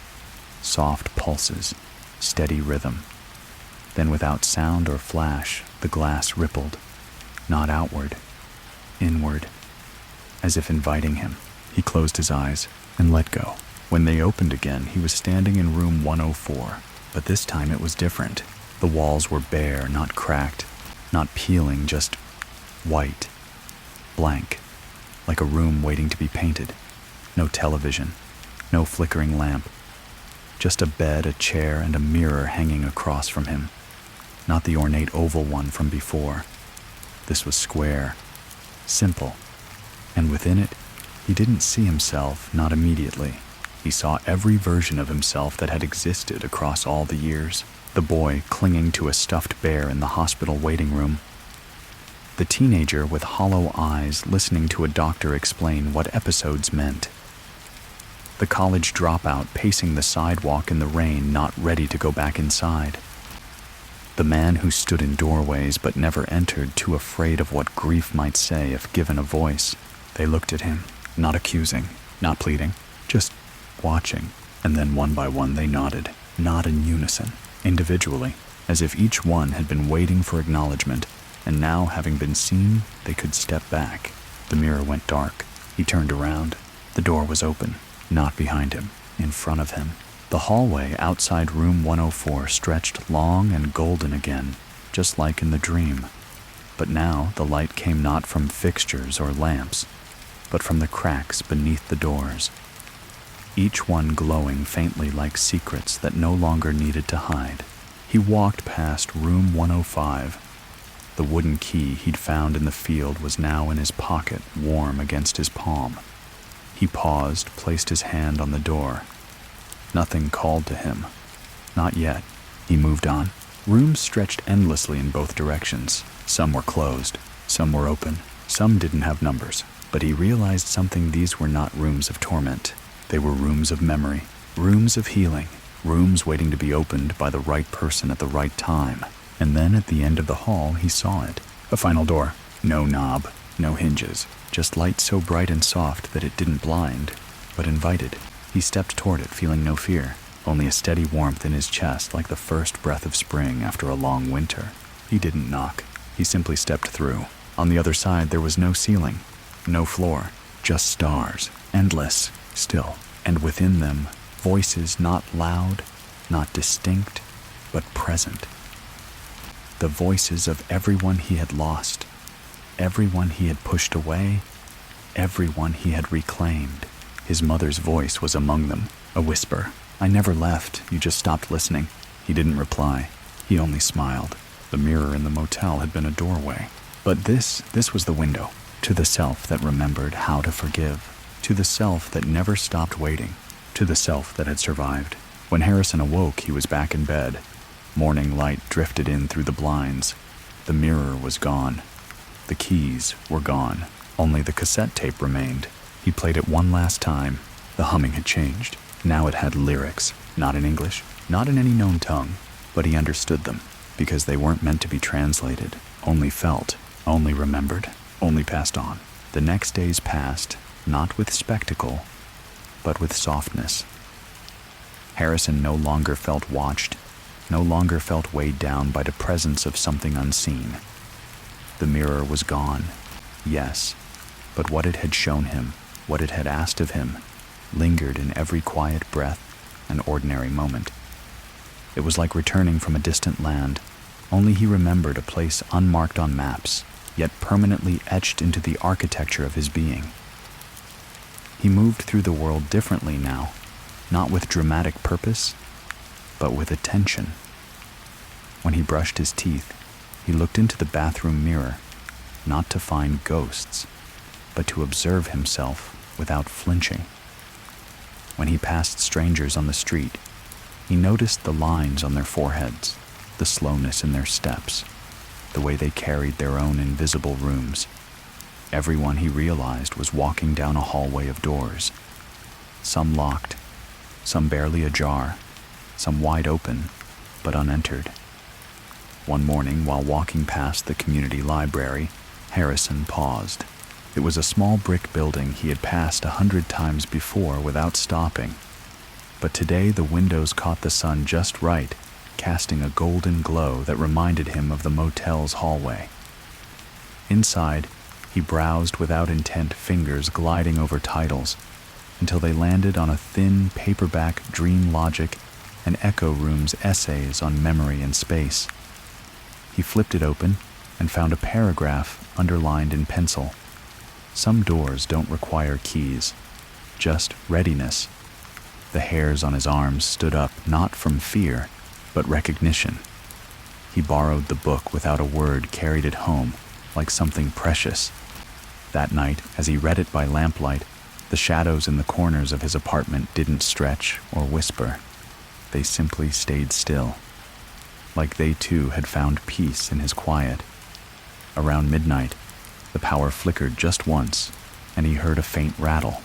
soft pulses, steady rhythm. Then without sound or flash, the glass rippled, not outward, inward, as if inviting him. He closed his eyes and let go. When they opened again, he was standing in room 104, but this time it was different. The walls were bare, not cracked, not peeling, just white, blank, like a room waiting to be painted. No television, no flickering lamp, just a bed, a chair, and a mirror hanging across from him. Not the ornate oval one from before. This was square, simple, and within it, he didn't see himself, not immediately. He saw every version of himself that had existed across all the years. The boy clinging to a stuffed bear in the hospital waiting room. The teenager with hollow eyes listening to a doctor explain what episodes meant. The college dropout pacing the sidewalk in the rain, not ready to go back inside. The man who stood in doorways but never entered, too afraid of what grief might say if given a voice. They looked at him, not accusing, not pleading, just watching, and then one by one they nodded, not in unison, individually, as if each one had been waiting for acknowledgement, and now, having been seen, they could step back. The mirror went dark. He turned around. The door was open, not behind him, in front of him. The hallway outside room 104 stretched long and golden again, just like in the dream. But now the light came not from fixtures or lamps, but from the cracks beneath the doors, each one glowing faintly like secrets that no longer needed to hide. He walked past room 105. The wooden key he'd found in the field was now in his pocket, warm against his palm. He paused, placed his hand on the door. Nothing called to him. Not yet. He moved on. Rooms stretched endlessly in both directions. Some were closed, some were open, some didn't have numbers. But he realized something: these were not rooms of torment. They were rooms of memory, rooms of healing, rooms waiting to be opened by the right person at the right time. And then at the end of the hall, he saw it. A final door. No knob, no hinges. Just light so bright and soft that it didn't blind, but invited. He stepped toward it, feeling no fear, only a steady warmth in his chest like the first breath of spring after a long winter. He didn't knock. He simply stepped through. On the other side, there was no ceiling, no floor, just stars, endless, still. And within them, voices not loud, not distinct, but present. The voices of everyone he had lost, everyone he had pushed away, everyone he had reclaimed. His mother's voice was among them, a whisper. "I never left, you just stopped listening." He didn't reply. He only smiled. The mirror in the motel had been a doorway. But this was the window, to the self that remembered how to forgive, to the self that never stopped waiting, to the self that had survived. When Harrison awoke, he was back in bed. Morning light drifted in through the blinds. The mirror was gone. The keys were gone. Only the cassette tape remained. He played it one last time. The humming had changed. Now it had lyrics, not in English, not in any known tongue, but he understood them, because they weren't meant to be translated, only felt, only remembered, only passed on. The next days passed, not with spectacle, but with softness. Harrison no longer felt watched, no longer felt weighed down by the presence of something unseen. The mirror was gone, yes, but what it had shown him, what it had asked of him, lingered in every quiet breath and ordinary moment. It was like returning from a distant land, only he remembered a place unmarked on maps, yet permanently etched into the architecture of his being. He moved through the world differently now, not with dramatic purpose, but with attention. When he brushed his teeth, he looked into the bathroom mirror, not to find ghosts, but to observe himself without flinching. When he passed strangers on the street, he noticed the lines on their foreheads, the slowness in their steps, the way they carried their own invisible rooms. Everyone, he realized, was walking down a hallway of doors, some locked, some barely ajar, some wide open, but unentered. One morning, while walking past the community library, Harrison paused. It was a small brick building he had passed 100 times before without stopping. But today the windows caught the sun just right, casting a golden glow that reminded him of the motel's hallway. Inside, he browsed without intent, fingers gliding over titles, until they landed on a thin paperback Dream Logic and Echo Room's essays on memory and space. He flipped it open and found a paragraph underlined in pencil. Some doors don't require keys, just readiness. The hairs on his arms stood up, not from fear, but recognition. He borrowed the book without a word, carried it home like something precious. That night, as he read it by lamplight, The shadows in the corners of his apartment didn't stretch or whisper. They simply stayed still, like they too had found peace in his quiet. Around midnight, the power flickered just once, and he heard a faint rattle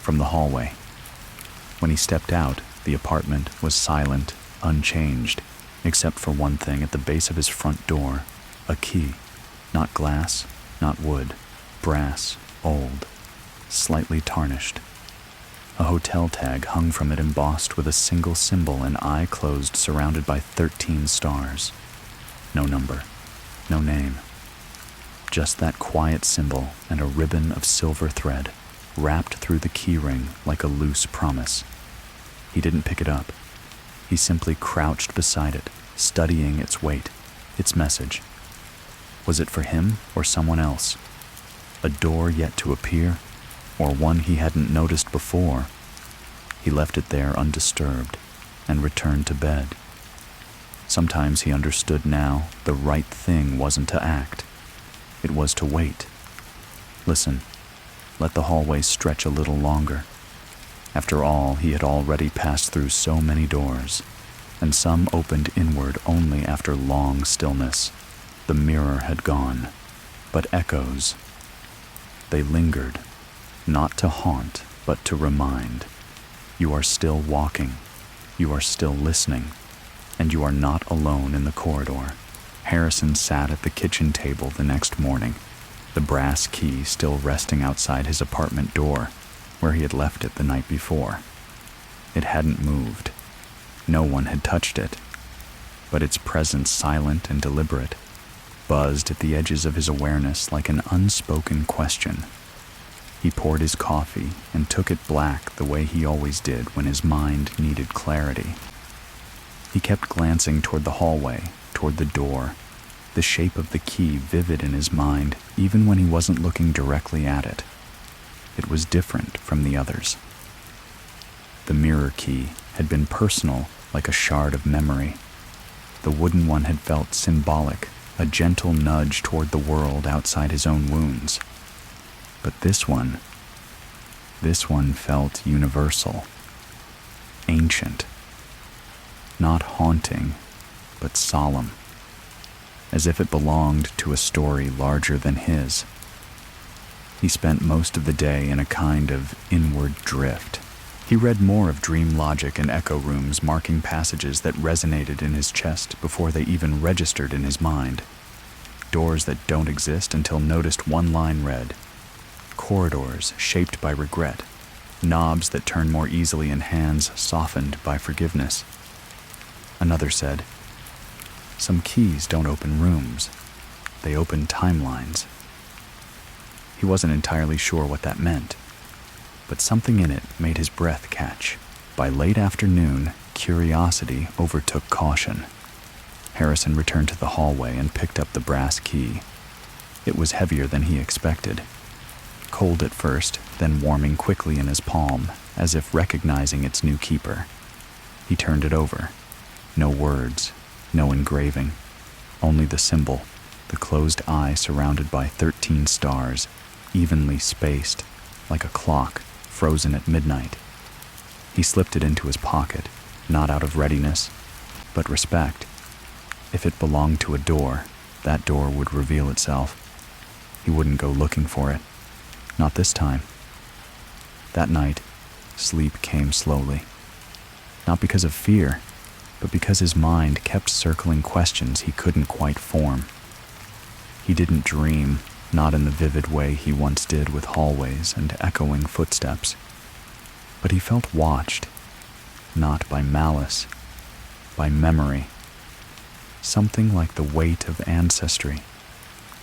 from the hallway. When he stepped out, the apartment was silent, unchanged, except for one thing at the base of his front door, a key. Not glass, not wood, brass, old, slightly tarnished. A hotel tag hung from it embossed with a single symbol, an eye closed surrounded by 13 stars. No number, no name. Just that quiet symbol and a ribbon of silver thread wrapped through the key ring like a loose promise. He didn't pick it up. He simply crouched beside it, studying its weight, its message. Was it for him or someone else? A door yet to appear, or one he hadn't noticed before? He left it there undisturbed and returned to bed. Sometimes he understood now the right thing wasn't to act. It was to wait. Listen, let the hallway stretch a little longer. After all, he had already passed through so many doors, and some opened inward only after long stillness. The mirror had gone, but echoes, they lingered, not to haunt, but to remind. You are still walking, you are still listening, and you are not alone in the corridor. Harrison sat at the kitchen table the next morning, the brass key still resting outside his apartment door, where he had left it the night before. It hadn't moved. No one had touched it, but its presence, silent and deliberate, buzzed at the edges of his awareness like an unspoken question. He poured his coffee and took it black the way he always did when his mind needed clarity. He kept glancing toward the hallway, toward the door, the shape of the key vivid in his mind even when he wasn't looking directly at it. It was different from the others. The mirror key had been personal, like a shard of memory. The wooden one had felt symbolic, a gentle nudge toward the world outside his own wounds. But this one felt universal, ancient, not haunting, but solemn, as if it belonged to a story larger than his. He spent most of the day in a kind of inward drift. He read more of dream logic and echo rooms, marking passages that resonated in his chest before they even registered in his mind. Doors that don't exist until noticed, one line read. Corridors shaped by regret. Knobs that turn more easily in hands softened by forgiveness. Another said, some keys don't open rooms. They open timelines. He wasn't entirely sure what that meant, but something in it made his breath catch. By late afternoon, curiosity overtook caution. Harrison returned to the hallway and picked up the brass key. It was heavier than he expected. Cold at first, then warming quickly in his palm, as if recognizing its new keeper. He turned it over. No words, no engraving, only the symbol, the closed eye surrounded by 13 stars, evenly spaced, like a clock frozen at midnight. He slipped it into his pocket, not out of readiness, but respect. If it belonged to a door, that door would reveal itself. He wouldn't go looking for it. Not this time. That night, sleep came slowly. Not because of fear, but because his mind kept circling questions he couldn't quite form. He didn't dream, not in the vivid way he once did with hallways and echoing footsteps. But he felt watched, not by malice, by memory. Something like the weight of ancestry,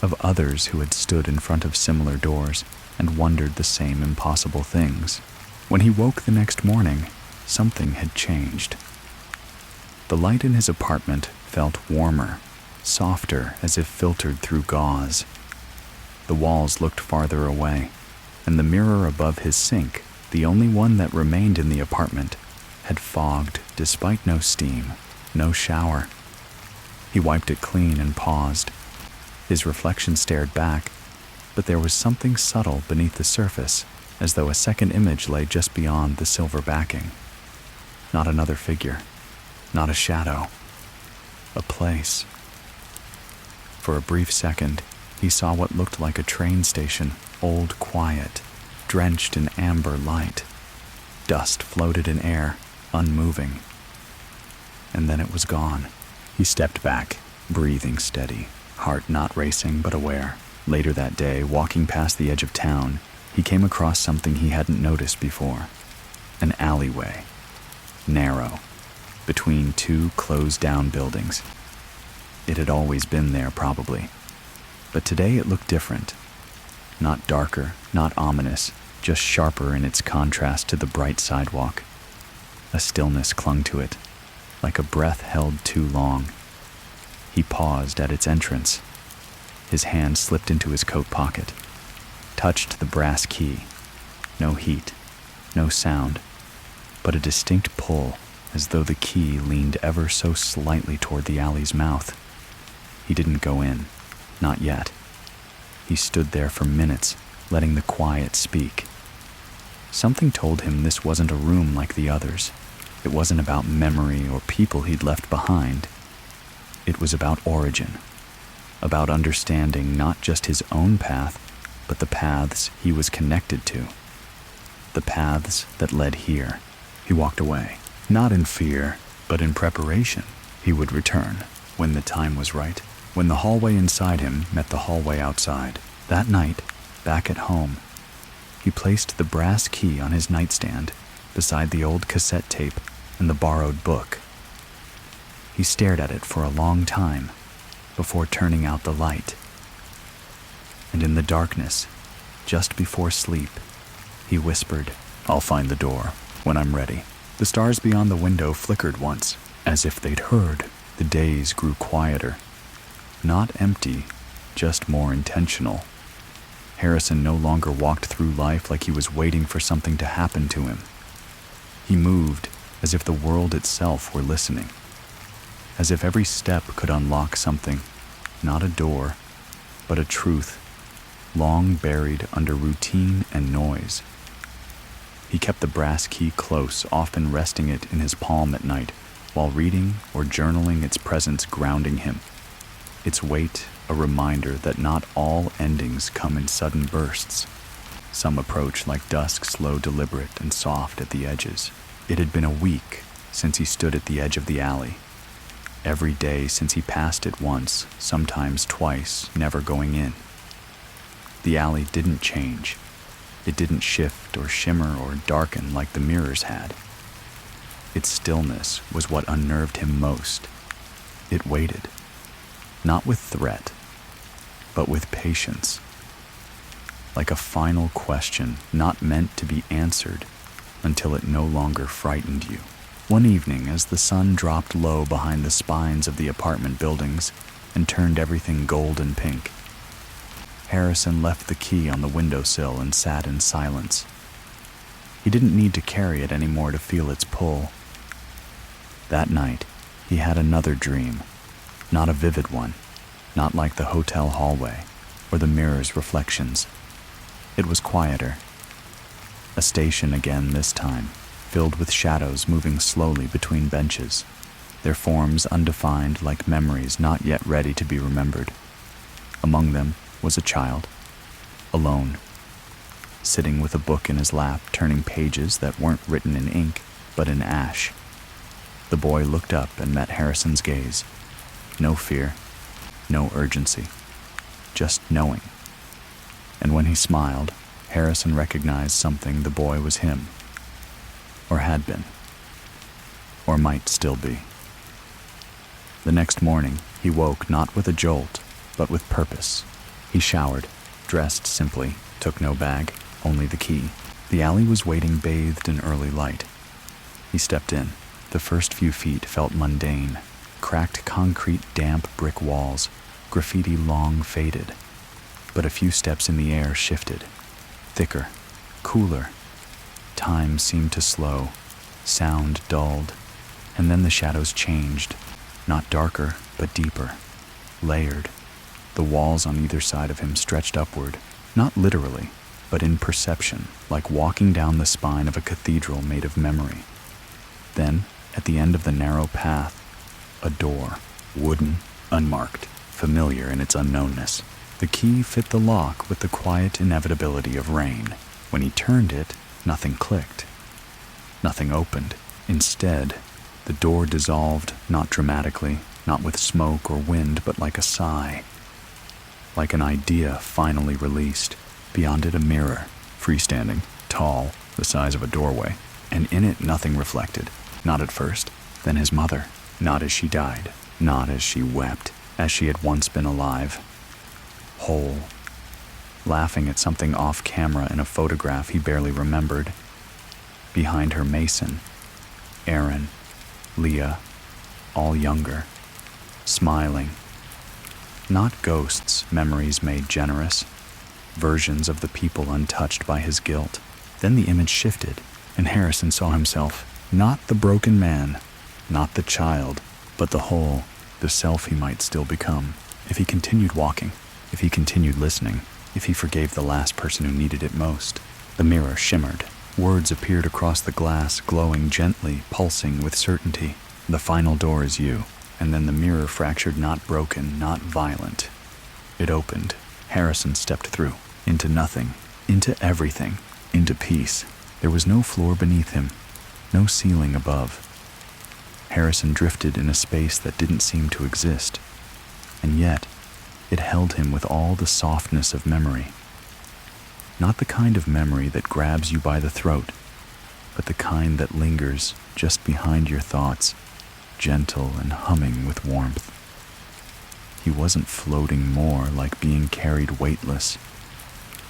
of others who had stood in front of similar doors and wondered the same impossible things. When he woke the next morning, something had changed. The light in his apartment felt warmer, softer, as if filtered through gauze. The walls looked farther away, and the mirror above his sink, the only one that remained in the apartment, had fogged despite no steam, no shower. He wiped it clean and paused. His reflection stared back, but there was something subtle beneath the surface, as though a second image lay just beyond the silver backing. Not another figure, not a shadow, a place. For a brief second, he saw what looked like a train station, old quiet, drenched in amber light. Dust floated in air, unmoving. And then it was gone. He stepped back, breathing steady, heart not racing but aware. Later that day, walking past the edge of town, he came across something he hadn't noticed before. An alleyway, narrow, between two closed-down buildings. It had always been there, probably. But today it looked different. Not darker, not ominous, just sharper in its contrast to the bright sidewalk. A stillness clung to it, like a breath held too long. He paused at its entrance. His hand slipped into his coat pocket, touched the brass key. No heat, no sound, but a distinct pull, as though the key leaned ever so slightly toward the alley's mouth. He didn't go in, not yet. He stood there for minutes, letting the quiet speak. Something told him this wasn't a room like the others. It wasn't about memory or people he'd left behind. It was about origin, about understanding not just his own path, but the paths he was connected to, the paths that led here. He walked away, not in fear, but in preparation. He would return when the time was right, when the hallway inside him met the hallway outside. That night, back at home, he placed the brass key on his nightstand beside the old cassette tape and the borrowed book. He stared at it for a long time before turning out the light. And in the darkness, just before sleep, he whispered, "I'll find the door when I'm ready." The stars beyond the window flickered once, as if they'd heard. The days grew quieter. Not empty, just more intentional. Harrison no longer walked through life like he was waiting for something to happen to him. He moved as if the world itself were listening, as if every step could unlock something, not a door, but a truth, long buried under routine and noise. He kept the brass key close, often resting it in his palm at night, while reading or journaling, its presence grounding him. Its weight a reminder that not all endings come in sudden bursts. Some approach like dusk, slow, deliberate, and soft at the edges. It had been a week since he stood at the edge of the alley. Every day since he passed it once, sometimes twice, never going in. The alley didn't change. It didn't shift or shimmer or darken like the mirrors had. Its stillness was what unnerved him most. It waited, not with threat, but with patience. Like a final question not meant to be answered until it no longer frightened you. One evening, as the sun dropped low behind the spines of the apartment buildings and turned everything gold and pink, Harrison left the key on the windowsill and sat in silence. He didn't need to carry it anymore to feel its pull. That night, he had another dream, not a vivid one, not like the hotel hallway or the mirror's reflections. It was quieter. A station again this time, filled with shadows moving slowly between benches, their forms undefined like memories not yet ready to be remembered. Among them was a child, alone, sitting with a book in his lap, turning pages that weren't written in ink, but in ash. The boy looked up and met Harrison's gaze. No fear, no urgency, just knowing. And when he smiled, Harrison recognized something. The boy was him, or had been, or might still be. The next morning, he woke not with a jolt, but with purpose. He showered, dressed simply, took no bag, only the key. The alley was waiting, bathed in early light. He stepped in. The first few feet felt mundane. Cracked concrete, damp brick walls, graffiti long faded. But a few steps in the air shifted. Thicker, cooler. Time seemed to slow. Sound dulled. And then the shadows changed. Not darker, but deeper. Layered. The walls on either side of him stretched upward. Not literally, but in perception, like walking down the spine of a cathedral made of memory. Then, at the end of the narrow path, a door, wooden, unmarked, familiar in its unknownness. The key fit the lock with the quiet inevitability of rain. When he turned it, nothing clicked. Nothing opened. Instead, the door dissolved, not dramatically, not with smoke or wind, but like a sigh. Like an idea finally released. Beyond it a mirror, freestanding, tall, the size of a doorway, and in it nothing reflected. Not at first, then his mother. Not as she died, not as she wept, as she had once been alive. Whole. Laughing at something off camera in a photograph he barely remembered. Behind her, Mason, Aaron, Leah, all younger, smiling. Not ghosts, memories made generous, versions of the people untouched by his guilt. Then the image shifted, and Harrison saw himself, not the broken man, not the child, but the whole, the self he might still become, if he continued walking, if he continued listening, if he forgave the last person who needed it most. The mirror shimmered. Words appeared across the glass, glowing gently, pulsing with certainty. The final door is you. And then the mirror fractured, not broken, not violent. It opened. Harrison stepped through. Into nothing. Into everything. Into peace. There was no floor beneath him. No ceiling above. Harrison drifted in a space that didn't seem to exist. And yet, it held him with all the softness of memory. Not the kind of memory that grabs you by the throat, but the kind that lingers just behind your thoughts, gentle and humming with warmth. He wasn't floating more, like being carried weightless,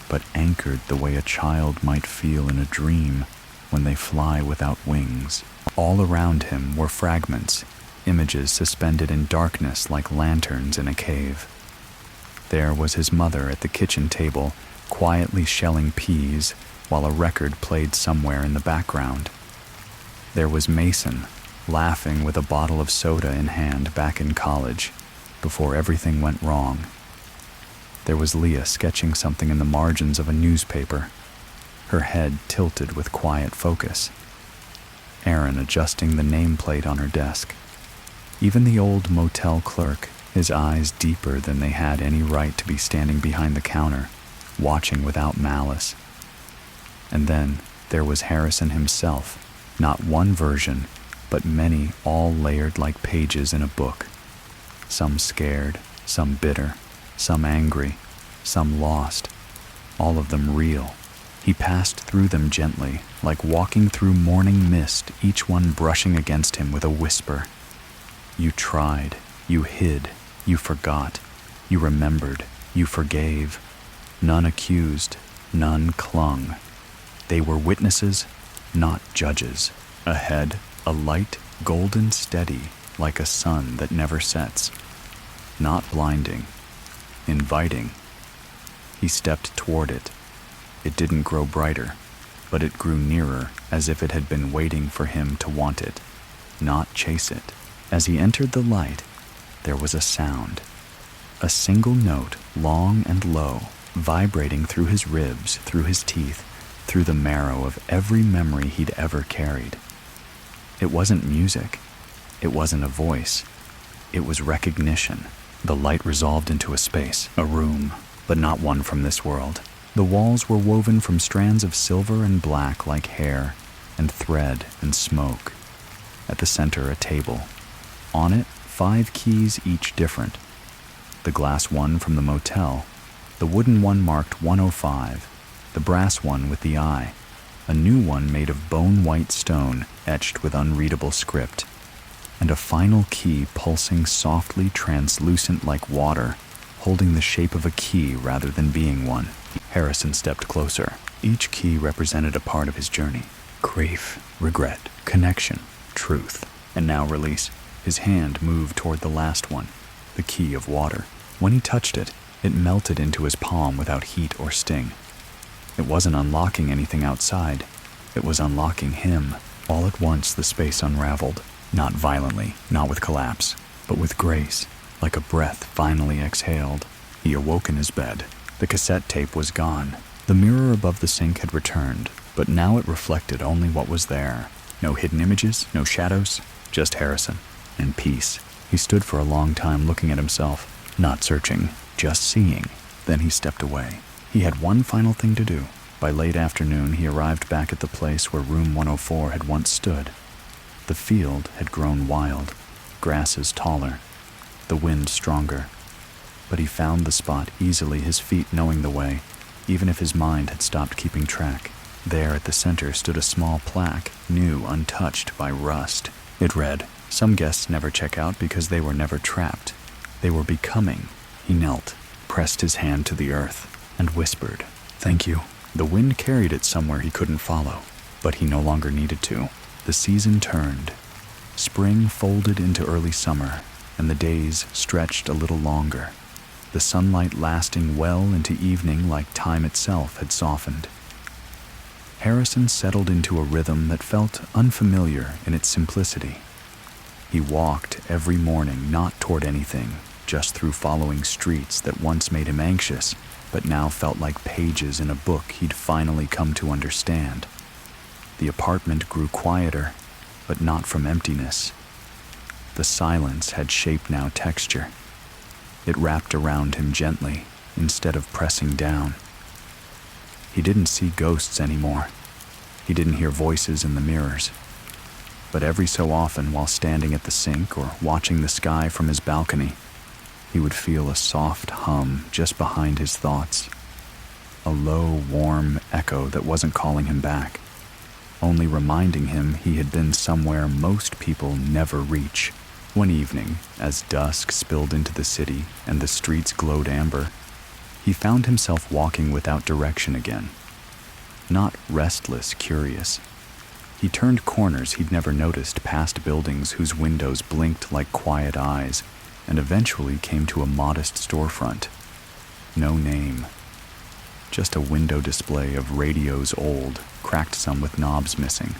but anchored the way a child might feel in a dream when they fly without wings. All around him were fragments, images suspended in darkness like lanterns in a cave. There was his mother at the kitchen table, quietly shelling peas while a record played somewhere in the background. There was Mason, laughing with a bottle of soda in hand back in college, before everything went wrong. There was Leah sketching something in the margins of a newspaper, her head tilted with quiet focus. Aaron adjusting the nameplate on her desk. Even the old motel clerk, his eyes deeper than they had any right to be standing behind the counter, watching without malice. And then there was Harrison himself, not one version, but many, all layered like pages in a book. Some scared, some bitter, some angry, some lost, all of them real. He passed through them gently, like walking through morning mist, each one brushing against him with a whisper. You tried, you hid, you forgot, you remembered, you forgave. None accused, none clung. They were witnesses, not judges. Ahead, a light, golden steady, like a sun that never sets. Not blinding, inviting. He stepped toward it. It didn't grow brighter, but it grew nearer, as if it had been waiting for him to want it, not chase it. As he entered the light, there was a sound. A single note, long and low, vibrating through his ribs, through his teeth, through the marrow of every memory he'd ever carried. It wasn't music. It wasn't a voice. It was recognition. The light resolved into a space, a room, but not one from this world. The walls were woven from strands of silver and black like hair, and thread and smoke. At the center, a table. On it, 5 keys, each different. The glass one from the motel, the wooden one marked 105, the brass one with the eye, a new one made of bone-white stone etched with unreadable script, and a final key pulsing softly translucent like water, holding the shape of a key rather than being one. Harrison stepped closer. Each key represented a part of his journey. Grief, regret, connection, truth, and now release. His hand moved toward the last one, the key of water. When he touched it, it melted into his palm without heat or sting. It wasn't unlocking anything outside. It was unlocking him. All at once, the space unraveled. Not violently, not with collapse, but with grace, like a breath finally exhaled. He awoke in his bed. The cassette tape was gone. The mirror above the sink had returned, but now it reflected only what was there. No hidden images, no shadows, just Harrison and peace. He stood for a long time looking at himself, not searching, just seeing. Then he stepped away. He had one final thing to do. By late afternoon, he arrived back at the place where room 104 had once stood. The field had grown wild, grasses taller, the wind stronger. But he found the spot easily, his feet knowing the way, even if his mind had stopped keeping track. There at the center stood a small plaque, new, untouched by rust. It read, "Some guests never check out because they were never trapped. They were becoming." He knelt, pressed his hand to the earth, and whispered, "Thank you." The wind carried it somewhere he couldn't follow, but he no longer needed to. The season turned. Spring folded into early summer, and the days stretched a little longer, the sunlight lasting well into evening like time itself had softened. Harrison settled into a rhythm that felt unfamiliar in its simplicity. He walked every morning not toward anything, just through following streets that once made him anxious, but now felt like pages in a book he'd finally come to understand. The apartment grew quieter, but not from emptiness. The silence had shape now, texture. It wrapped around him gently, instead of pressing down. He didn't see ghosts anymore. He didn't hear voices in the mirrors. But every so often, while standing at the sink or watching the sky from his balcony, he would feel a soft hum just behind his thoughts. A low, warm echo that wasn't calling him back, only reminding him he had been somewhere most people never reach. One evening, as dusk spilled into the city and the streets glowed amber, he found himself walking without direction again. Not restless, curious. He turned corners he'd never noticed, past buildings whose windows blinked like quiet eyes, and eventually came to a modest storefront. No name. Just a window display of radios old, cracked some with knobs missing.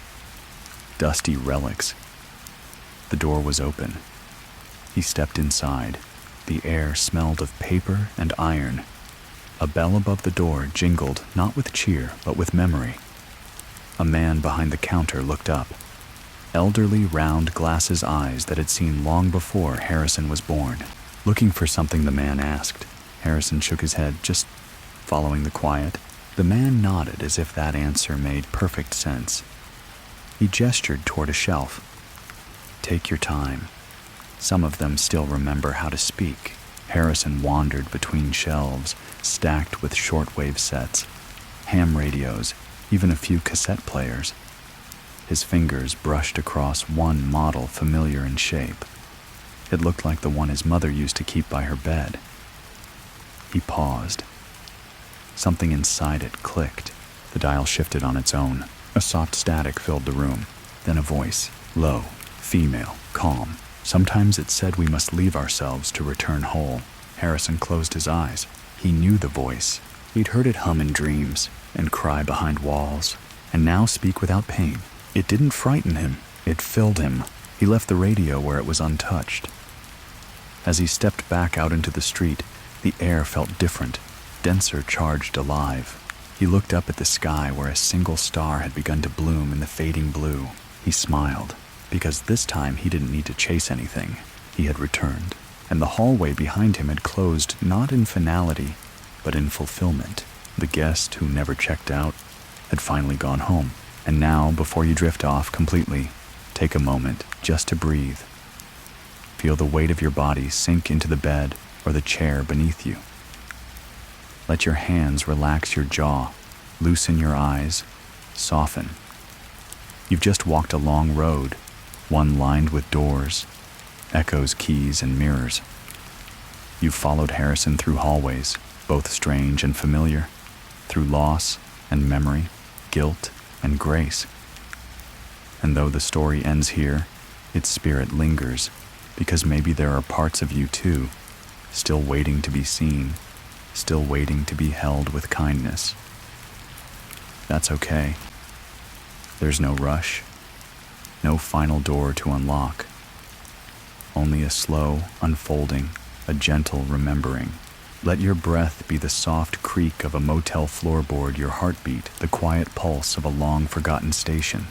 Dusty relics. The door was open. He stepped inside. The air smelled of paper and iron. A bell above the door jingled, not with cheer, but with memory. A man behind the counter looked up. Elderly, round glasses eyes that had seen long before Harrison was born. Looking for something, the man asked. Harrison shook his head, just following the quiet. The man nodded as if that answer made perfect sense. He gestured toward a shelf. "Take your time." Some of them still remember how to speak. Harrison wandered between shelves, stacked with shortwave sets, ham radios, even a few cassette players. His fingers brushed across one model familiar in shape. It looked like the one his mother used to keep by her bed. He paused. Something inside it clicked. The dial shifted on its own. A soft static filled the room. Then a voice, low, female, calm. Sometimes it said we must leave ourselves to return whole. Harrison closed his eyes. He knew the voice. He'd heard it hum in dreams and cry behind walls, and now speak without pain. It didn't frighten him. It filled him. He left the radio where it was untouched. As he stepped back out into the street, the air felt different, denser, charged, alive. He looked up at the sky where a single star had begun to bloom in the fading blue. He smiled, because this time he didn't need to chase anything. He had returned, and the hallway behind him had closed not in finality, but in fulfillment. The guest who never checked out had finally gone home. And now, before you drift off completely, take a moment just to breathe. Feel the weight of your body sink into the bed or the chair beneath you. Let your hands relax your jaw, loosen your eyes, soften. You've just walked a long road, one lined with doors, echoes, keys, and mirrors. You've followed Harrison through hallways, both strange and familiar, through loss and memory, guilt and grace. And though the story ends here, its spirit lingers, because maybe there are parts of you too, still waiting to be seen, still waiting to be held with kindness. That's okay. There's no rush, no final door to unlock, only a slow unfolding, a gentle remembering. Let your breath be the soft creak of a motel floorboard, your heartbeat the quiet pulse of a long-forgotten station.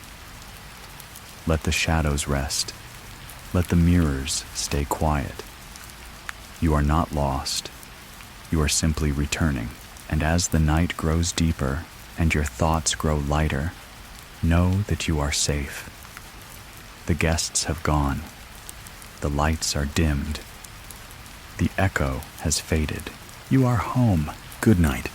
Let the shadows rest. Let the mirrors stay quiet. You are not lost. You are simply returning. And as the night grows deeper and your thoughts grow lighter, know that you are safe. The guests have gone. The lights are dimmed. The echo has faded. You are home. Good night.